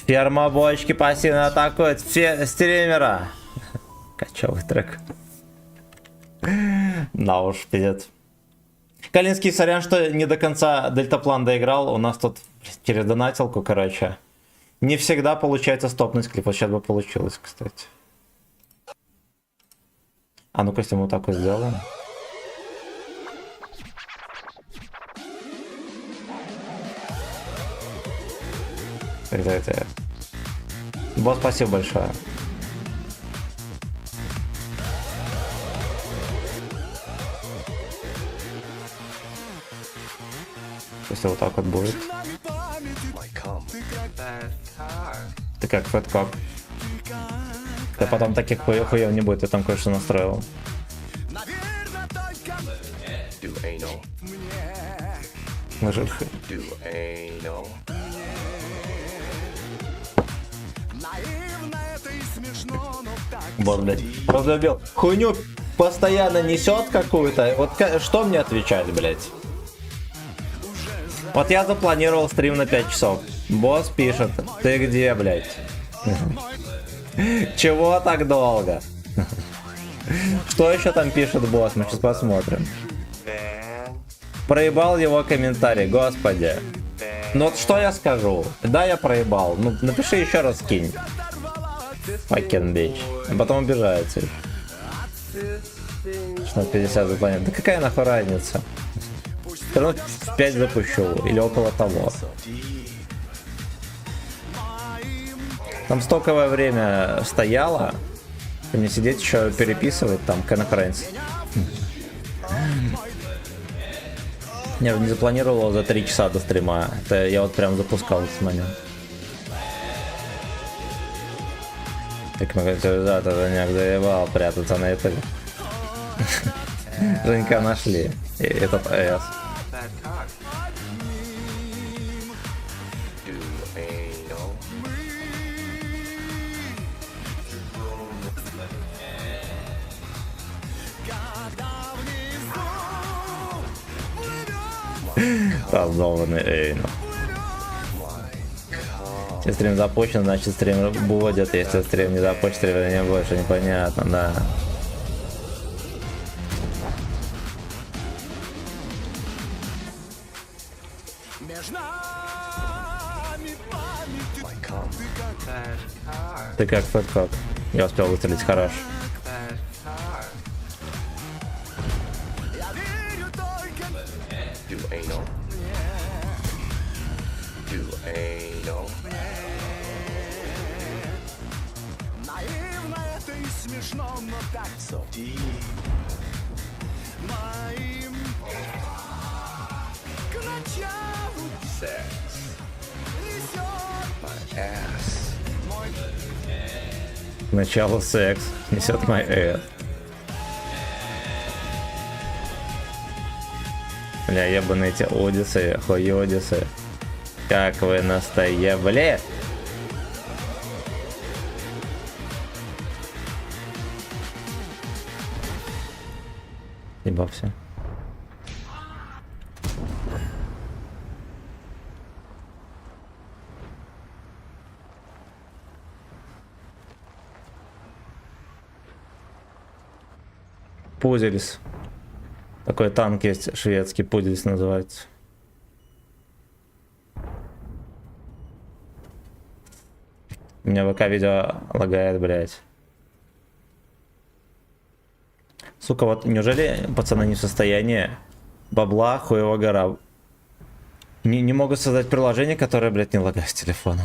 Ферма бочки пассивно атакует стримера. Качевый трек. Да уж, пиздец. Калинский, сорян, что не до конца дельтаплан доиграл. У нас тут через донатилку, короче. Не всегда получается стопнуть клип. Вот сейчас бы получилось, кстати. А ну-ка, если мы вот так вот сделаем. Это. Босс, спасибо большое. Если вот так вот будет. Ты как фэткоп. Да потом таких хуев не будет, я там кое-что настроил. Вот, блядь, разлюбил. Хуйню постоянно несет какую-то. Вот что мне отвечать, блядь? Вот я запланировал стрим на 5 часов. Босс пишет, ты где, блядь? Чего так долго? Что еще там пишет босс? Мы сейчас посмотрим. Проебал его комментарий, господи. Ну вот что я скажу? Да, я проебал. Ну, напиши еще раз, кинь. Fucking bitch. А потом обижается. Что 50 запланет. Да какая нахуй разница? Все равно в 5 запущу. Или около того. Там стоковое время стояло. Мне сидеть еще переписывать там конференции. Я не запланировал за 3 часа до стрима. Это я вот прям запускал этот момент. Так мы это Женяк заебал прятаться на ютубе. Женька нашли. И этот С. Раздолбанный Эйно. Если стрим запущен, значит стрим будет. Если стрим не запущен, стрима не больше. Непонятно, да. Ты как фэткок? Я успел выстрелить, хорош. Начало секс несет мой эс. Бля, ебаные эти одисы, хуёдисы. Как вы настояли? Ебался. Пузельс. Такой танк есть шведский, Пузельс называется. У меня ВК видео лагает, блять. Сука, вот неужели пацаны не в состоянии? Бабла, хуева гора. Не могут создать приложение, которое, блядь, не лагает с телефона.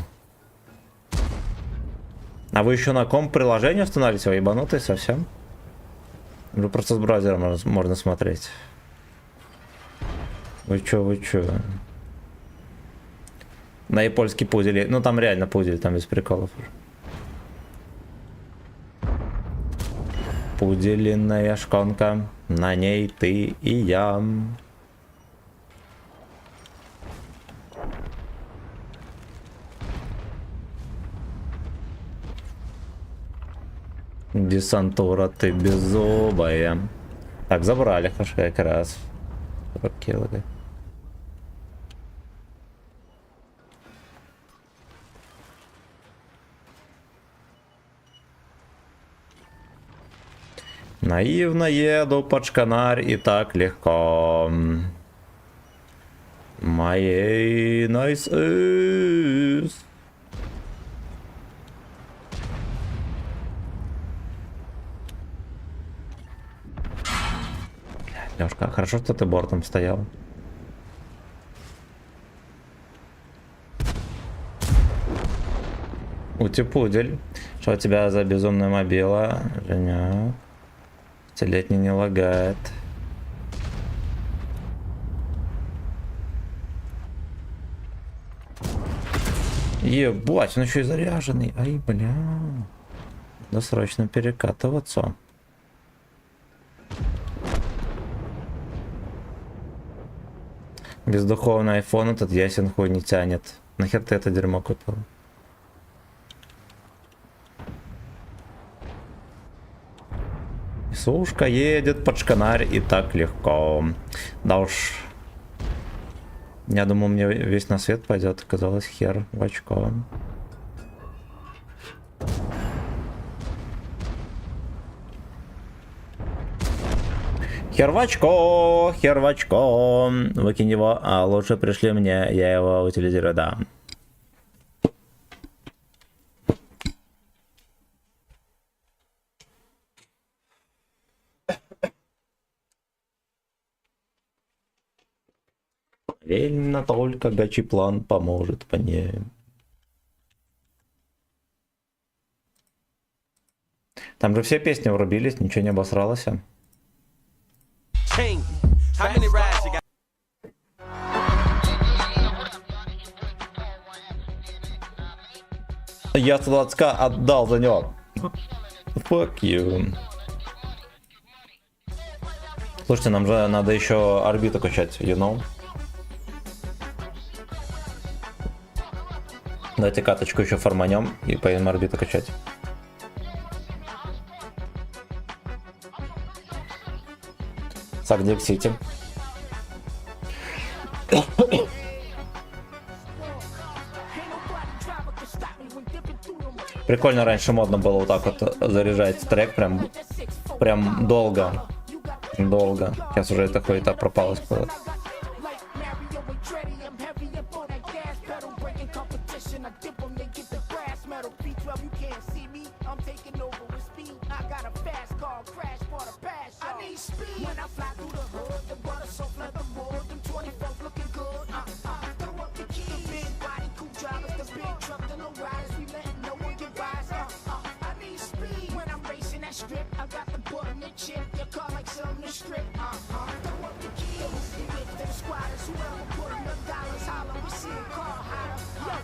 А вы еще на комп приложение устанавливаете? Вы ебанутые совсем? Уже просто с браузера можно смотреть. Вы чё? На япольский пузели. Ну там реально пузель, там без приколов. Пуделиная шконка, на ней ты и я. Десантура, ты беззубая. Так, забрали хорошо как раз. 40 килограмм. Наивно еду под шканарь и так легко. Моей nice is. Лёшка, хорошо, что ты бортом стоял. Утипудель. Что у тебя за безумная мобила, Женя? 5-летний не лагает. Ебать, он еще и заряженный. Ай, бля. Да срочно перекатываться. Бездуховный айфон этот ясен хуй не тянет. Нахер ты это дерьмо купил? Сушка едет под шканарь и так легко. Да уж. Я думал, мне весь на свет пойдет. Оказалось, хер в очко. Хервачко, хервачко. Выкинь его, а лучше пришли мне, я его утилизирую, да. Вельно только гачи-план поможет мне. Там же все песни врубились, ничего не обосралось. Я 120к отдал за него. Fuck you. Слушайте, нам же надо еще орбиту качать, you know? Давайте каточку еще форманем и поедем орбиту качать. Сагдик Сити. Прикольно, раньше модно было вот так вот заряжать трек прям долго. Долго. Сейчас уже такой этап пропал из плана.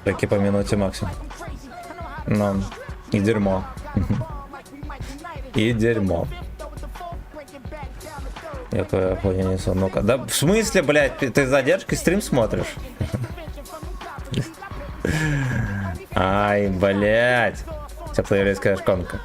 Треки по минуте максимум. Ну, и дерьмо. И дерьмо. Я твоя хуйня несу. Ну-ка. Да в смысле, блядь, ты с задержкой стрим смотришь? Ай, блядь. Теплоеврейская шконка.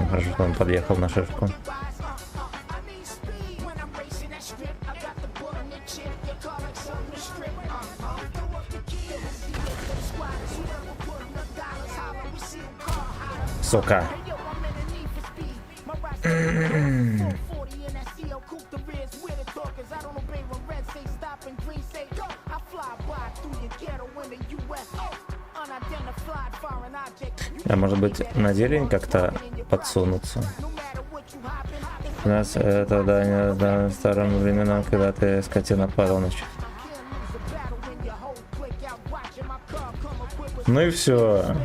Хорошо, что он подъехал на шишку. Сука. А может быть на деревень как-то подсунуться? У нас это да, старым временам, когда ты скотина падал ночь. Ну и все.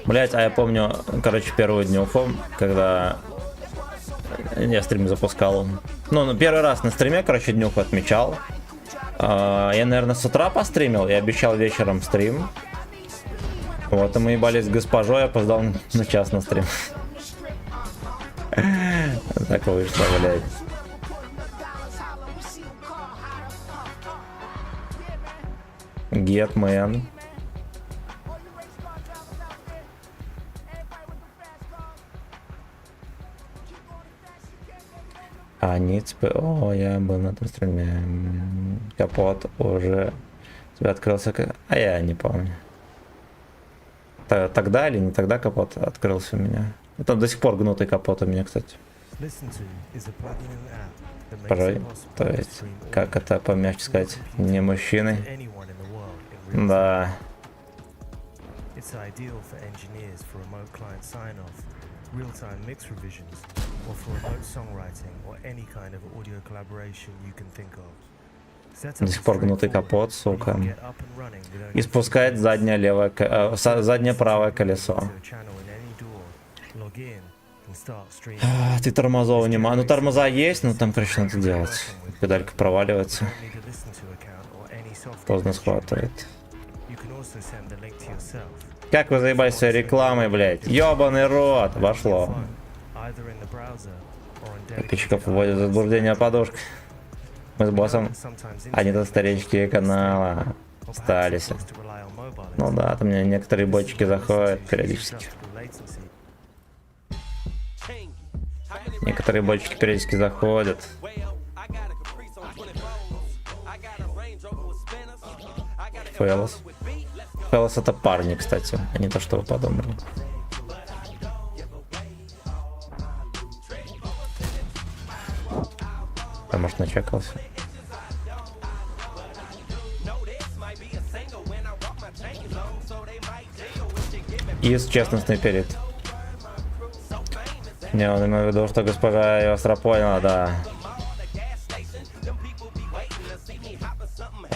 Блять, а я помню, короче, первую днюху, когда я стрим запускал. Ну, первый раз на стриме, короче, днюху отмечал. Я, наверное, с утра постримил и обещал вечером стрим. Вот, и мы ебались с госпожой, я опоздал на час на стрим. Так вышло, блядь. Get man. А, ниц, о, я был на этом стриме. Капот уже тебя открылся, а я не помню. Тогда или не тогда капот открылся у меня. Там до сих пор гнутый капот у меня, кстати. Пожалуй, то есть, как это помягче сказать, не мужчины. Да. Real-time mix revisions, or for remote songwriting, or any kind of audio collaboration you can think of. До сих пор гнутый капот, сука. И спускает заднее левое, заднее правое колесо. Ты тормозов нема. Ну тормоза есть, но там, короче, надо делать. Педалька проваливается. Поздно схватывает. Как вы заебались своей рекламой, блядь? Ёбаный рот! Вошло. Подписчиков вводят в заблуждение подушка. Мы с боссом, а не то старички канала. Остались. Ну да, там мне некоторые ботчики заходят периодически. Некоторые ботчики периодически заходят. Фэллос. Фэллос это парни, кстати, а не то, что вы подумали. А может начекался? Из честностный перед. Не, он имел в виду, что госпожа ее остро поняла, да.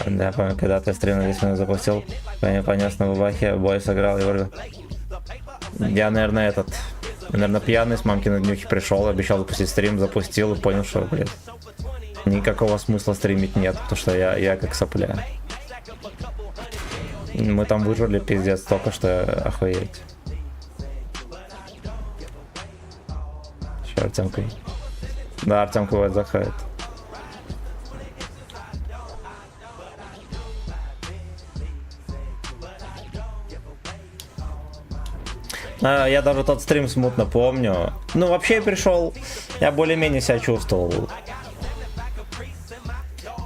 Да, я помню, когда ты стрим на 10 минут запустил, понес на бабахе, бой сыграл и говорю. Я, наверное, пьяный с мамкиной днюхи пришел, обещал запустить стрим, запустил и понял, что, блин, никакого смысла стримить нет, потому что я как сопля. Мы там выжили пиздец только что охуеть. Че, Артемка? Да, Артемка вот заходит. Я даже тот стрим смутно помню. Ну, вообще я пришел, я более-менее себя чувствовал.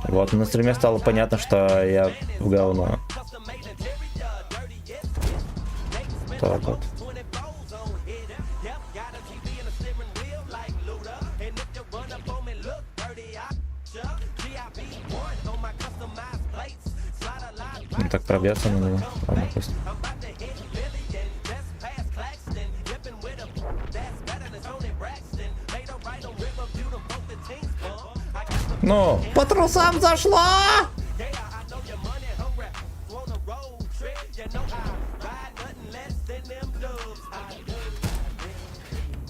Вот, на стриме стало понятно, что я в говно. Так вот. Ну, так пробьется на него. Ладно, пусть. Ну, по трусам зашла!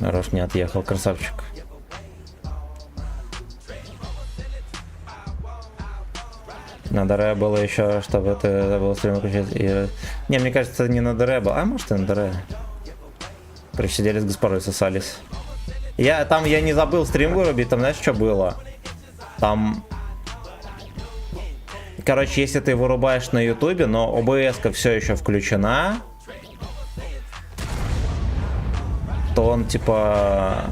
Хорош, не отъехал, красавчик. Надо ре было еще, чтобы это было стрим включить. И... Не, мне кажется, не надо ре было. А может и надо ре. Присидели с госпожой, сосались. Я не забыл стрим вырубить, там знаешь, что было? Там... Короче, если ты вырубаешь на ютубе, но ОБС-ка все еще включена, то он типа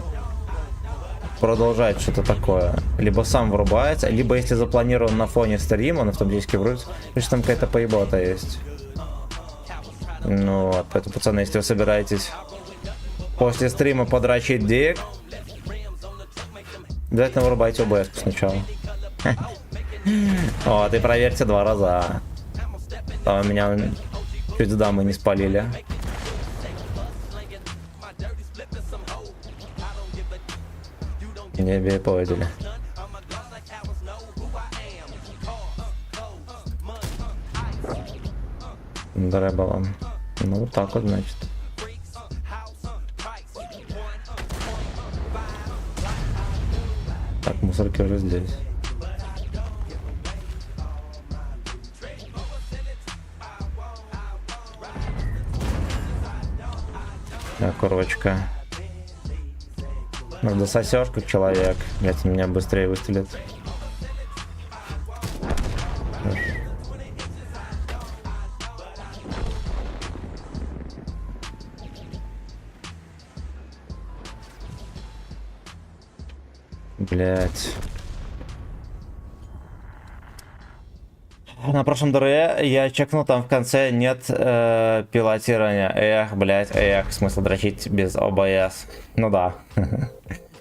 продолжает что-то такое. Либо сам вырубается, либо если запланирован на фоне стрима, он автоматически врубится. Потому что там какая-то поебота есть. Ну вот, поэтому, пацаны, если вы собираетесь после стрима подрачить дик, обязательно вырубайте ОБС сначала. Вот, и проверьте 2 раза. Там меня чуть дамы не спалили. Не поводили. Даре баллон. Ну вот так вот, значит. Так, мусорки уже здесь. Так, курочка. Ну, дососешь как человек. Блять, меня быстрее выстрелит. Блять. На прошлом ДРЕ я чекнул, там в конце нет пилотирования. Эх, блять, эх, смысл дрочить без ОБС. Ну да.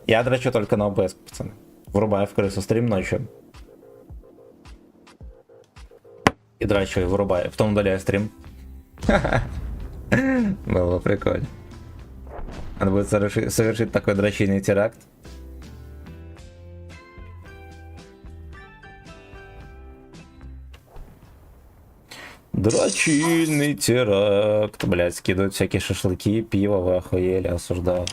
Я дрочу только на ОБС, пацаны. Врубаю в крысу стрим ночью. И дрочу, и вырубаю. Потом удаляю стрим. Было бы прикольно. Надо будет совершить такой дрочильный теракт. Дрочильный теракт. Блять, скидывают всякие шашлыки, пиво, вы охуели, осуждаю.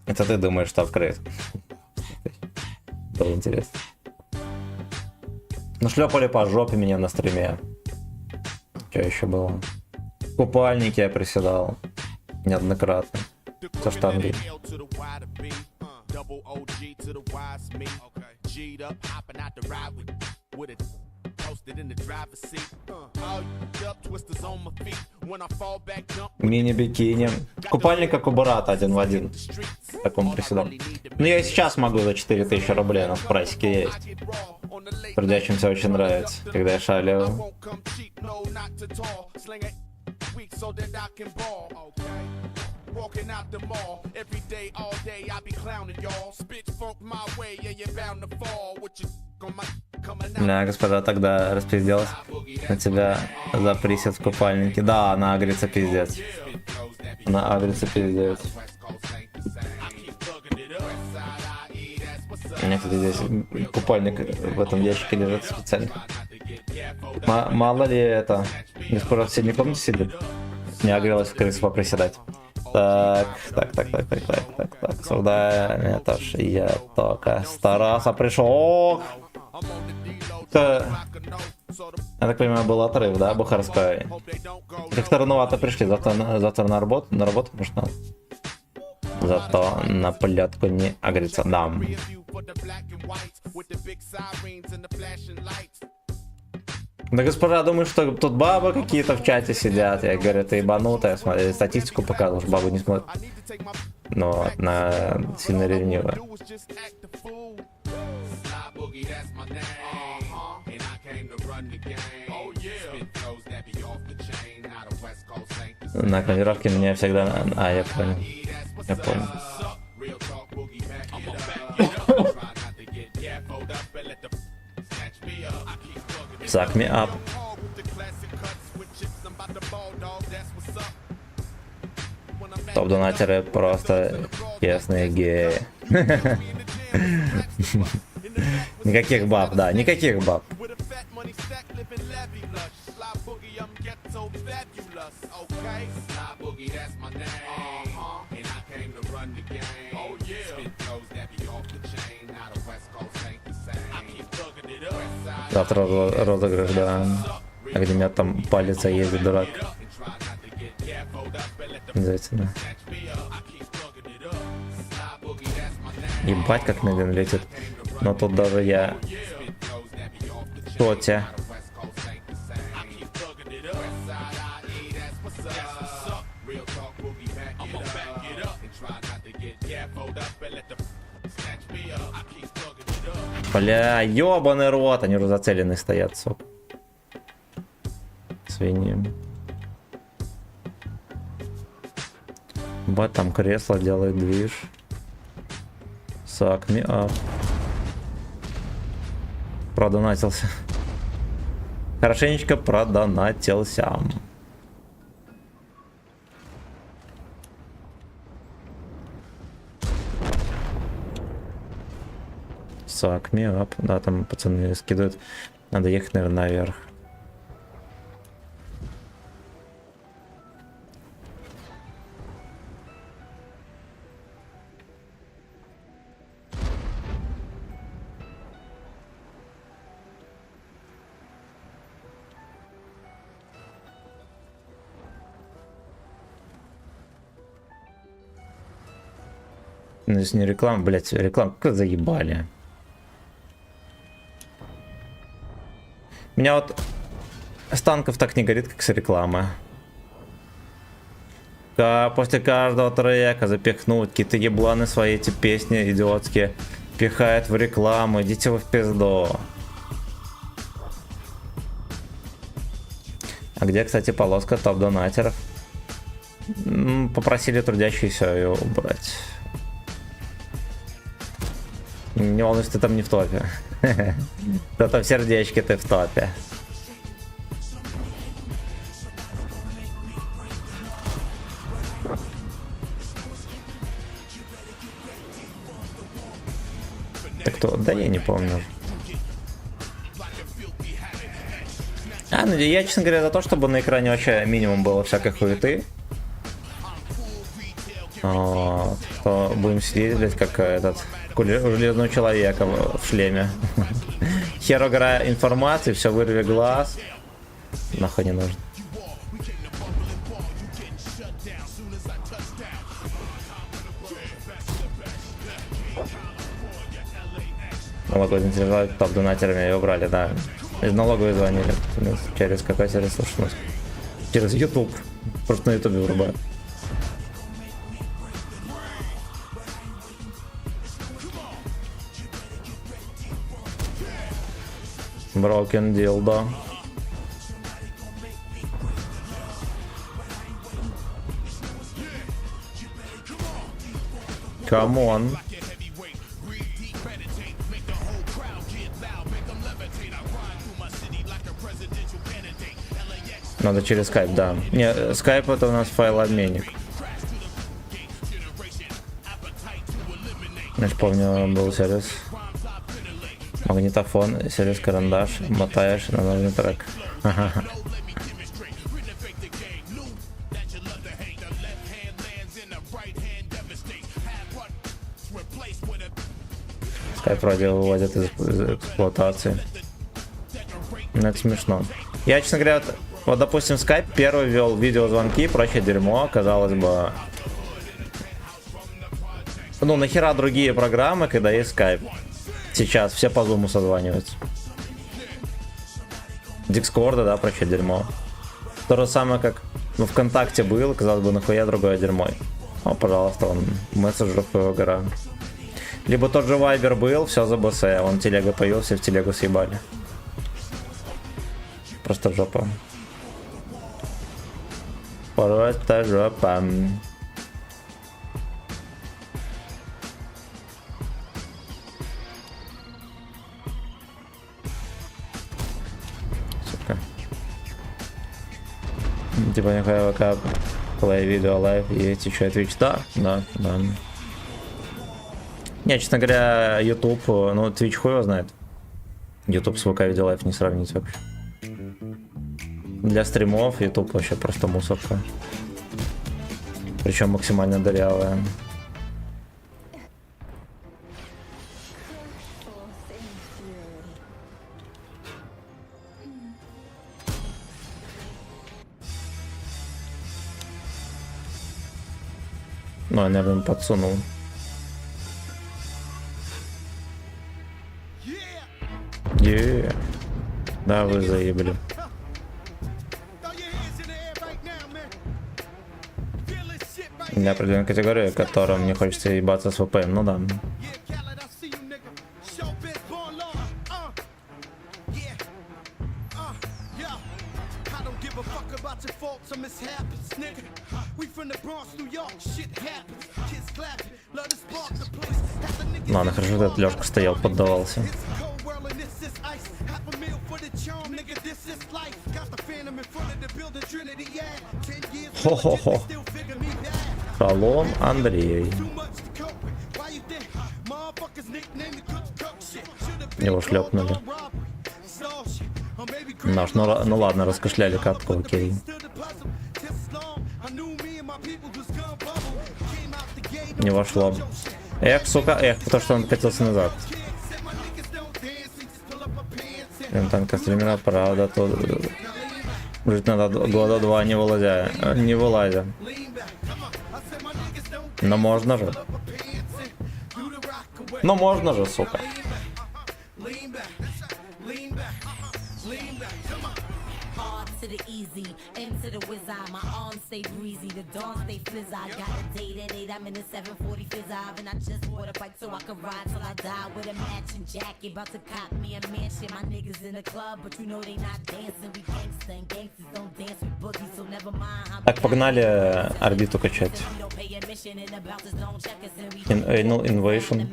Это ты думаешь, что открыт? Было интересно. Ну шлепали по жопе меня на стриме. Что еще было? В купальнике я приседал. Неоднократно. Со штангой. Мини-бикини. Купальник как у Барата один в один. Так он приседал. Ну я и сейчас могу за 4000 рублей, у нас в прайсике есть. Трудящимся очень нравится, когда я шалю. Да, господа, тогда распизделась на тебя за присед в купальнике. Да, она агрится пиздец. Она агрится пиздец. У меня, кстати, здесь купальник в этом ящике лежит специально. Мало ли это... Госпожа в соседней комнате сидит? Не огрелась в крысу поприседать. Так. Сюда, это ж я только старался, пришел. Я так понимаю, был отрыв, да, бухарской? Как-то рановато пришли, завтра на работу, может, надо? Зато на плетку не агрится, да. Да, госпожа, думаю, что тут бабы какие-то в чате сидят. Я говорю, ты ебанутая, смотри, статистику показывал, что бабы не смотрят. Но она сильно ревнивая. На клавировке меня всегда... А, я понял. Я понял. Suck me up. Топ-донатеры просто честные геи. Никаких баб, да, никаких баб. Завтра розыгрыш, да. А где меня там палец ездит, дурак. Обязательно. Ебать, как медленно летит. Но тут даже я... Тотя. Бля, ёбаный рот, они уже зацелены стоят, сука. Свиньи. Бать, там кресло делает движ. Suck me up. Продонатился. Хорошенечко продонатился. Suck me up. Да, там пацаны скидывают. Надо ехать, наверное, наверх. Ну, здесь не реклама, блять, реклама, как заебали. Меня вот с танков так не горит, как с рекламы. После каждого трека запихнуть какие-то ебланы свои эти песни идиотские пихают в рекламу, идите вы в пизду. А где, кстати, полоска топ-донатеров? Попросили трудящиеся ее убрать. Не волнуйся, ты там не в топе. Зато в сердечке ты в топе. Так кто? Да я не помню. Ну я, честно говоря, за то, чтобы на экране вообще минимум было всякой хуеты. Вот. То будем сидеть, блядь, как этот... железного человека в шлеме. Хер игра информации, все вырви глаз. Нахуй не нужно. Налоговые заинтересовались топ-донатерами, ее убрали, да. Из налоговой звонили. Через какой сервис, слушай, нас? Через YouTube. Просто на YouTube врубают. Broken dildo. Come on. Надо через скайп, да. Не, скайп это у нас файлообменник. Значит, помню, был сервис. Магнитофон, сервис карандаш. Мотаешь на нужный трек. Ага. Скайп вроде выводят из эксплуатации. Ну, это смешно. Я, честно говоря, вот, допустим, Skype первый ввел видеозвонки и прочее дерьмо, казалось бы. Ну, нахера другие программы, когда есть Skype? Сейчас все по Zoom созваниваются. Discord, да, прочее дерьмо. То же самое, как ну, ВКонтакте был, казалось бы, нахуя другое дерьмо. О, пожалуйста, он мессенджеров гора. Либо тот же Viber был, все за БС, он телега появился, в телегу съебали. Просто жопа. Просто жопа. Сука. Типа нихуя ВК, play видео лайв, есть еще Twitch. Да. Не, честно говоря, YouTube, ну Twitch хуй его знает. YouTube с ВК видео лайв не сравнить вообще. Для стримов YouTube вообще просто мусорка. Причем максимально дырявая. Ну, я, наверное, подсунул. Да, вы заебли. Для определенной категории, которым мне хочется ебаться с VPN, ну да. Ладно, хорошо, что этот Лёшка стоял, поддавался. Хо-хо-хо. Шалом, Андрей. Его шлепнули. Ну ладно, раскошляли катку, окей. Не вошло. Эх, сука, эх, потому что он катился назад. Танка стримера, правда, то жить надо года два не вылазя. Но можно же. Но можно же, сука. To the easy, into the whiz eye, my arms stay breezy, the dawn stay fizz. I got a date at 8, I'm in the 740 fizz and I just bought a bike so I can ride till I die with a matching jacket. About to cop me a mansion, my niggas in the club, but you know they not dancing. We gangsta and gangsters don't dance with boogies, so never mind. Так, погнали орбиту качать. Anal Invasion.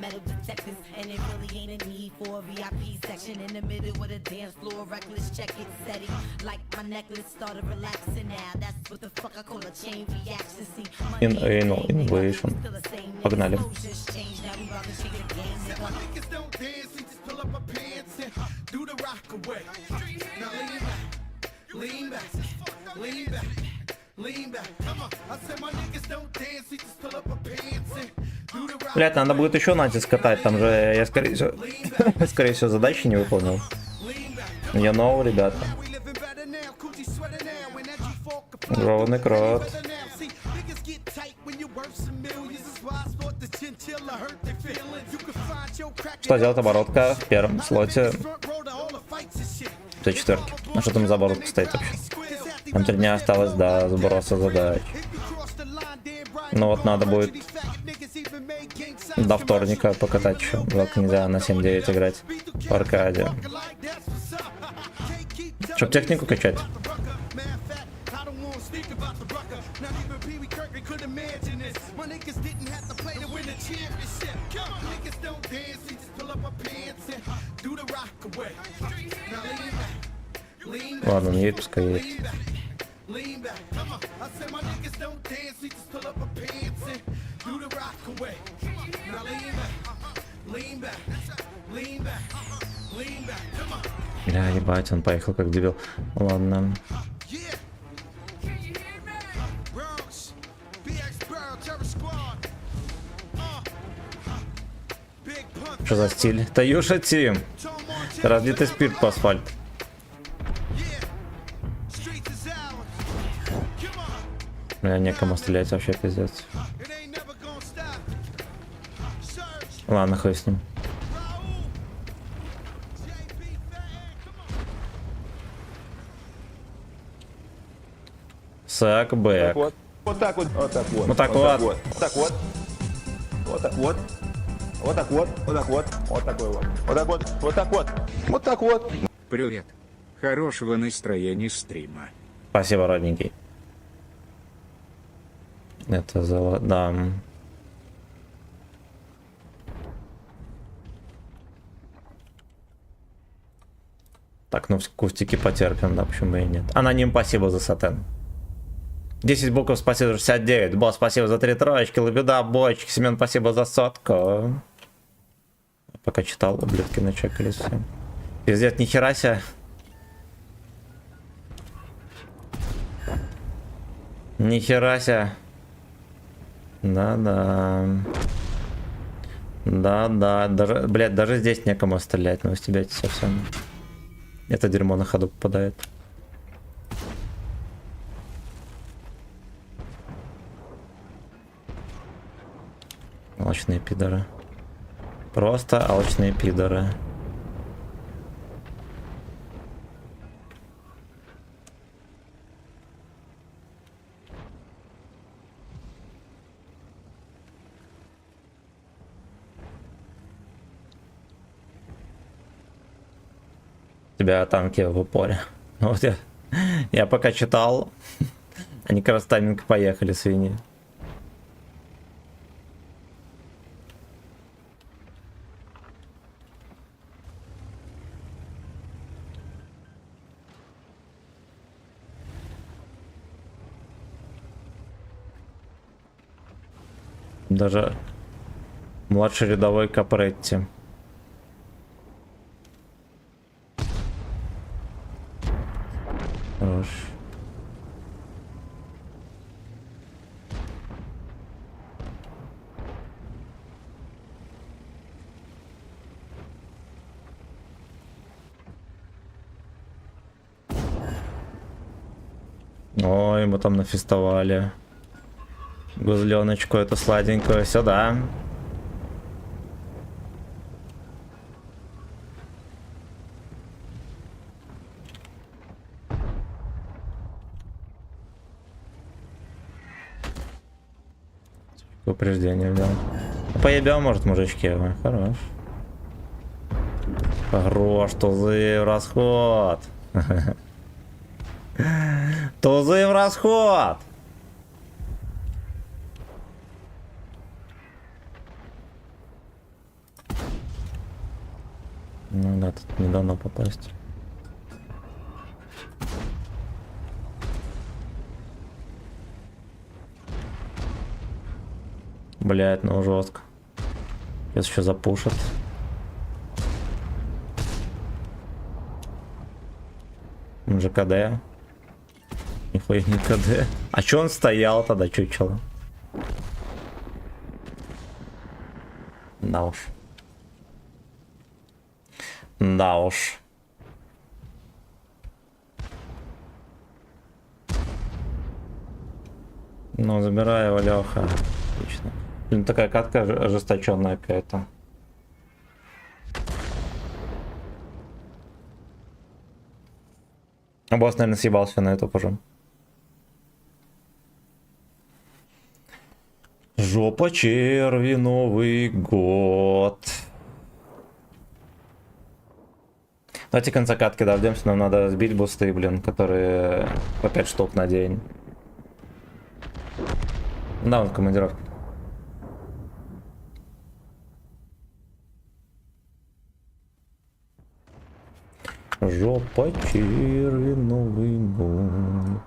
In Anal Invasion. Погнали. Блять, надо будет еще натиск катать, там же я скорее всего задачи не выполнил. Я новый, ребята. Ровный крот. Что делает оборотка в первом слоте? Т4. А что там за оборотка стоит вообще? Там 3 дня осталось до сброса задач. Ну вот надо будет до вторника покатать еще. Жалко, нельзя на 7-9 играть в аркаде. Чтоб технику качать. Ладно, он едет, пускай едет. Бля, ебать, он поехал как дебил. Ладно. Что за стиль? Таюша Тим. Разлитый спирт по асфальту. Бля, некому стрелять вообще, пиздец. Ладно, хуй с ним. Сакбэк. Вот так вот. Вот так вот. Вот так вот. Вот так вот. Вот так вот. Вот так вот. Вот так вот. Вот такой вот. Вот так вот. Вот так вот. Вот так вот. Привет. Хорошего настроения стрима. Спасибо, родненький. Это за... Да. Так, ну в кустике потерпим, да, почему и нет. Аноним, спасибо за сатен. 10 букв, спасибо за 69. Босс, спасибо за 3 троечки. Лабюда, бочки. Семен, спасибо за 100. Пока читал, ублюдки начекались все. Пиздец, нихера себе. Нихера себе. Да-да. Да-да. Даже, блядь, даже здесь некому стрелять, но у тебя совсем. Это дерьмо на ходу попадает. Алчные пидоры. Просто алчные пидоры. У тебя танки в упоре. Вот я пока читал. Они как раз тайминг поехали, свиньи. Даже младший рядовой Капретти. Хорош. Ой, мы там нафестовали. Гузленочку эту сладенькую сюда. Упреждение взял. Поебем, может, мужички. Ой, хорош. Хорош, тузы в расход. Тузы в расход. Ну да, тут не дано попасть. Блять, ну жестко. Сейчас еще запушат. ЖКД. Нихуя не КД. А чё он стоял тогда, чучело? Да уж. Да уж. Ну, забирай его, Леха. Отлично. Блин, такая катка ожесточенная какая-то. А босс, наверное, съебался на это уже. Жопа черви, Новый год. Давайте конца катки дождемся, нам надо сбить бусты, блин, которые по 5 штук на день. Да, он в командировке. Жопа черви, Новый год.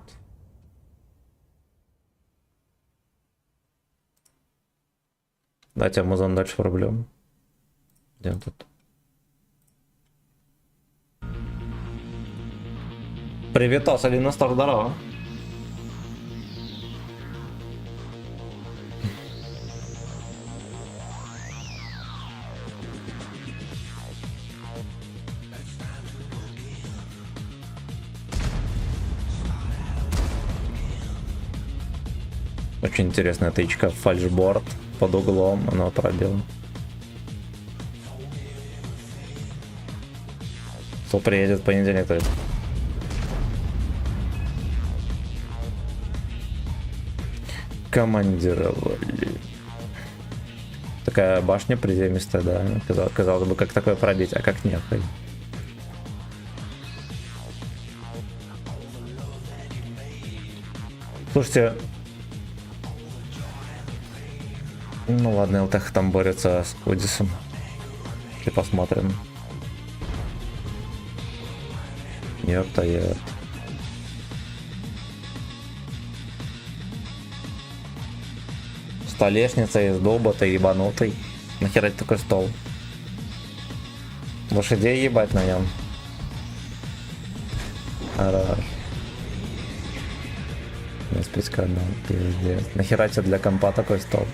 Дайте Амазон дальше проблем. Где он тут? Привет, Алина Стардарова. Очень интересная тычка, фальшборд под углом, оно пробило. Кто приедет в понедельник, то есть. Командировали. Такая башня приземистая, да. Казалось бы, как такое пробить, а как нет. Слушайте. Ну ладно, ЛТХ там борется с Кодисом. И посмотрим. Ёпта. Столешница из долбота ебанутый. Нахера такой стол? Лошадей ебать на нем. Хорош. Спецканал, пиздец. Нахера тебе для компа такой стол?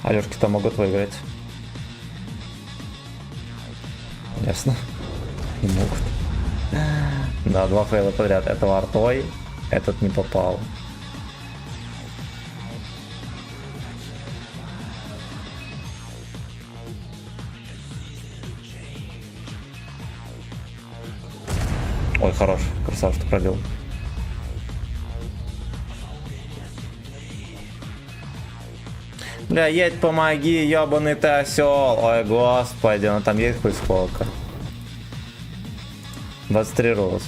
Алёшки-то могут выиграть. Ясно. Не могут. Да, 2 фейла подряд. Это артой, этот не попал. Ой, хорош. Красавчик пробил. Бля, едь, помоги, ёбаный ты осёл. Ой, господи, ну там есть хоть сколько. 23 роз.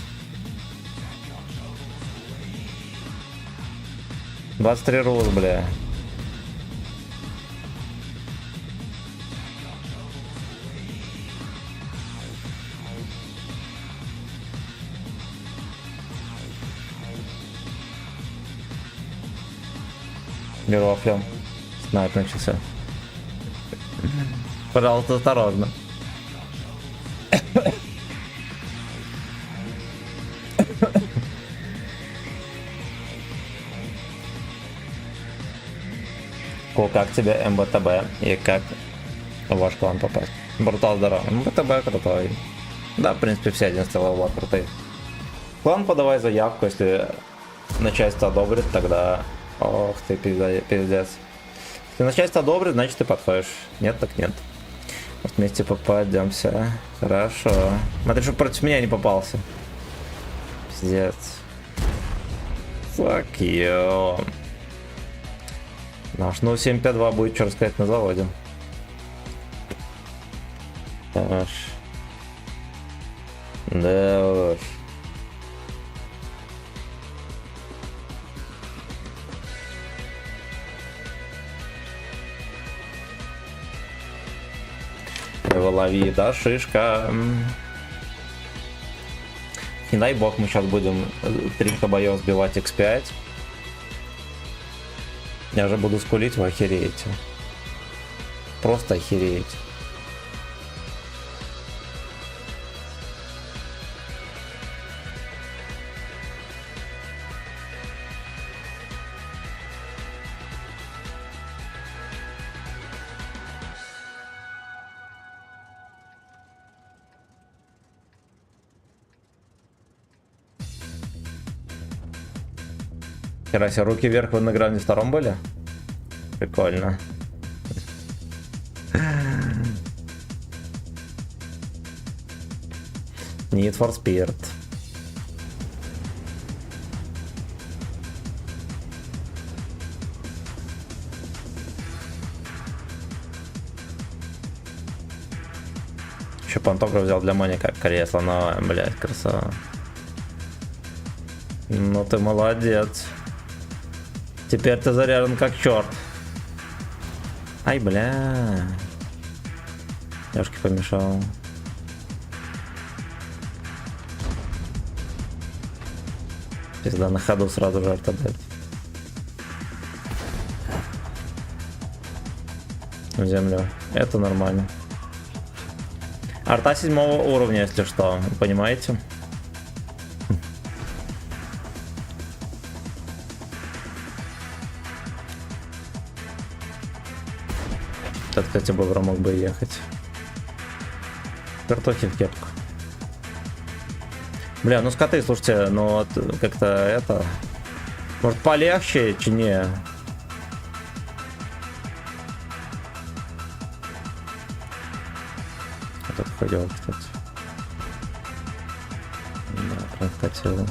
23 роз, бля. Беру офлем. Снайп начался. Пожалуйста, осторожно. Как тебе МБТБ и как в ваш клан попасть? Брутал здорово. МБТБ крутой. Да, в принципе, все 11 левела крутые. Клан, подавай заявку, если начальство одобрит, тогда... Ох ты, пиздец. Если начальство одобрит, значит ты подходишь. Нет, так нет. Вот вместе попадемся. Хорошо. Смотри, чтобы против меня не попался. Пиздец. Fuck you. Наш, ну 752 будет, что рассказать, на заводе. Аж. Да уж. Лови, да, шишка. Не дай бог, мы сейчас будем 3 боев сбивать x5. Я же буду скулить, вы охереете. Просто охереете. Нихера себе, руки вверх вы на грани втором были? Прикольно. Need for Speed. Еще пантограф взял для Моника кресло новое, блять, красава. Ну ты молодец. Теперь ты заряжен как черт. Ай, бля. Девушке помешал. Пизда, на ходу сразу же арта дать. В землю. Это нормально. Арта 7-го уровня, если что, понимаете? Этот, кстати, бобра мог бы ехать. Картохи в кепку. Бля, ну скоты, слушайте, ну вот как-то это... Может полегче, чи не? Этот ходил, кстати. Да, прям хотел.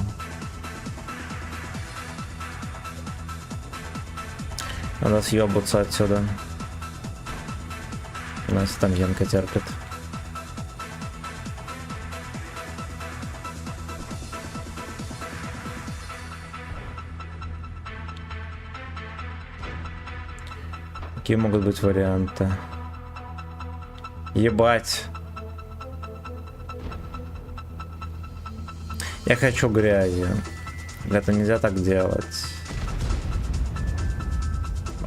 Надо съебаться отсюда. Нас там Янка терпит. Какие могут быть варианты? Ебать. Я хочу грязи. Это нельзя так делать.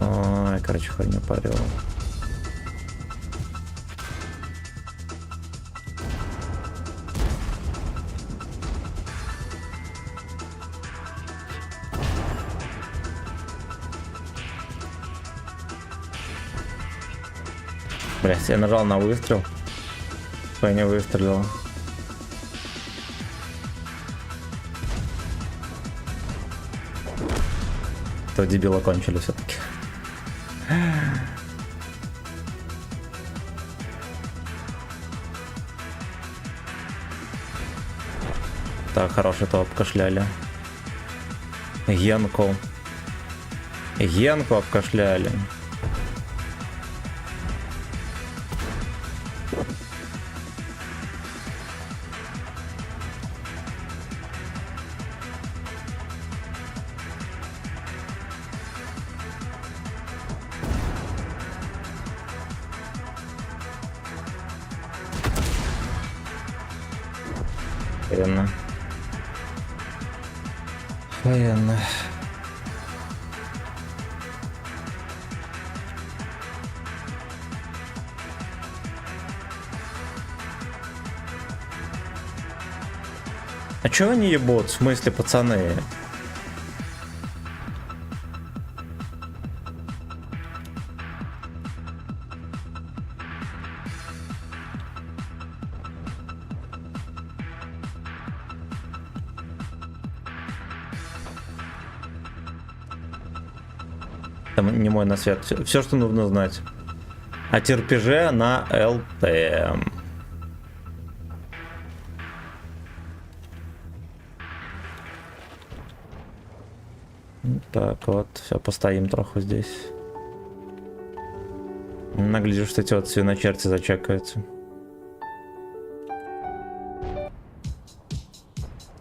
Ой, короче, хуйню парил. Блять, я нажал на выстрел. Я не выстрелил. То дебила кончили все-таки. Так, хороший топ кашляли. Генку. Генку обкашляли. Охуенно. Охуенно. А чё они ебут? В смысле, пацаны? Там не мой на свет. Все, что нужно знать. О терпеже на ЛТ. Так, вот, все, постоим троху здесь. Нагляжу, что эти вот свиночерти зачекаются.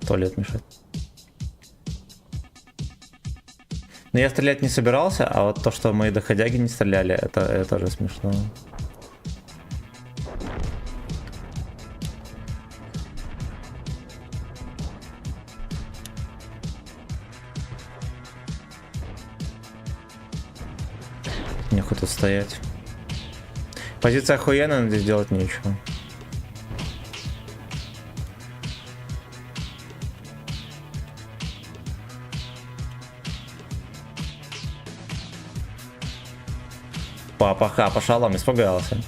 Туалет мешает. Но я стрелять не собирался, а вот то, что мои доходяги не стреляли, это же смешно. Нехуй тут стоять. Позиция охуенная, но здесь делать нечего. Папа, по шалам испугался.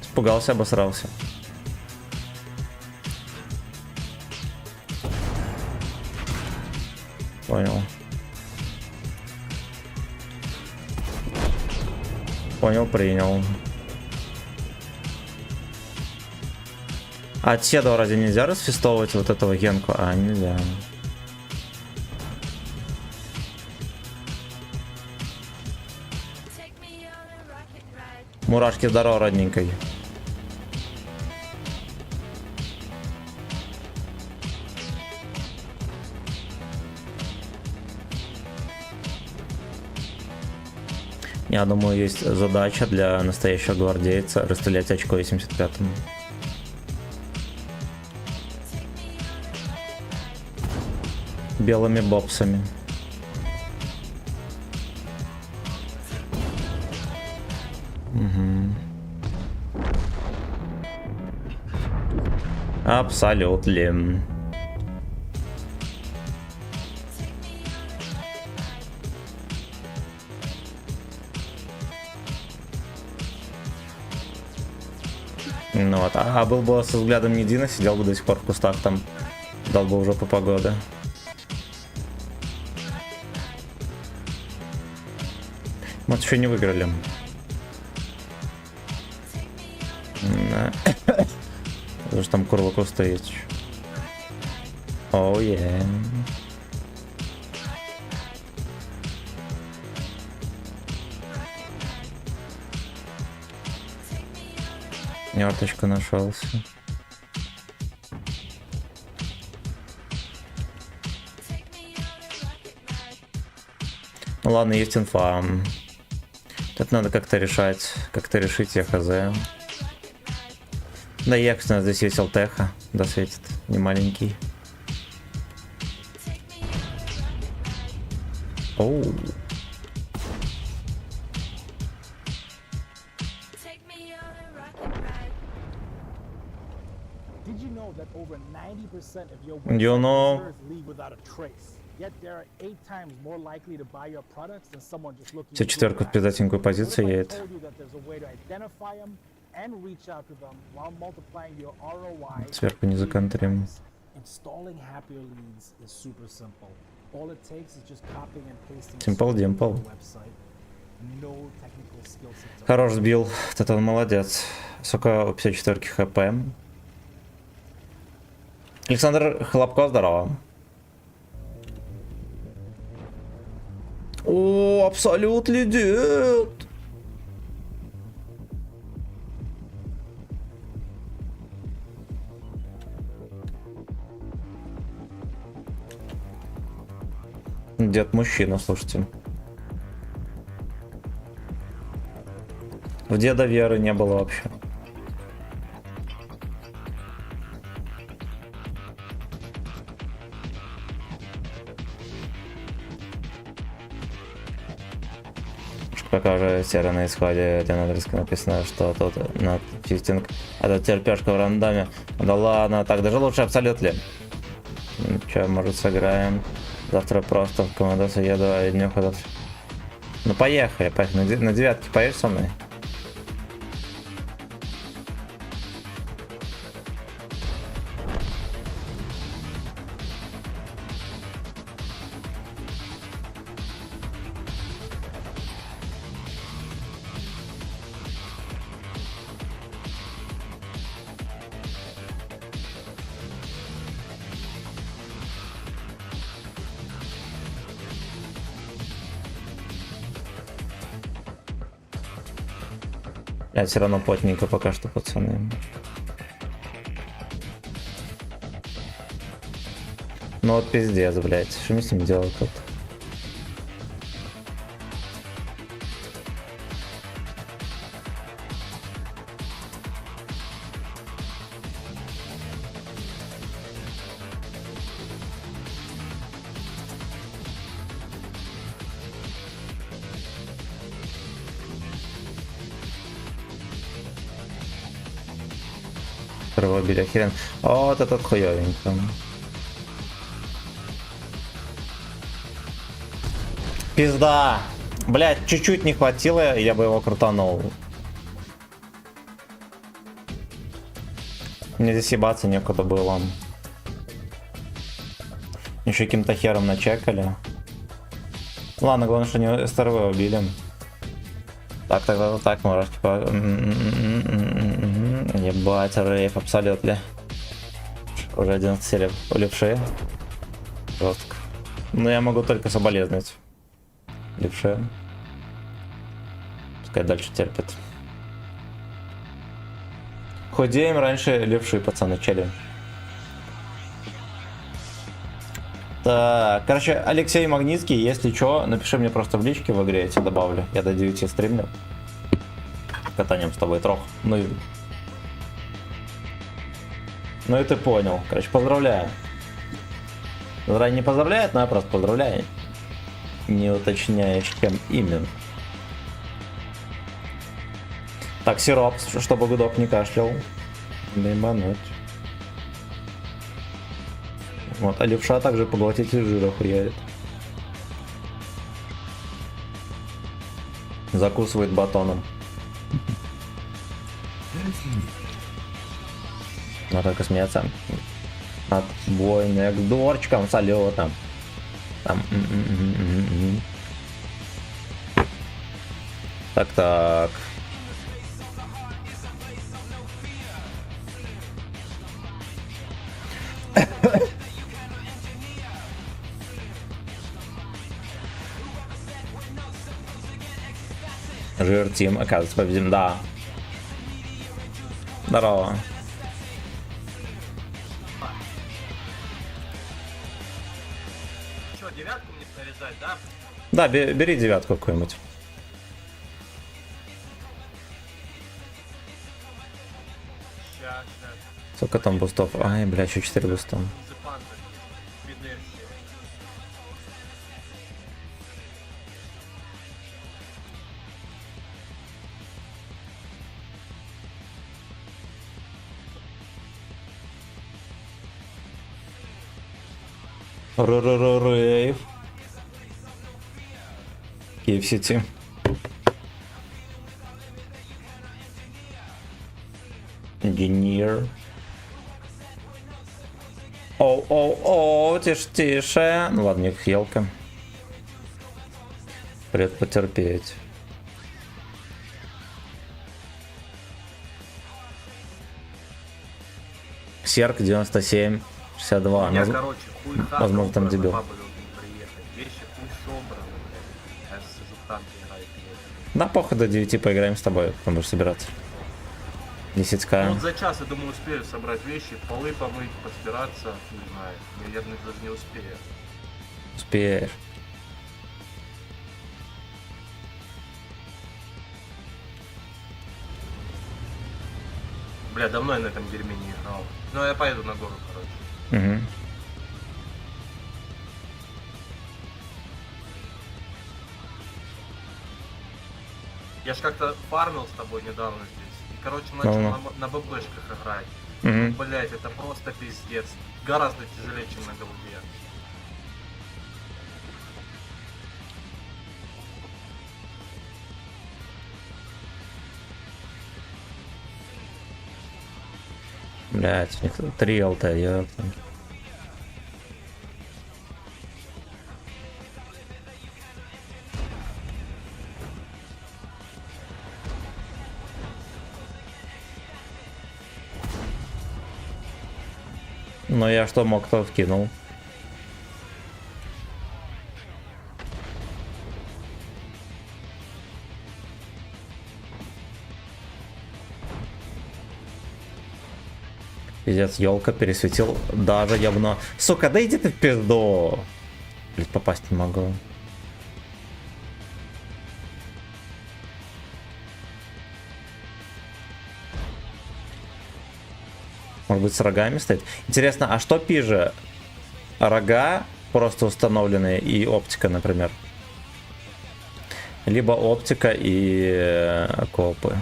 Испугался, обосрался. Понял, принял. А от Седова разве нельзя расфистовывать вот этого Генку? А, нельзя. Мурашки, здорово, родненькой. Я думаю, есть задача для настоящего гвардейца расстрелять очко 85-му. Белыми бобсами. Угу. Абсолютно. Ну вот, а был бы со взглядом не Дина, сидел бы до сих пор в кустах там, дал бы уже по погоде. Мы еще не выиграли. Потому что там Курлаков стоит еще. Оу, yeah. Нёрточка нашелся. Ну ладно, есть инфа. Тут надо как-то решать, как-то решить, я хз. Да я, кстати, здесь есть ЛТХ, да светит, не маленький. Оу. You know. Все четверка в пиздатенькую позицию едет. Сверху не законтрим. Simple Dimple. Хорош сбил. Это он молодец. Сколько у 54 хп. Александр Хлопко, здорово. О, абсолютно дед. Дед мужчина, слушайте. В деда веры не было вообще. Пока уже серия на исходе, где на адреске написано, что тут на фистинг это терпешка в рандоме. Да ладно, так даже лучше абсолютно. Че, может сыграем? Завтра просто в командосу еду, а днюху завтра. Ну поехали, поехали. На девятке поедешь со мной? Я все равно плотненько пока что, пацаны. Ну вот пиздец, блядь. Что мне с ним делать тут? Убили хрен. Вот этот хуёвенько. Пизда! Блять, чуть-чуть не хватило, я бы его крутанул. Мне здесь ебаться некуда было. Еще каким-то хером начекали. Ладно, главное, что не СТРВ убили. Так, мурашки по... Ебать, рейв абсолютно. Уже 11 серий левши. Жестко. Но я могу только соболезновать. Левши. Пускай дальше терпит. Худеем раньше левши, пацаны, челлендж. Так, короче, Алексей Магнитский, если что, напиши мне просто в личке в игре, я тебя добавлю. Я до 9 стримлю. Катанием с тобой трох. Ну и ты понял. Короче, поздравляю. Заранее не поздравляет, но я просто поздравляю. Не уточняя, с чем именно. Так, сироп, чтобы гудок не кашлял. Наебануть. Вот, а левша также поглотитель жира хуярит. Закусывает батоном. Надо только смеяться. Отбойный к дорчикам, салютам. Там. Так. Жир Тим, оказывается, победим, да. Здорово. Что, девятку мне нарезать, да? Да, бери девятку какую-нибудь. Сейчас. Сколько там бустов? Ай, бля, еще 4 буста. Рейв. KFC. Engineer. Оу, тише. Ну ладно, не хелка. Привет, потерпеть. Серк 97, 62. Я, короче, хуй возможно, там дебил. Вещи хуй собраны, блядь. Я сижу там, играю. Да, похуй, до 9 поиграем с тобой, потом будешь собираться. 10к. Ну, вот за час, я думаю, успею собрать вещи, полы помыть, постираться, не знаю. Я даже не успею. Успеешь. Бля, давно я на этом дерьме не играл. Ну, я поеду на гору, короче. Угу. Я ж как-то фармил с тобой недавно здесь. И, короче, начал на ББшках играть. Угу. Блять, это просто пиздец. Гораздо тяжелее, чем на голубе. Блять, у них 3 ЛТ, я... Но я что мог, то вкинул. Пиздец, елка пересветил даже явно. Сука, да иди ты в пизду. Блять, попасть не могу. Может быть, с рогами стоит? Интересно, а что пиже? Рога просто установленные и оптика, например. Либо оптика и копы.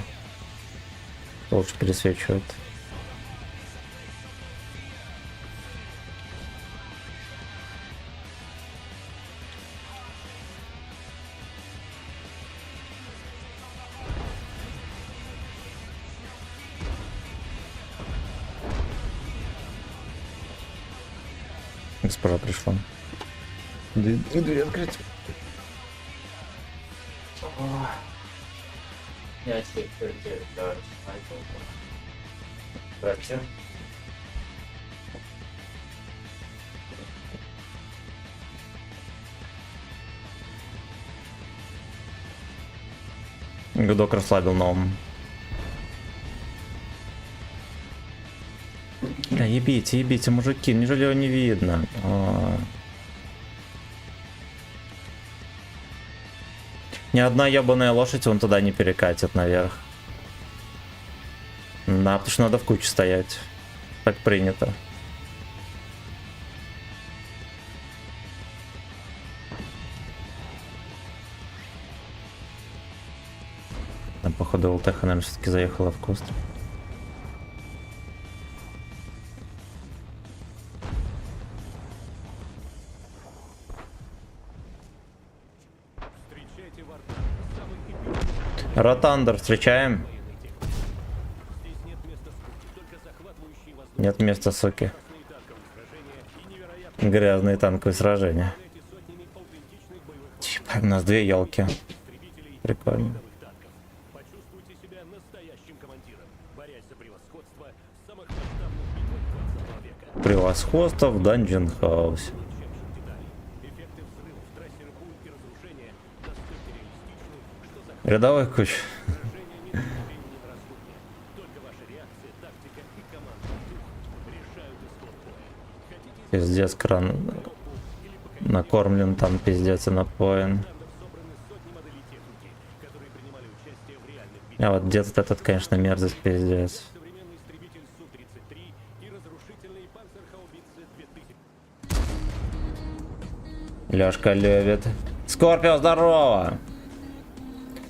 Лучше пересвечивают. Госпожа пришла. Дверь открыть. Я теперь давайте. Гудок расслабил новым. Да, ебите, мужики, неужели его не видно? Ни одна ебаная лошадь вон туда не перекатит наверх. Да, потому что надо в куче стоять. Так принято. Там, походу, ЛТХ, наверное, все-таки заехала в куст. Ротандер встречаем. Нет места, суки. Грязные танковые сражения. Типа, у нас две елки. Прикольно. Превосходство в Dungeon House. Рядовой куч. Пиздец, кран накормлен, там пиздец и напоен. А вот дед этот, конечно, мерзость, пиздец. Лёшка любит. Скорпио, здорово!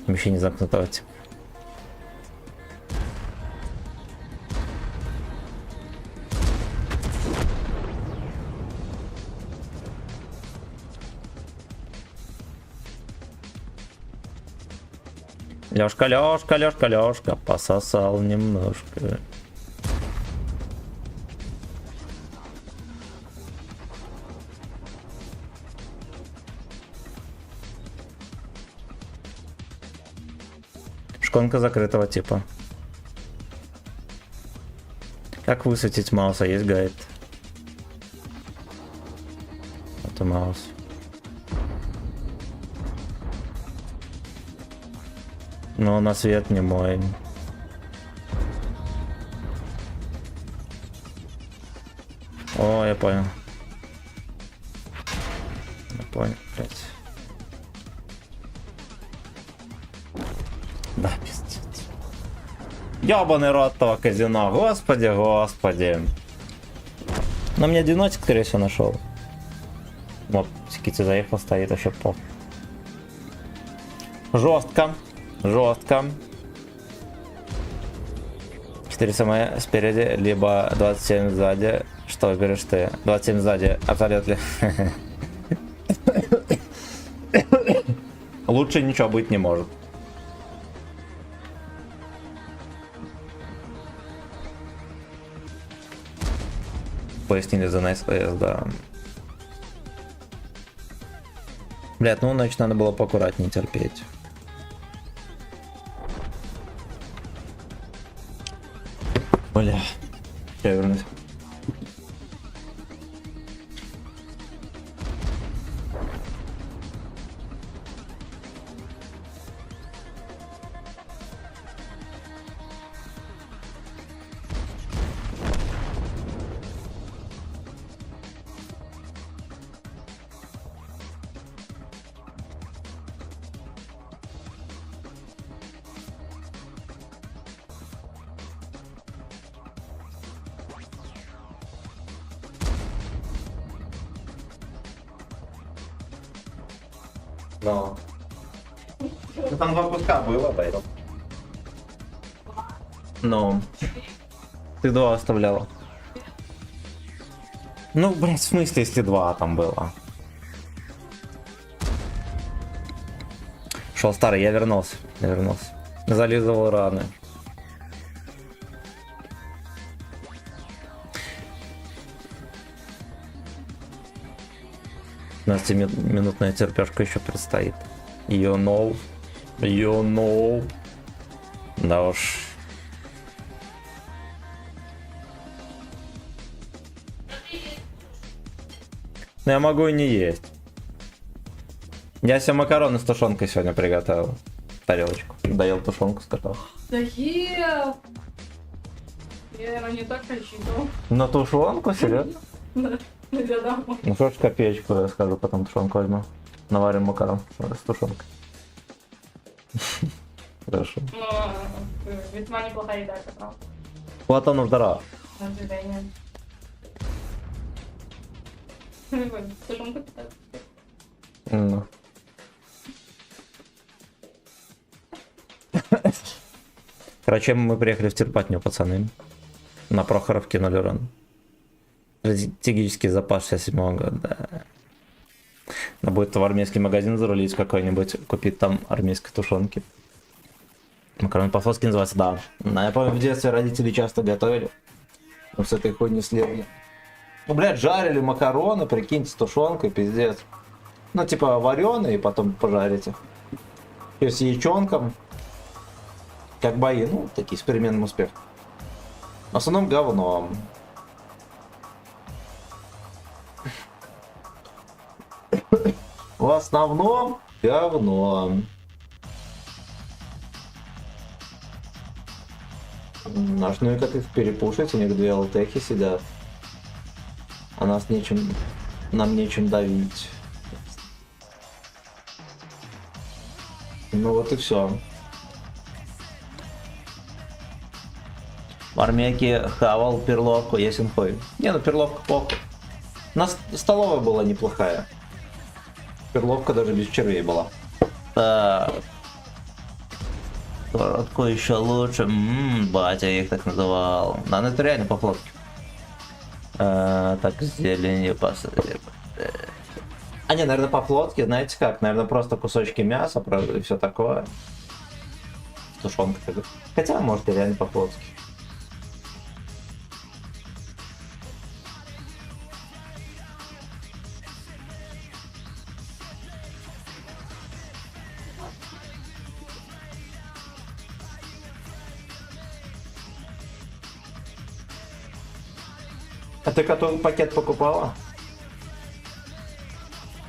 Вообще не замкнутого типа. Лёшка, пососал немножко. Шконка закрытого типа. Как высветить Мауса? Есть гайд. Это Маус. Но на свет не мой. О, я понял. Я понял, блядь. Да, пиздец. Ёбаный рот того казино. Господи, господи. Но мне 12, скорее всего, нашел. Вот, Кити заехал, стоит вообще пол. Жестко. Жестко. 4 самое спереди, либо 27 сзади. Что выберешь ты? 27 сзади, абсолютно. Лучше ничего быть не может. Пояснили за NSS, да. Блядь, ну значит надо было поаккуратнее терпеть. Бля, я вернусь. Но. Ну там 2 куска было, поэтому. Но. Ты 2 оставляла. Ну, блять, в смысле, если 2 там было? Шел старый, я вернулся. Зализывал раны. Минутная терпешка еще предстоит. You know. Да уж. Но я могу и не есть. Я себе макароны с тушенкой сегодня приготовил. Тарелочку. Доел тушенку, сказал. Да ел. Я не так рассчитывал. На тушенку, серьезно? Да, я домой. Ну что ж, копеечку я скажу, потом тушенку возьму. Наварим макарон с тушенкой. Хорошо. Но весьма неплохая еда, это правда. Платону здорово. На удивление. Тушенку питаю. Ну. Короче, мы приехали в Терпатню, пацаны. На Прохоровке 0 урон. Стратегический запас 67-го года. Надо будет в армейский магазин зарулить какой-нибудь, купить там армейской тушенки. Макароны по-флотски называется, да. Но я помню, в детстве родители часто готовили. Но с этой хуйни слезли. Ну, блядь, жарили макароны, прикиньте, с тушенкой, пиздец. Ну, типа вареные, и потом пожарить их. И с яичонком. Как бои, ну, такие с переменным успехом. В основном говном. В основном говном. Наш, ну и как их перепушить, у них 2 ЛТХи сидят. А нас нечем, нам нечем давить. Ну вот и все. В армейке хавал перловку, ясен хуй. Не, ну перловка плохо. У нас столовая была неплохая. Перловка даже без червей была. Так. Коротко еще лучше. Батя их так называл. Да, ну это реально по флотке. Так, зелень посадили. А не, наверное, по-флотски, знаете как? Наверное, просто кусочки мяса, правда, и все такое. Тушенка. Хотя, может, и реально по-флотски. А ты который пакет покупала?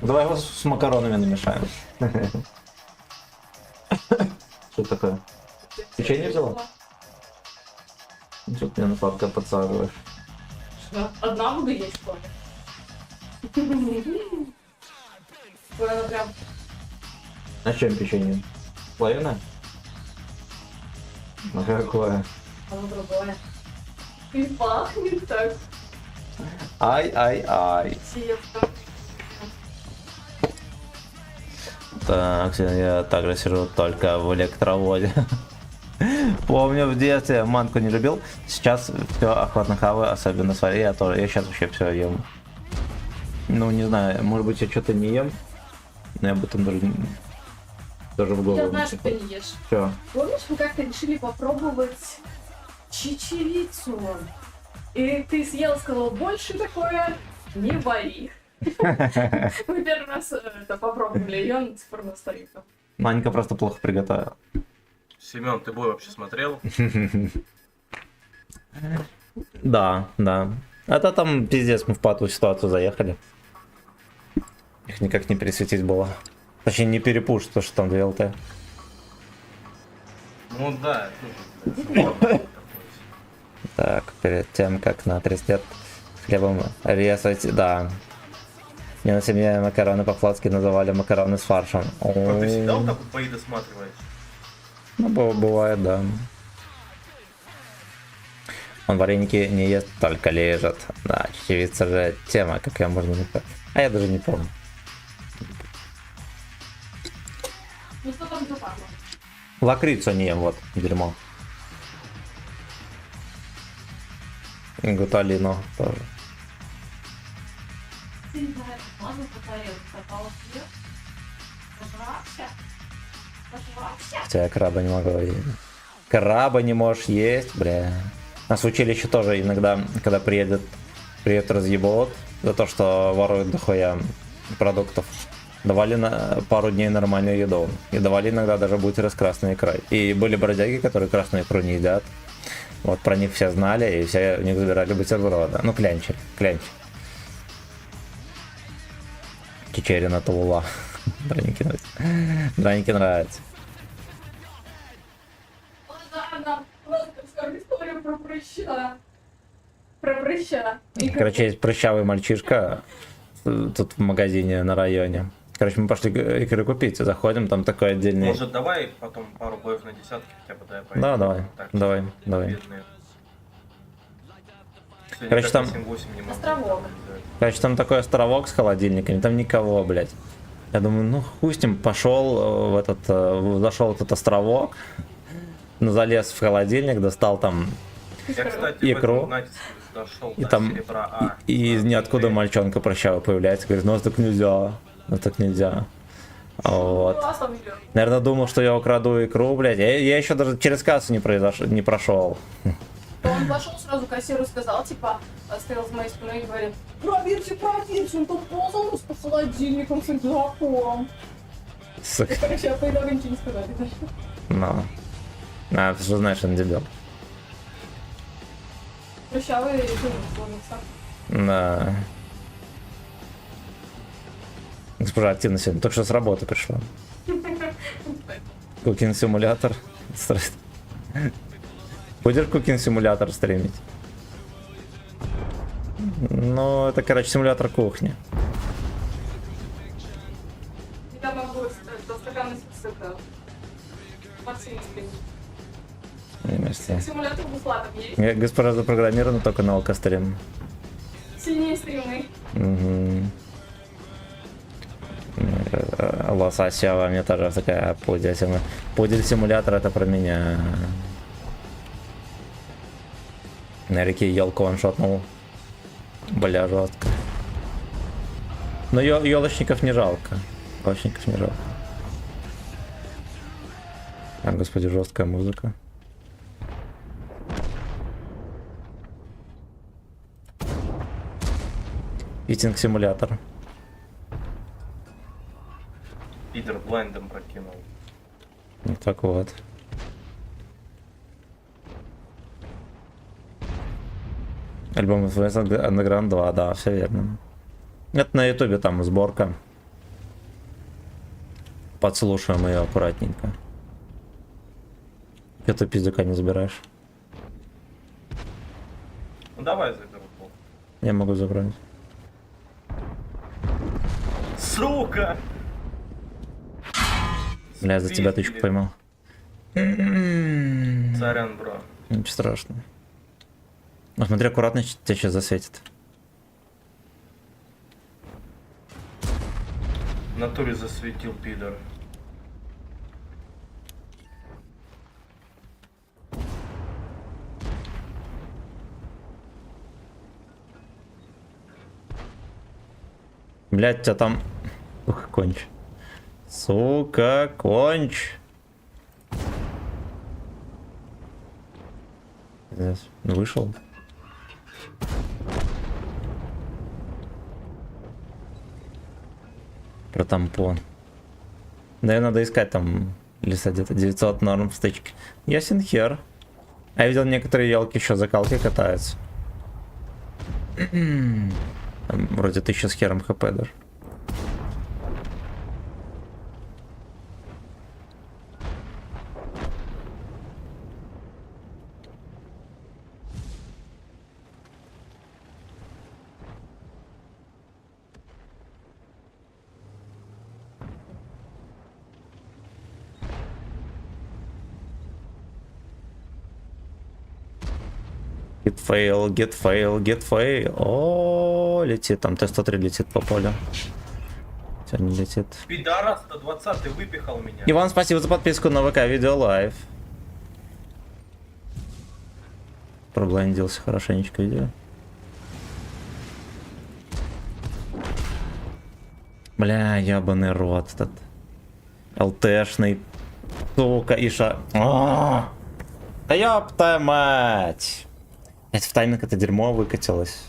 Давай его с макаронами намешаем. Что такое? Печенье взяла? Что ты меня на сладкое подсаживаешь? Что? Одна буду есть, что ли? Она прям... А чем печенье? Слоеное? Ну какое? Оно другое. И пахнет так. Ай-ай-ай. Севка. Так, я также сижу только в электроводе. Помню, в детстве манку не любил. Сейчас все охватно хаваю, особенно с вареньем. Я сейчас вообще все ем. Ну, не знаю, может быть, я что-то не ем. Но я об этом даже в голову. Я знаю, что ты не ешь. Все. Помнишь, мы как-то решили попробовать чечевицу? И ты съел, сказал, больше такое не вари. Мы первый раз это попробовали, и он до сих пор на стариках. Манька просто плохо приготовила. Семен, ты бой вообще смотрел? Да, да. Это там пиздец, мы в патовую ситуацию заехали. Их никак не пересветить было. Точнее, не перепушить, то что там 2 ЛТ. Ну да, тоже. Так, перед тем, как на 30 лет хлебом резать, да. Не на семье макароны по-флотски называли макароны с фаршем. А ты всегда вот так вот бои досматриваешь? Ну, бывает, да. Он вареники не ест, только лежит. Да, чечевица же тема, как ее можно не помнить. А я даже не помню. Ну что там запахло? Лакрицу не ем, вот, дерьмо. И гуталину тоже. Хотя я краба не могу есть. Краба не можешь есть, бля. Нас в училище тоже иногда, когда приедет разъебот за то, что воруют дохуя продуктов. Давали на пару дней нормальную еду. И давали иногда даже бутеры с красной икрой. И были бродяги, которые красную икру не едят. Вот про них все знали, и все у них забирали бутерброды. Ну, клянчили. Чечерина Тулула. Драники нравятся. Ладно, просто расскажу историю про прыща. Про прыща. Короче, есть прыщавый мальчишка тут в магазине на районе. Короче, мы пошли икры купить, заходим, там такой отдельный... Может, давай потом пару боев на десятки хотя бы, да? Да, давай. Бедные. Короче, там... 8 не могу. Островок. Короче, там такой островок с холодильниками, там никого, блядь. Я думаю, ну хуй с ним, пошел в этот, зашел в этот островок, ну, залез в холодильник, достал там Я, кстати, икру, в этом Натиске дошел и до там серебра А. и из ниоткуда мальчонка прыщавый появляется, говорит, ну так нельзя. Вот. Наверное, думал, что я украду икру, блядь. Я еще даже через кассу не прошел. Он пошел сразу к кассиру, сказал, типа, стоял с моей спиной и говорит, проверьте, он тут ползал с холодильником, с рюкзаком. Сука. Короче, я по итогу ничего не сказали даже. Ну. Ты же знаешь, он дебил. Прыщавый режим сломится. Да. Госпожа активно сегодня только что с работы пришла. Кукинг-симулятор. Будешь кукинг-симулятор стримить? Ну, это, короче, симулятор кухни. Я могу до стакана с Максим стримить. Симулятор буслатов есть? Госпожа запрограммирована только на алкострим. Сильнее стримный. Лососева, мне тоже такая пудель-симулятор, это про меня. На реке елку ваншотнул. Бля, жестко. Но елочников не жалко. Елочников не жалко. А, господи, жесткая музыка. Итинг-симулятор. Питер блайндом прокинул. Вот так вот. Альбом Underground 2, да, все верно. Это на ютубе там сборка. Подслушаем ее аккуратненько. Че ты пиздюка не забираешь? Ну давай заберу. Я могу забрать. Сука! Бля, я за тебя тычку поймал. Сорян, бро. Ничего страшного. Ну, смотри, аккуратно, тебя сейчас засветит. В натуре засветил пидор. Блять, тебя там... Ух, конч. Сука, конч. Здесь. Вышел. Про тампон. Да, и надо искать там леса где-то 900 норм в стычке. Ясен хер. А я видел, некоторые елки еще закалки катаются. Там вроде 1000 с хером хп даже. Get fail. О, летит, там Т-103 летит по полю. Все, не летит. Пидорас 120 выпихал меня. Иван, спасибо за подписку на ВК Видео Лайв. Пробландился хорошенечко видео. Бля, ебаный рот этот. ЛТшный. Сука, Иша. Да ёпта мать. Это в тайминг это дерьмо выкатилось.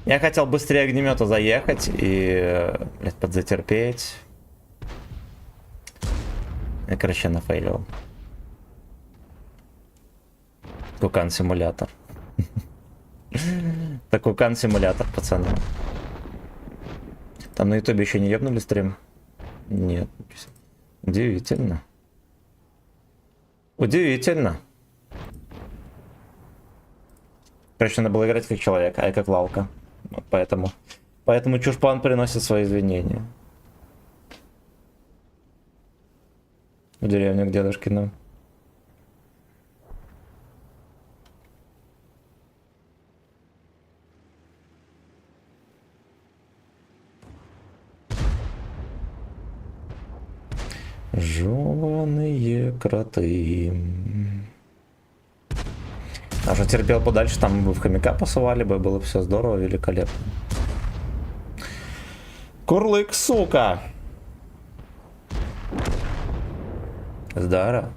Я хотел быстрее огнемета заехать и, блядь, подзатерпеть. Я, короче, нафейлил. Кукан симулятор. Так Кукан симулятор, пацаны. Там на ютубе еще не ебнули стрим? Нет. Удивительно. Удивительно. Короче, надо было играть как человек, а я как лалка. Вот поэтому Чушпан приносит свои извинения. В деревню к дедушкину. Жёваные кроты. А что терпел подальше, там бы в хомяка посували бы, было бы все здорово, великолепно. Курлык, сука! Здорово.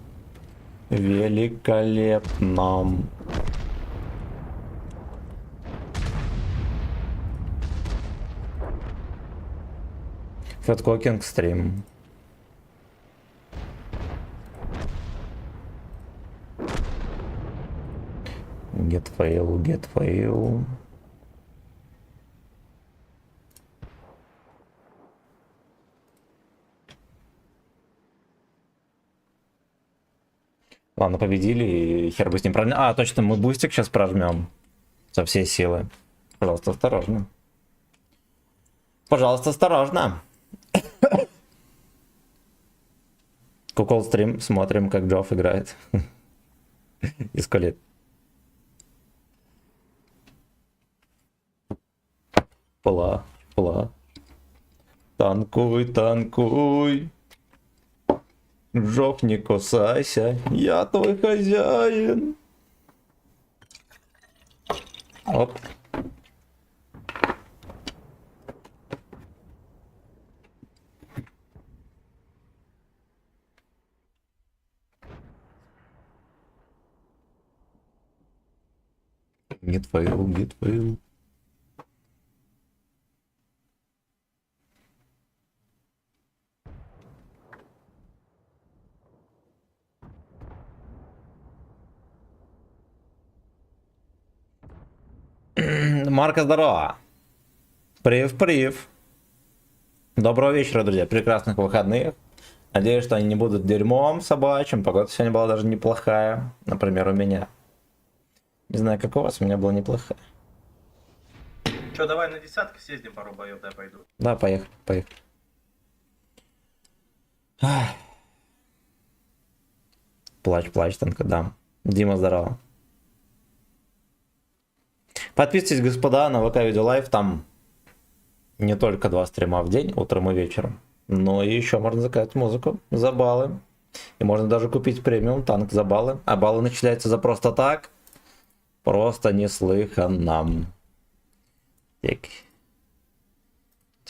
Великолепно. Фэткокинг стрим. Get fail, get fail. Ладно, победили, и хер бы с ним прожмем. А, точно, мы бустик сейчас прожмем. Со всей силы. Пожалуйста, осторожно. Пожалуйста, осторожно. Кукол стрим, смотрим, как Джофф играет. Из колет. Пла, пла. Танкуй, танкуй. Жок, не кусайся, я твой хозяин. Оп. Get fail, get fail. Марка, здорово. Привет. Доброго вечера, друзья. Прекрасных выходных. Надеюсь, что они не будут дерьмом собачьим. Погода сегодня была даже неплохая. Например, у меня. Не знаю, как у вас, у меня была неплохая. Че, давай на десятки съездим пару боев, да, пойду. Да, поехали. Плачь, танка, да. Дима, здорово. Подписывайтесь, господа, на ВК Видео Лайв. Там не только 2 стрима в день, утром и вечером, но и еще можно заказать музыку за баллы. И можно даже купить премиум танк за баллы. А баллы начисляются за просто так. Просто неслыханно. Так.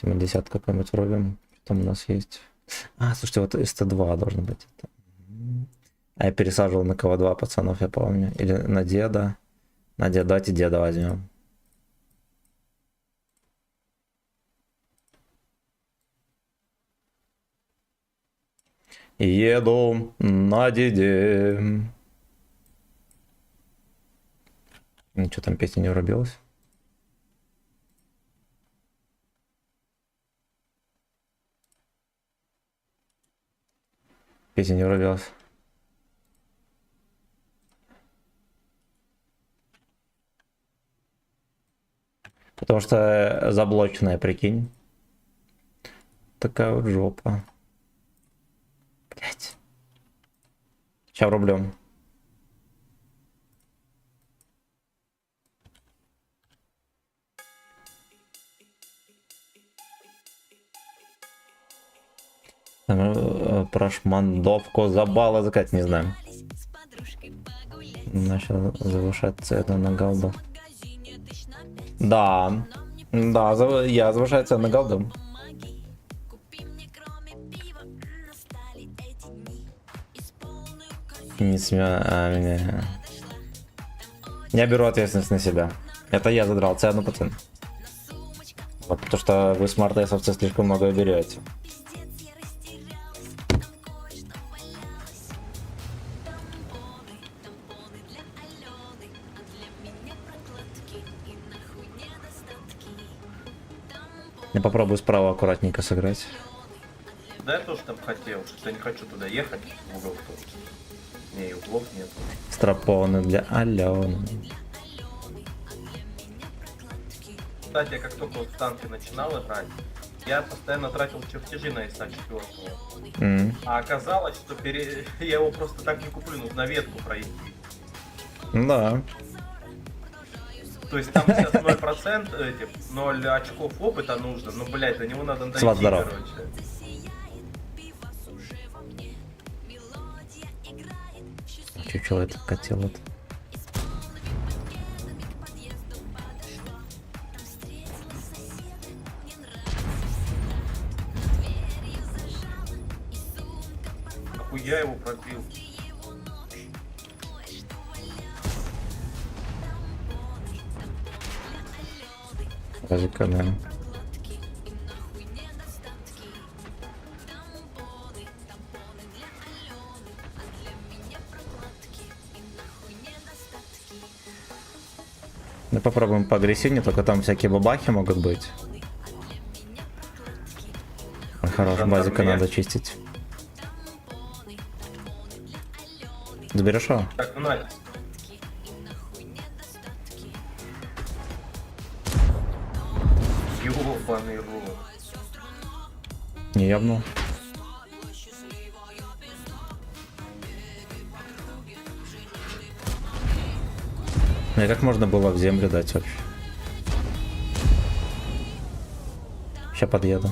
Мы десятку какой-нибудь врубим. Что там у нас есть? А, слушайте, вот СТ2 должен быть. А я пересаживал на КВ2 пацанов, я помню. Или на деда. На деда, давайте деда возьмем. Еду на деде. Ничего там песня не врубилась. Песня не врубилась. Потому что заблоченная, прикинь. Такая вот жопа. Блять. Сейчас рублем. Про шмандовку за баллы закать, не знаю. Начал завышать цену на голду. Да, я завышаю цену на голду. Не смею, я беру ответственность на себя. Это я задрал цену, пацан. Вот, потому что вы смарт-эсовцы слишком много берете. Я попробую справа аккуратненько сыграть. Да, я тоже там хотел, что я не хочу туда ехать, в угол тут. Не, и углов нет. Стропоны для Алены. Кстати, я как только вот в танке начинал играть, я постоянно тратил чертежи на ИСа-4. А оказалось, что я его просто так не куплю, нужно ветку пройти. Да. То есть там сейчас 0%, 0 очков опыта нужно, но, блядь, до него надо дойти, Сват, здоров. короче. Чё это хотел это? Нахуя его пробил? Разика, да. Ну попробуем поагрессивнее, только там всякие бабахи могут быть. Хорош, базика надо чистить. Заберешь его? Так, ну Надя. Ёбаный рот. Не ебнул. Мне как можно было в землю дать вообще? Сейчас подъеду.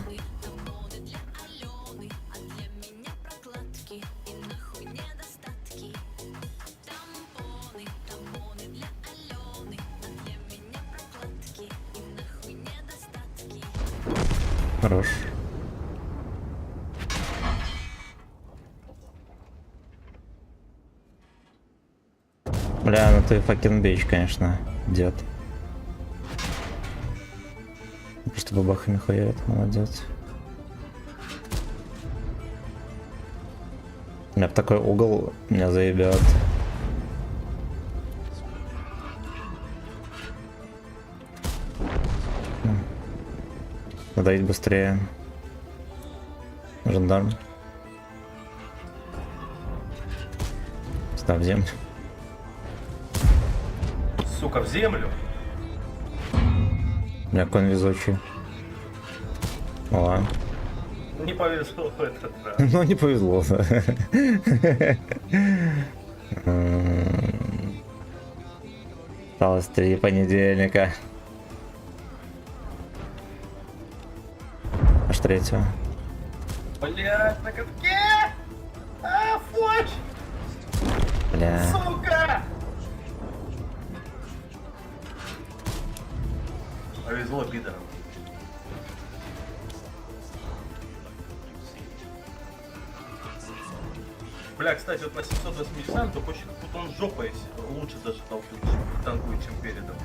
Хорош. Бля, ну ты факин бич, конечно, дед. Просто бабахами хуярит, молодец. У меня в такой угол меня заебет. Надо идти быстрее. Жандарм. Сюда в землю. Сука, в землю? У меня конь везучий. Ладно. Не повезло в этот раз. Ну, не повезло. Осталось 3 понедельника. Аж 3-го. Блядь, на катке! А, флоч! Бля. Сука! Повезло пидорам. Бля, кстати, вот на 780 то очень вот он жопой лучше даже танкует, чем передом.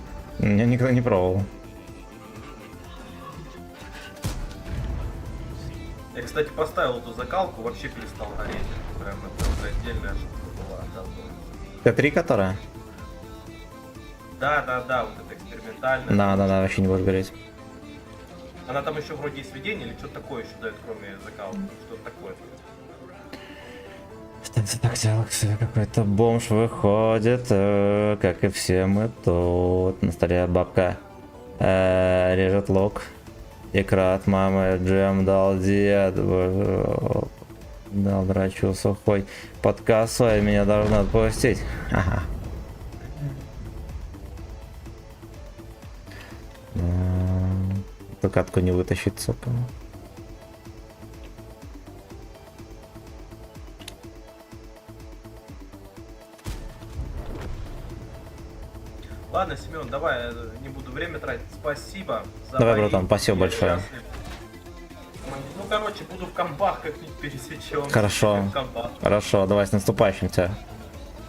Я никогда не пробовал. Я, кстати, поставил эту закалку, вообще перестал гореть. Прям это уже отдельная штука была. Т3 которая? Да, вот это экспериментальная. Да, вообще не будешь гореть. Она там еще вроде и сведение или что-то такое еще дает, кроме закалки. Что-то такое. Что это так дело? Какой-то бомж выходит, как и все мы тут. На столе бабка режет лук. Икра от мамы, джем дал дед. Дал драчу сухой. Под косой меня должны отпустить. Ага. Эту катку не вытащить, сука. Ладно, Семен, давай, я не буду время тратить. Спасибо. За Давай, бои. братан, спасибо Я большое. счастлив. Ну, короче, буду в компах как-нибудь пересечем. Хорошо. В компах. Хорошо, давай с наступающим тебя.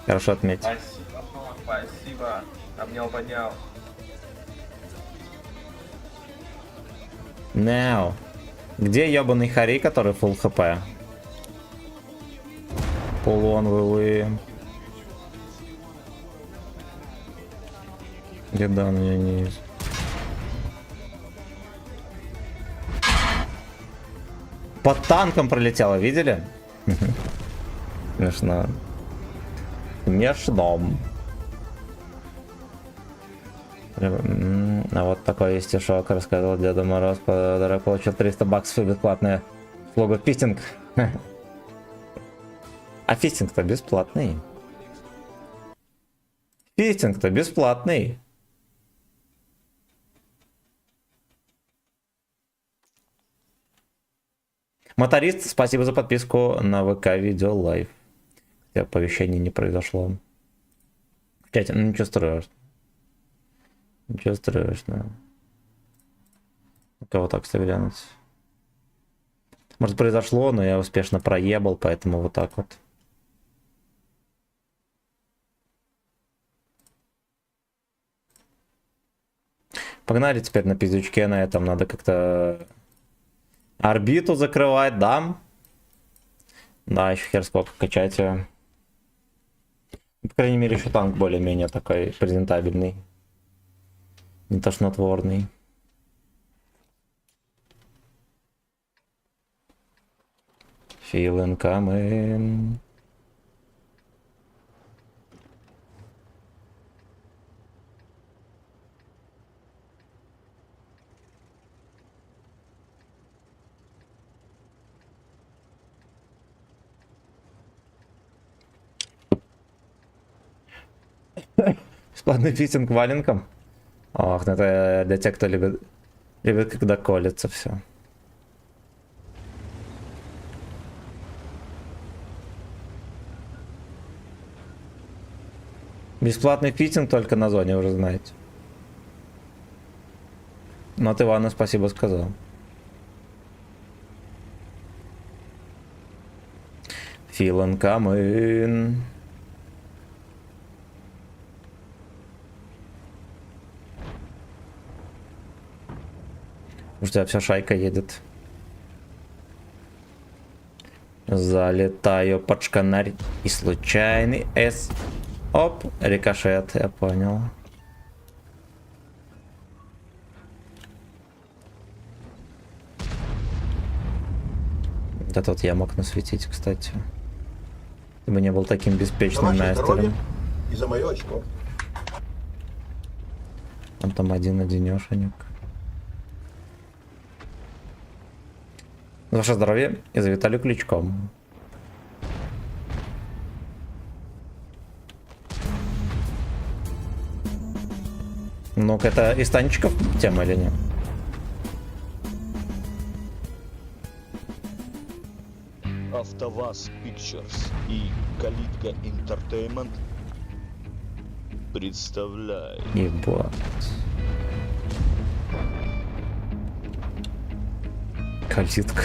Хорошо отметь. Спасибо. Обнял, поднял. Нео. Где ебаный Хари, который full хп? Полон вы. Еда у меня не есть. Под танком пролетело, видели? Смешно. Смешно. А вот такой есть стишок, рассказал Деда Мороз, подарок получил 300 баксов и бесплатная услуга фистинг. А фистинг-то бесплатный. Фистинг-то бесплатный. Моторист, спасибо за подписку на ВК Видео Лайв. Хотя оповещение не произошло. В чате, ну ничего страшного. Ничего страшного. У кого так глянуть? Может произошло, но я успешно проебал, поэтому вот так вот. Погнали теперь на пиздючке на этом. Надо как-то орбиту закрывать, да? Да, еще хер сколько качать ее. По крайней мере, еще танк более-менее такой презентабельный. Не тошнотворный. Feeling coming. Бесплатный фитинг валенком. Ох, ну это для тех, кто любит когда колется все. Бесплатный фитинг только на зоне, уже знаете. Но от Ивана спасибо сказал. Feeling coming. У тебя вся шайка едет. Залетаю под шканарь и случайный С. Оп, рикошет, я понял. Да тут я мог насветить, кстати. Ты бы не был таким беспечным мастером. И за мое очко. Он там один-одинешенек. За ваше здоровье и за Виталию Кличком. Ну-ка, это из танчиков тема или нет? АвтоВАЗ Pictures и Калитка Entertainment представляет. Ебать. Калитка.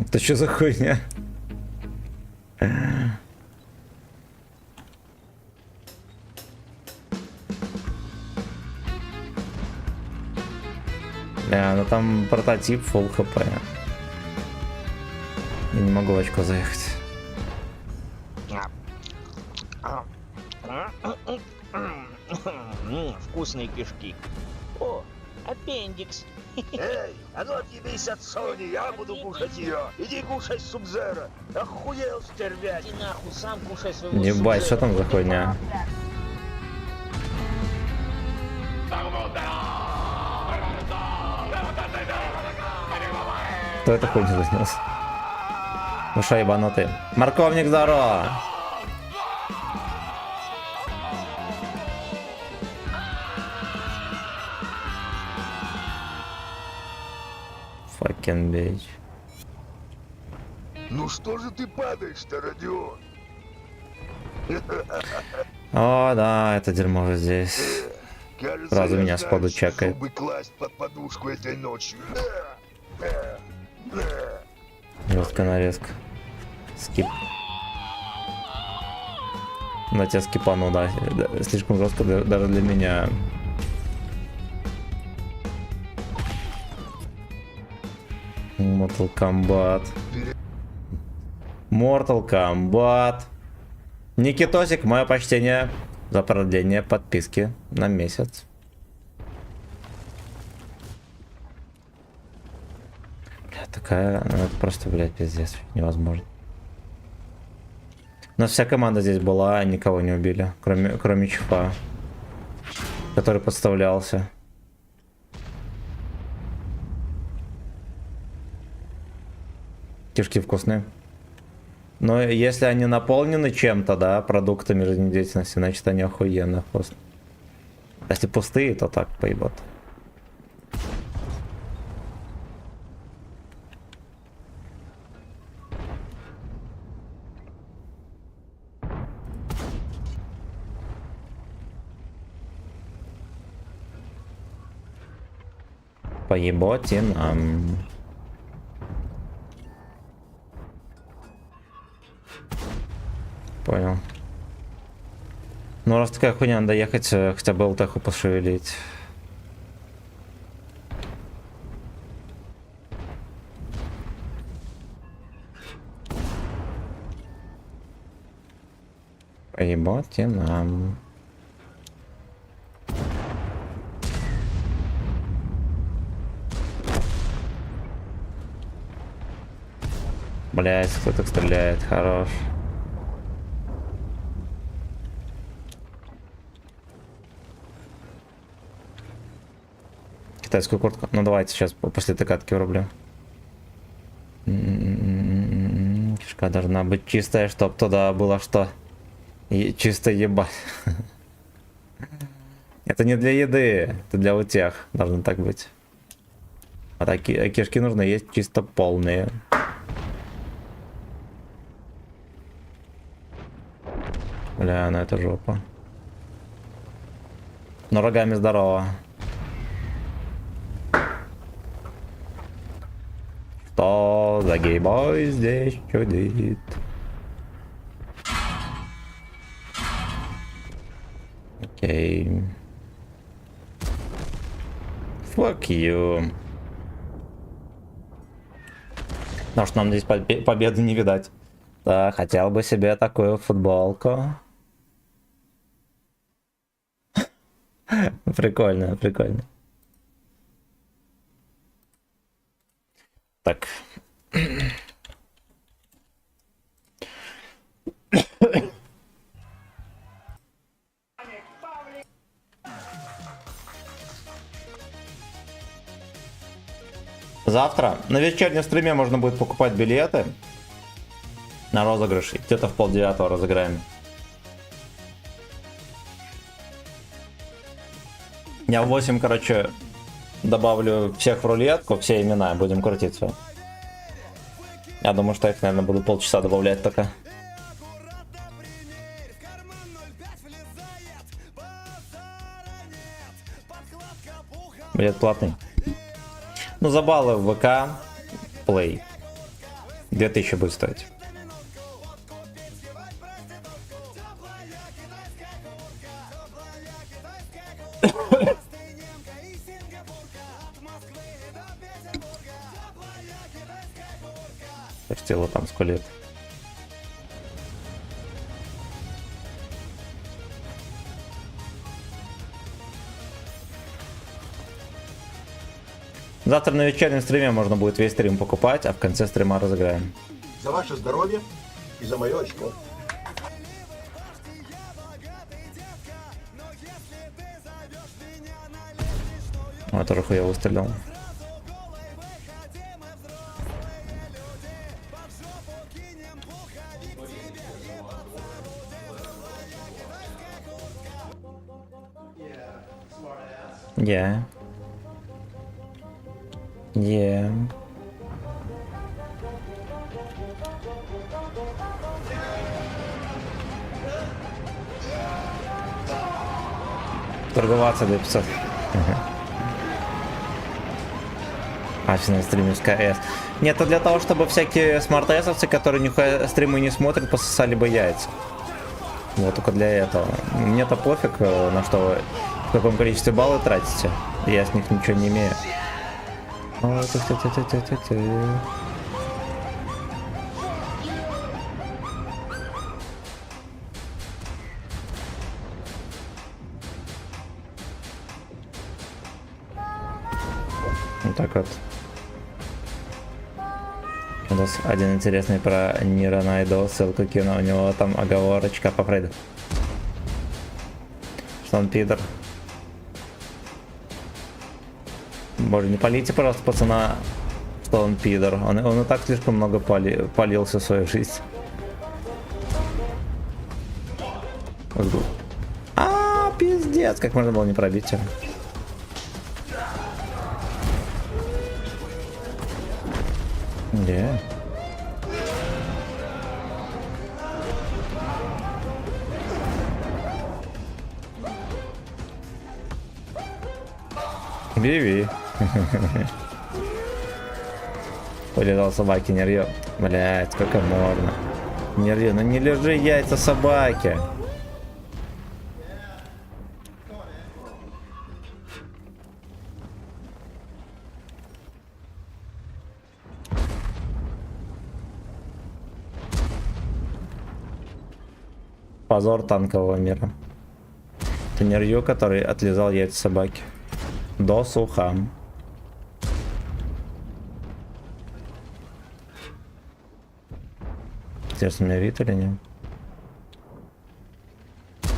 Это что за хуйня? Бля, ну там прототип full хп. Я не могу в очко заехать. Вкусные кишки. О, аппендикс. Эй, а ну отъебись от Сони, я буду кушать ее. Иди кушай Субзера. Охуел, стервять. Иди нахуй, сам кушай своего Ебать, что там за хуйня? Кто это хуйню заснес? Ну шо, ебанутый. Морковник, здорово! Fucking bitch. Ну что же ты падаешь-то, Родион? О, да, это дерьмо уже здесь. Кажется, Сразу я меня знаю, сходу что чекает. зубы класть под подушку этой ночью. Жесткая нарезка. Скип. На тебя скипану, да. Слишком жестко даже для меня. Mortal Kombat. Mortal Kombat. Никитосик, мое почтение за продление подписки на месяц. Бля, такая, ну, это просто, блядь, пиздец, невозможно. У нас вся команда здесь была, никого не убили, кроме Чифа, который подставлялся. Кишки вкусные. Но если они наполнены чем-то, да, продуктами жизнедеятельности, значит они охуенно вкусные. Если пустые, то так, поебот. Поеботинам. Понял. Ну раз такая хуйня, надо ехать, хотя бы ЛТХу пошевелить. Поеботинам. Блять, кто так стреляет, хорош. Китайскую куртку. Ну давайте сейчас после этой катки врублю. Кишка должна быть чистая, чтоб туда было что. И чисто ебать. Это не для еды, это для утех. Должно так быть. А такие кишки нужно есть чисто полные. Бля, ну это жопа. Но рогами здорово. Что за гейбой здесь чудит? Окей. Fuck you. Потому что нам здесь победы не видать. Да, хотел бы себе такую футболку. Прикольно, прикольно. Так. Завтра на вечернем стриме можно будет покупать билеты на розыгрыш. Где-то в 8:30 разыграем. Я в 8, короче, добавлю всех в рулетку, все имена, будем крутиться. Я думаю, что я их, наверное, буду полчаса добавлять только. Билет платный. Ну, за баллы в ВК, Play. 2000 будет стоить. Тело там скелет. Завтра на вечернем стриме можно будет весь стрим покупать, а в конце стрима разыграем. За ваше здоровье и за мое очко. Я тоже хуёво стрелял. Yeah. Yeah. Торговаться до 500. Афина стримит с КС. Нет, это для того, чтобы всякие смарт-эсовцы, которые нихуя стримы не смотрят, пососали бы яйца. Вот только для этого. Мне-то пофиг, на что вы, в каком количестве баллы тратите. Я с них ничего не имею. О, ты-ты-ты-ты-ты-ты. Вот так вот. У нас один интересный про Нира найду, ссылку кину, у него там оговорочка по Фрейду. Что он пидор. Боже, не полите, пожалуйста, пацана, что он пидор. Он и так слишком много полился в свою жизнь. А, пиздец, как можно было не пробить его. Где? Биви. Полезал собаки, не рьё. Блять, сколько можно. Не рьё, ну не лежи, яйца собаки. Позор танкового мира. Это не Рью, который отлизал яйца собаки. До суха. Интересно, у меня вид или нет?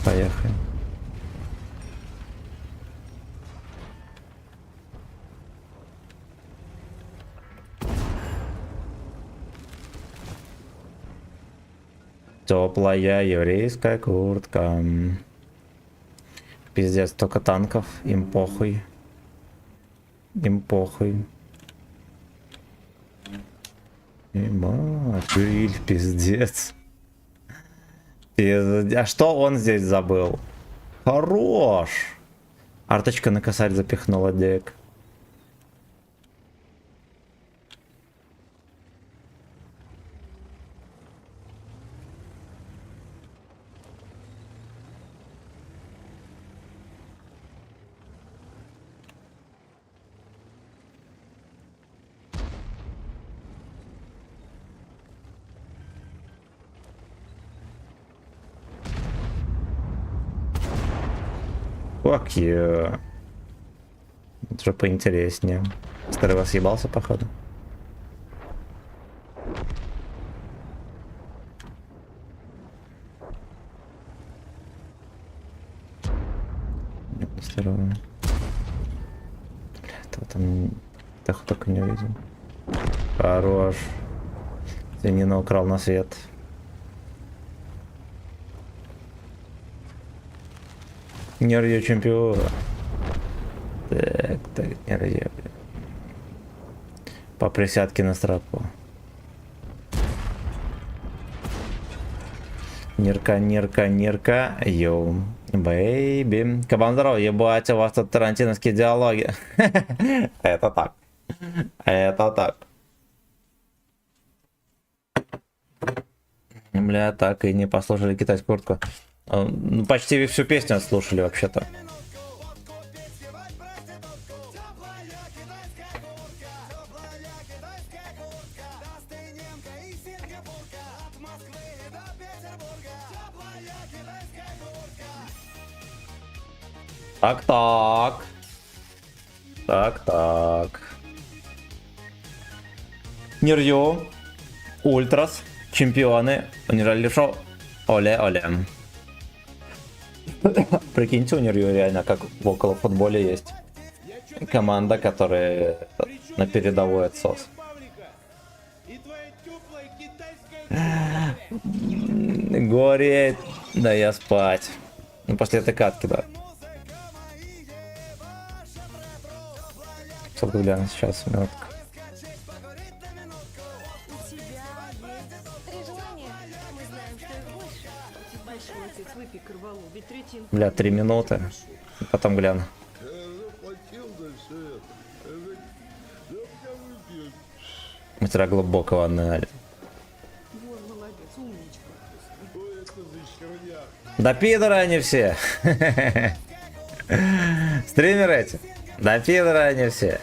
Поехали. Теплая еврейская куртка. Пиздец, только танков. Им похуй. Им похуй. Гриль, пиздец. А что он здесь забыл? Хорош. Арточка на косарь запихнула дек. Fuck you. Это же поинтереснее. Старый вас ебался, походу. Старого. Бля, этого там так только не увидел. Хорош. Свинина украл на свет. Не рью чемпиона. Так, не рью. По присядке на стропу. Нирка, йоу. Бэйби. Кабан здоров, ебать, у вас тут тарантиновские диалоги. Это так. Это так. Бля, так и не послушали китайскую куртку. Ну, почти всю песню отслушали вообще-то. Так. Нирью, Ультрас, чемпионы, унижали шоу. Оле. Прикиньте, у Нирью реально как в около футболе есть команда, которая на передовой отсос. Горе, да я спать. Ну, после этой катки, да. Сколько гляну сейчас, минутка. Бля, 3 минуты. Потом гляну. Мастера глубокого анализа. Да пидоры они все. Стримеры эти. Да пидоры они все.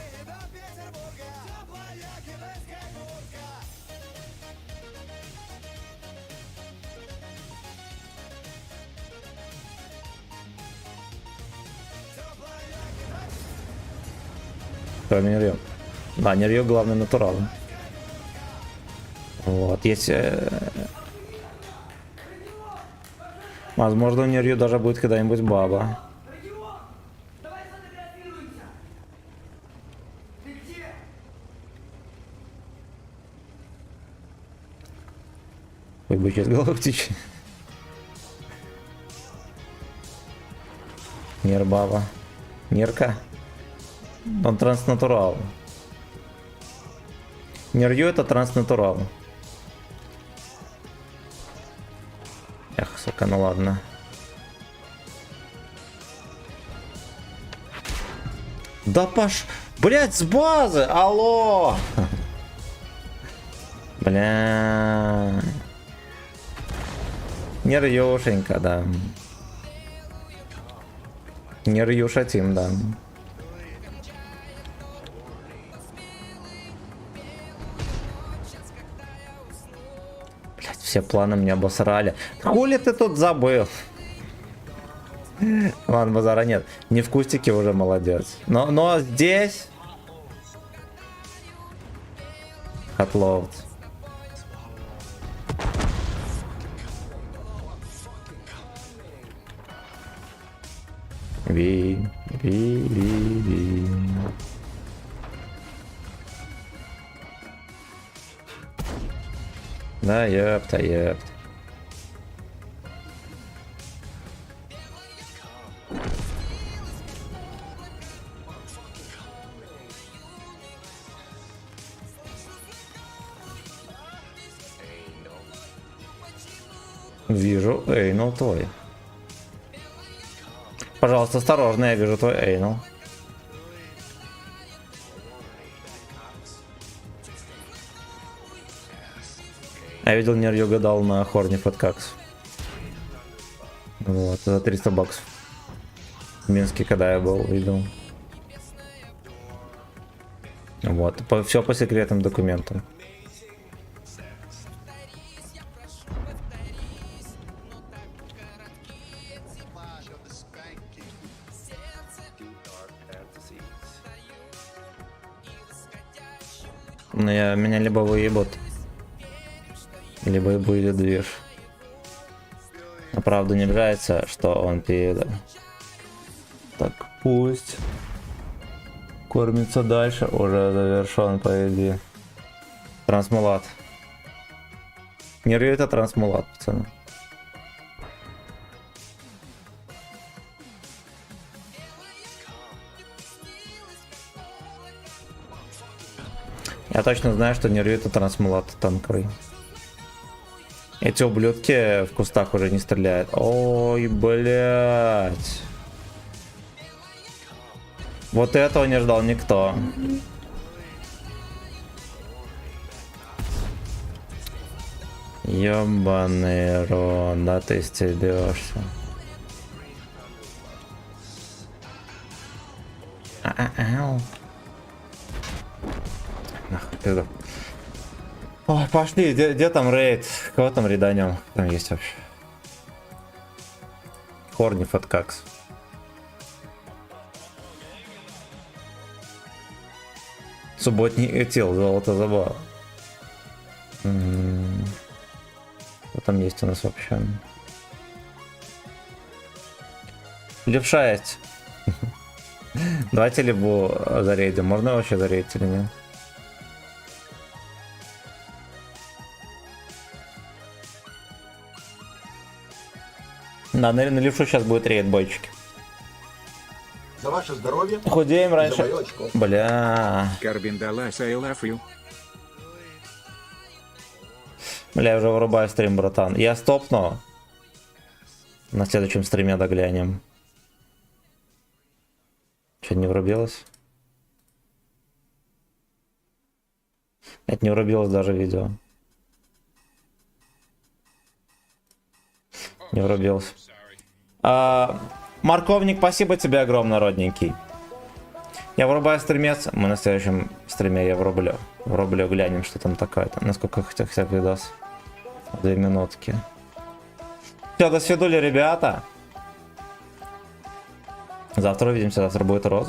Кроме Нерью. Да, Нерью главный натурал. Вот, есть... Возможно, у Нерью даже будет когда-нибудь баба. Ой, бы сейчас голову птичь. Нер баба. Нерка. Он транснатурал. Нерью это транснатурал. Эх, сука, ну ладно. Да паш... Блять, с базы! Алло! Бля. Нерюшенька, да. Нерюша тим, да. Блять, все планы мне обосрали. Хули ты тут забыл? Ладно, базара нет. Не в кустике уже молодец. Но здесь... Хатлоуд. Ви. Да, ёпта. Вижу эйнул твой. Пожалуйста, осторожно, я вижу твой эйнул. Я видел, Нерью гадал на хорне под какс. Вот, за 300 баксов. В Минске, когда я был, видел. Вот, все по секретным документам. Но меня либо выебут, либо и будет движ. Но правда не нравится, что он пидор. Так, пусть кормится дальше. Уже завершен, по идее. Трансмулат. Нервю это трансмулат, пацаны. Я точно знаю, что Нервю это трансмулат танковый. Эти ублюдки в кустах уже не стреляют. Ой, блять. Вот этого не ждал никто. Ёбаный рот, да ты стебешься. Нахуй пизда. Ой, пошли, где там рейд? Кого там рейданем? Там есть вообще. Хорни фаткакс. Субботний этил, золото забал. Что там есть у нас вообще? Левша есть. Давайте либо зарейдим. Можно вообще зарейдить или нет? Да, на левшу сейчас будет рейд, бойчики. За ваше здоровье. Худеем раньше. За мое очко. Бля. Карбин Даллас, I love you. Бля, я уже вырубаю стрим, братан. Я стопну. На следующем стриме доглянем. Что, не врубилось? Это не врубилось даже видео. Не врубился. Морковник, спасибо тебе огромное, родненький. Я врубаю стримец, мы на следующем стриме я врублю. Врублю, глянем, что там такое-то. Насколько хотя видос. 2 минутки. Все, до свидули, ребята. Завтра увидимся, завтра будет розыгрыш.